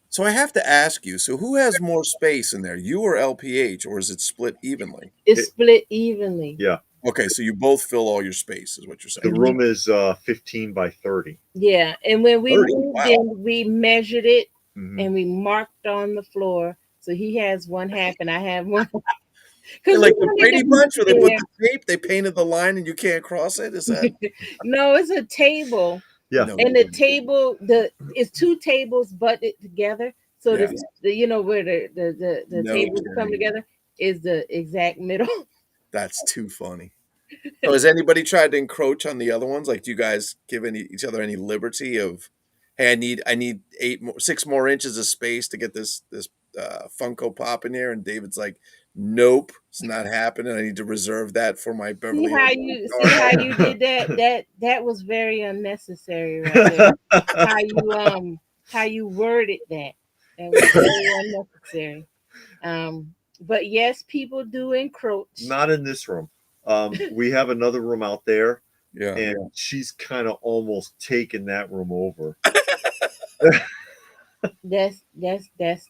So I have to ask you, so who has more space in there, you or LPH, or is it split evenly? It's split evenly. Yeah. Okay, so you both fill all your space, is what you're The saying. room is 15 by 30. Yeah, and when we 30, moved wow. in, we measured it Mhm. and we marked on the floor. So he has one half and I have one. They're like the Brady Bunch, where they put Yeah. the tape, they painted the line, and you can't cross it. Is that? No, it's a table. Yeah. No. And the table, it's two tables butted together. So Yeah. where the No tables kidding. come together is the exact middle. That's too funny. So has anybody tried to encroach on the other ones? Like, do you guys give each other any liberty of, hey, I need 6 more inches of space to get this Funko Pop in here? And David's like, nope, it's not happening. I need to reserve that for my Beverly Hills. See how you did that? That was very unnecessary right there. How you worded that. That was very unnecessary. But yes, people do encroach. Not in this room. We have another room out there, Yeah. and she's kind of almost taken that room over. That's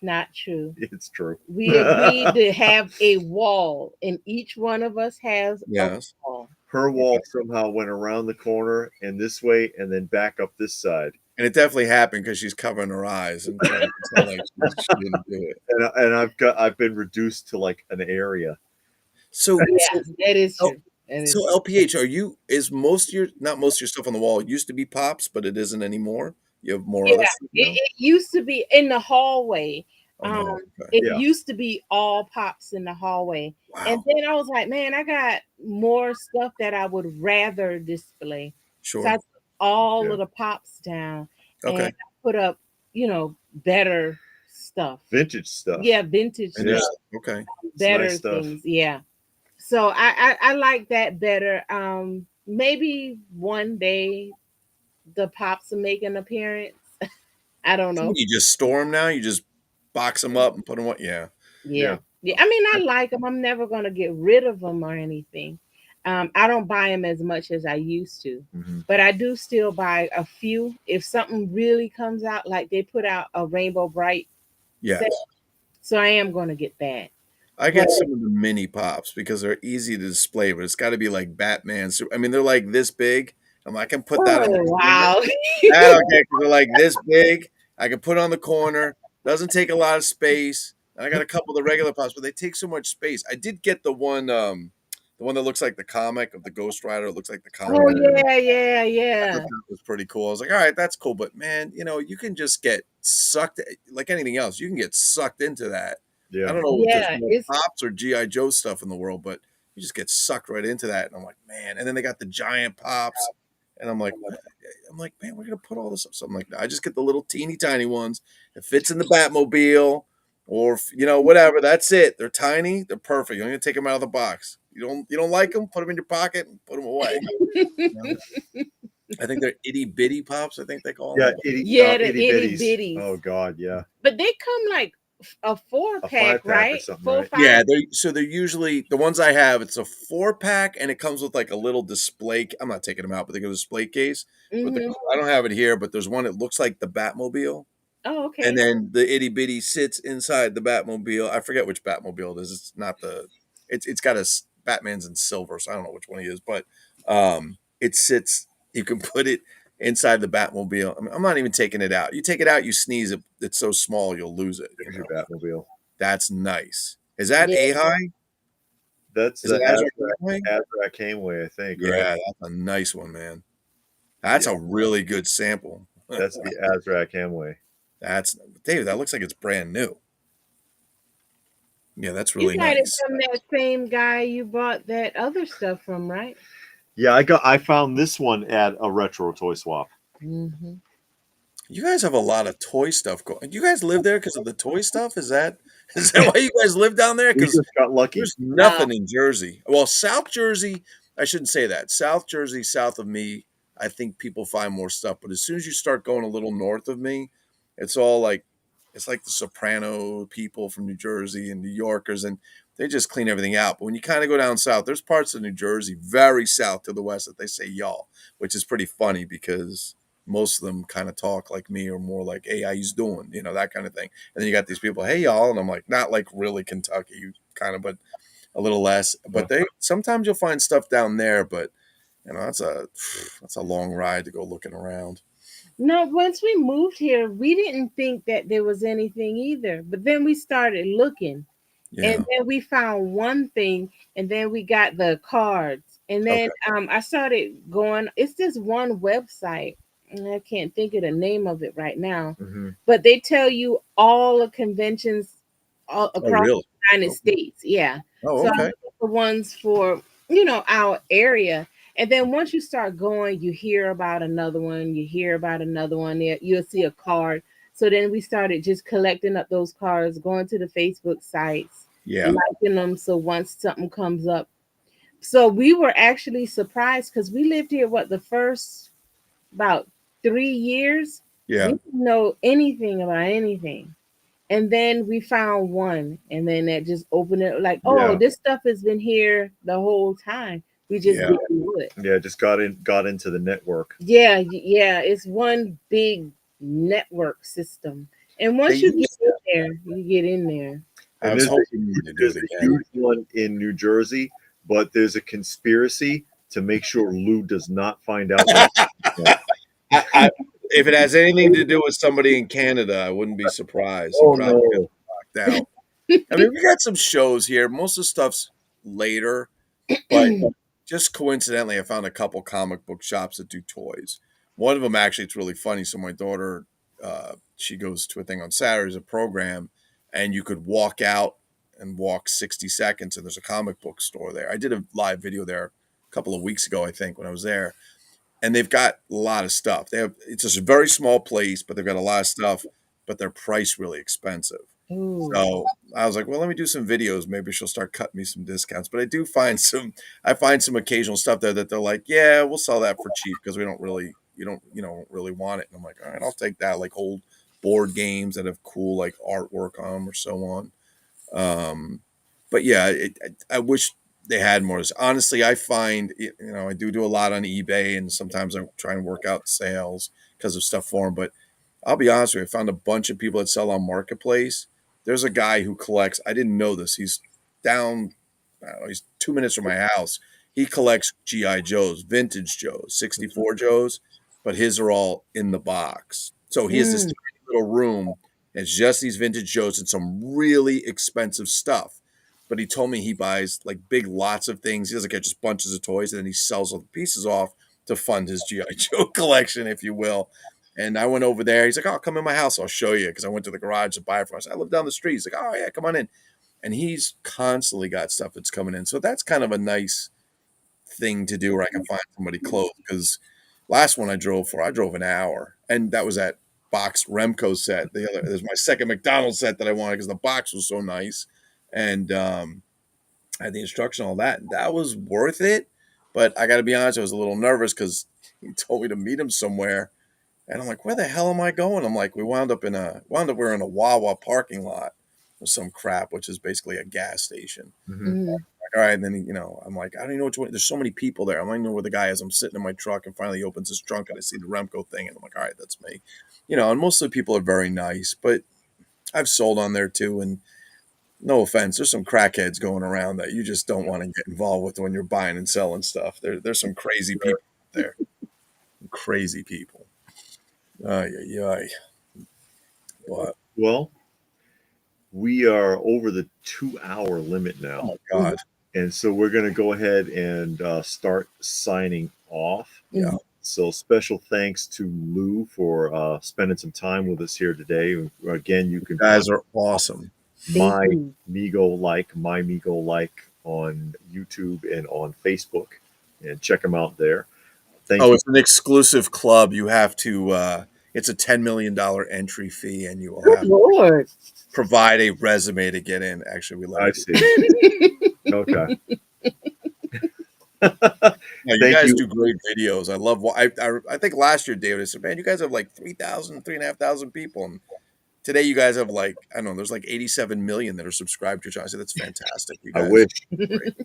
not true. It's true. We agreed to have a wall, and each one of us has Yes. a wall. Her wall somehow went around the corner and this way, and then back up this side. And it definitely happened because she's covering her eyes and trying to pretend like she didn't do it. And I've been reduced to like an area. So Yeah, that is true. So LPH, is not most of your stuff on the wall? It used to be Pops, but it isn't anymore. You have more other stuff now? It used to be in the hallway. Oh, no. Okay. It used to be all Pops in the hallway. Wow. And then I was like, man, I got more stuff that I would rather display. Sure. So I took all of the Pops down. Okay. And I put up, better stuff. Vintage stuff. Yeah, vintage Yeah. stuff. Okay. Better nice stuff. things. Yeah. So I like that better. maybe one day the pops will make an appearance. I don't So know. you just store them now? You just box them up and put them? What? Yeah. Yeah. Yeah. Yeah. I mean, I like them. I'm never going to get rid of them or anything. I don't buy them as much as I used to, Hmm. but I do still buy a few. If something really comes out, like they put out a Rainbow Bright set, Yes. so I am going to get that. I But get some of the mini pops because they're easy to display, but it's got to be like Batman. So, I mean, they're like this big. I can put that on the oh, corner. wow. I don't care because they're like this big. I can put it on the corner. Doesn't take a lot of space. And I got a couple of the regular pops, but they take so much space. I did get the one that looks like the comic of the Ghost Rider. It looks like the comic. Oh, yeah, yeah, I thought yeah. that was pretty cool. I was like, all right, that's cool. But man, you can just get sucked like anything else. You can get sucked into that. I Yeah. don't know if there's Yeah, more it's pops or GI Joe stuff in the world, but you just get sucked right into that. And I'm like, man. And then they got the giant pops, and I'm like, what? I'm like, man, we're gonna put all this up. So I'm like, no, I just get the little teeny tiny ones. It fits in the Batmobile, or whatever. That's it. They're tiny. They're perfect. You're gonna take them out of the box. You don't like them? Put them in your pocket and put them away. You know? I think they're itty bitty pops. I think they call Yeah. them. yeah, the Itty itty bitties. bitties. Oh God. Yeah. But they come like a four A pack, 5-pack or right? something, Four, right? Yeah, five. they're usually the ones I have. It's a 4-pack, and it comes with like a little display. I'm not taking them out, but they go display case. But Mm-hmm. I don't have it here. But there's one that looks like the Batmobile, Oh, and okay. then the itty bitty sits inside the Batmobile. I forget which Batmobile it is. It's not the. It's got Batman's in silver, so I don't know which one he is. But it sits. You can put it inside the Batmobile. I mean, I'm not even taking it out. You take it out, you sneeze. It's so small, you'll lose it. There's your Batmobile. That's nice. Is that Yeah. a high? That's Is the it Azrac Gateway? Azrac Cameway, I think, right? Yeah, that's a nice one, man. That's Yeah. a really good sample. That's the Azrac Cameway. That's David. That looks like it's brand new. Yeah, that's You really got it nice. from that same guy you bought that other stuff from, right? Yeah, I found this one at a retro toy swap. Mm-hmm. You guys have a lot of toy stuff going. You guys live there because of the toy stuff? Is that why you guys live down there? We Because just got lucky. there's nothing in Jersey. Well, South Jersey, I shouldn't say that. South Jersey, south of me, I think people find more stuff. But as soon as you start going a little north of me, it's all like it's like the Soprano people from New Jersey and New Yorkers, and they just clean everything out. But when you kind of go down south, there's parts of New Jersey, very south to the west, that they say y'all, which is pretty funny because most of them kind of talk like me or more like, hey, how you doing? That kind of thing. And then you got these people, hey, y'all. And I'm like, not like really Kentucky, kind of, but a little less. Yeah. But sometimes you'll find stuff down there, but that's a long ride to go looking around. No, once we moved here, we didn't think that there was anything either. But then we started looking, and Yeah. then we found one thing, and then we got the cards, and then Okay. I started going. It's this one website, and I can't think of the name of it right now, Hmm. but they tell you all the conventions all Oh, across really? the United Oh, States. Yeah, oh, so I okay. look at the ones for our area. And then once you start going, you hear about another one, you hear about another one. You'll see a card. So then we started just collecting up those cards, going to the Facebook sites, Yeah. liking them. So once something comes up, so we were actually surprised because we lived here, the first about 3 years, we Yeah. didn't know anything about anything. And then we found one, and then that just opened it like, oh, Yeah. this stuff has been here the whole time. We just Yeah. didn't know it. Yeah, just got into the network. Yeah, yeah, it's one big network system. And They once you get used in there, you get in there. I And was hoping you would do there's it a again. huge one in New Jersey, but there's a conspiracy to make sure Lou does not find out what If it has anything to do with somebody in Canada, I wouldn't be surprised. He Oh probably gets no. knocked out. I mean, we got some shows here. Most of the stuff's later, but just coincidentally, I found a couple comic book shops that do toys. One of them actually, it's really funny. So my daughter, she goes to a thing on Saturdays, a program, and you could walk out and walk 60 seconds, and there's a comic book store there. I did a live video there a couple of weeks ago, I think, when I was there, and they've got a lot of stuff. It's just a very small place, but they've got a lot of stuff, but they're priced really expensive. Ooh. So I was like, well, let me do some videos. Maybe she'll start cutting me some discounts. But I find some occasional stuff there that they're like, yeah, we'll sell that for cheap because we don't really, don't really want it. And I'm like, all right, I'll take that. Like old board games that have cool like artwork on them or so on. Um, but yeah, I wish they had more. Honestly, I find I do a lot on eBay, and sometimes I try and work out sales because of stuff for them. But I'll be honest with you, I found a bunch of people that sell on Marketplace. There's a guy who collects. I didn't know this. He's down. I don't know, he's 2 minutes from my house. He collects GI Joes, vintage Joes, 64 Joes, but his are all in the box. So he has this Mm. tiny little room. It's just these vintage Joes and some really expensive stuff. But he told me he buys like big lots of things. He doesn't get just bunches of toys, and then he sells all the pieces off to fund his GI Joe collection, if you will. And I went over there. He's like, "Oh, come in my house. I'll show you." Because I went to the garage to buy it for us. I live down the street. He's like, "Oh yeah, come on in." And he's constantly got stuff that's coming in. So that's kind of a nice thing to do where I can find somebody close. Because last one I drove an hour, and that was that box Remco set. There's my second McDonald's set that I wanted because the box was so nice, and I had the instruction, all that. And that was worth it. But I got to be honest, I was a little nervous because he told me to meet him somewhere. And I'm like, where the hell am I going? I'm like, we wound up we're in a Wawa parking lot or some crap, which is basically a gas station. Mhm. Mm. Like, all right. And then, I'm like, I don't even know which one. There's so many people there. I don't even know where the guy is. I'm sitting in my truck and finally he opens his trunk and I see the Remco thing. And I'm like, all right, that's me. And most of the people are very nice, but I've sold on there too. And no offense, there's some crackheads going around that you just don't want to get involved with when you're buying and selling stuff. There's some crazy people out there. Crazy people. Ay, ay, ay. But Well, we are over the 2 hour limit oh now. my God. And so we're going to go ahead and start signing off. Yeah. So special thanks to Lou for spending some time with us here today. Again, you can You guys are awesome. my Thank you. Mego like on YouTube and on Facebook, and check them out there. Thank Oh, you. it's an exclusive club. You have to it's a $10 million entry fee and you will Good have to Lord. provide a resume to get in. Actually, we let I you do see. Okay. No, you Thank guys you. do great videos. I love I think last year, David, I said, man, you guys have like 3,500 people. And today you guys have like, I don't know, there's like 87 million that are subscribed to your channel. I said, that's fantastic. You I guys wish. are great.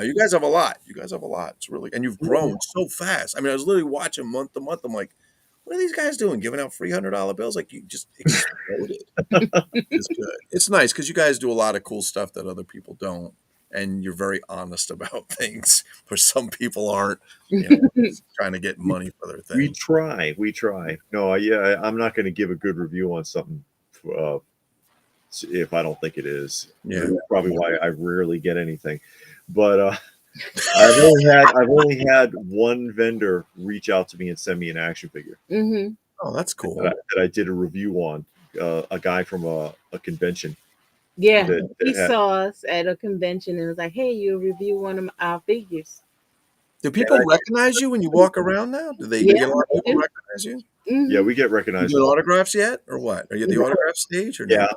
You guys have a lot. You guys have a lot. It's really, and you've grown so fast. I mean, I was literally watching month to month. I'm like, what are these guys doing? Giving out free $100 bills? Like you just exploded. It's good. It's nice because you guys do a lot of cool stuff that other people don't, and you're very honest about things. Where some people aren't, trying to get money for their We thing. try. We try. No, yeah, I'm not going to give a good review on something uh, if I don't think it is. Yeah. That's probably why I rarely get anything. But I've only had one vendor reach out to me and send me an action figure Hmm. Oh, that's cool. that I did a review on. A guy from a convention Yeah. that He had, saw us at a convention and was like, hey, you review one of our figures. Do people recognize you when you walk around now? Do they Yeah, get a lot of they people do. recognize you? yeah, Mhm. we get You recognized. doing autographs yet, or what? Are you at the autograph stage or no? Yeah,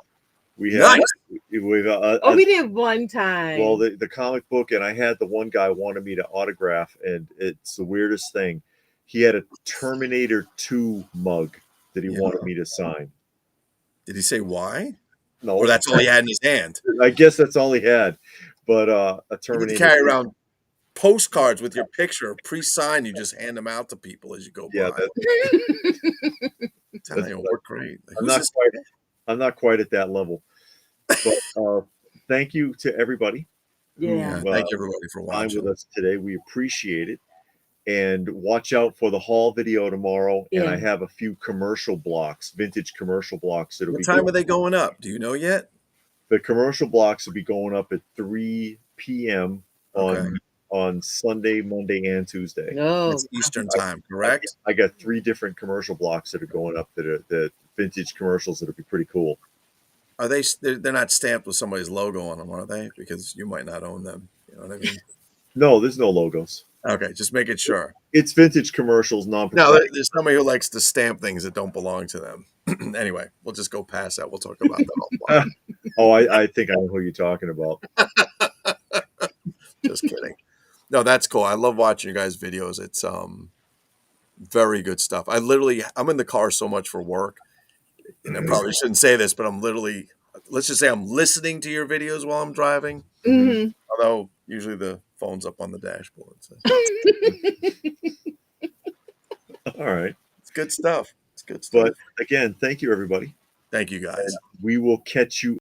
we have. Nice. We've Oh, we did one time. well, the comic book, and I had the one guy wanted me to autograph, and it's the weirdest thing. He had a Terminator 2 mug that he Yeah. wanted me to sign. Did he say why? No, Or that's all he had in his hand? I guess that's all he had. But a You need to Terminator. carry around postcards with your picture pre-signed. You just hand them out to people as you go Yeah, by. I'm telling you, work great. Like, I'm who's not this quite. guy? I'm not quite at that level. But thank you to everybody Yeah. who Thank you everybody for time with watching. us today. We appreciate it. And watch out for the haul video tomorrow. And Yeah. I have a few commercial blocks, vintage commercial blocks that'll What be time going. are they going up? Do you know yet? The commercial blocks will be going up at 3 p.m. Okay. on Sunday, Monday, and Tuesday. No. It's Eastern time, correct? I got 3 different commercial blocks that are going up that are the vintage commercials that'll be pretty cool. Are they? They're not stamped with somebody's logo on them, are they? Because you might not own them. You know what I mean? No, there's no logos. Okay, just making sure. It's vintage commercials, No, non-proprietary. there's somebody who likes to stamp things that don't belong to them. Anyway, we'll just go past that. We'll talk about that offline. Oh, I think I know who you're talking about. Just kidding. No, that's cool. I love watching your guys' videos. It's very good stuff. I'm in the car so much for work, and I probably shouldn't say this, but let's just say I'm listening to your videos while I'm driving. Mhm. Although usually the phone's up on the dashboard. So All right. it's good stuff. It's good stuff. But again, thank you, everybody. Thank you guys. And we will catch you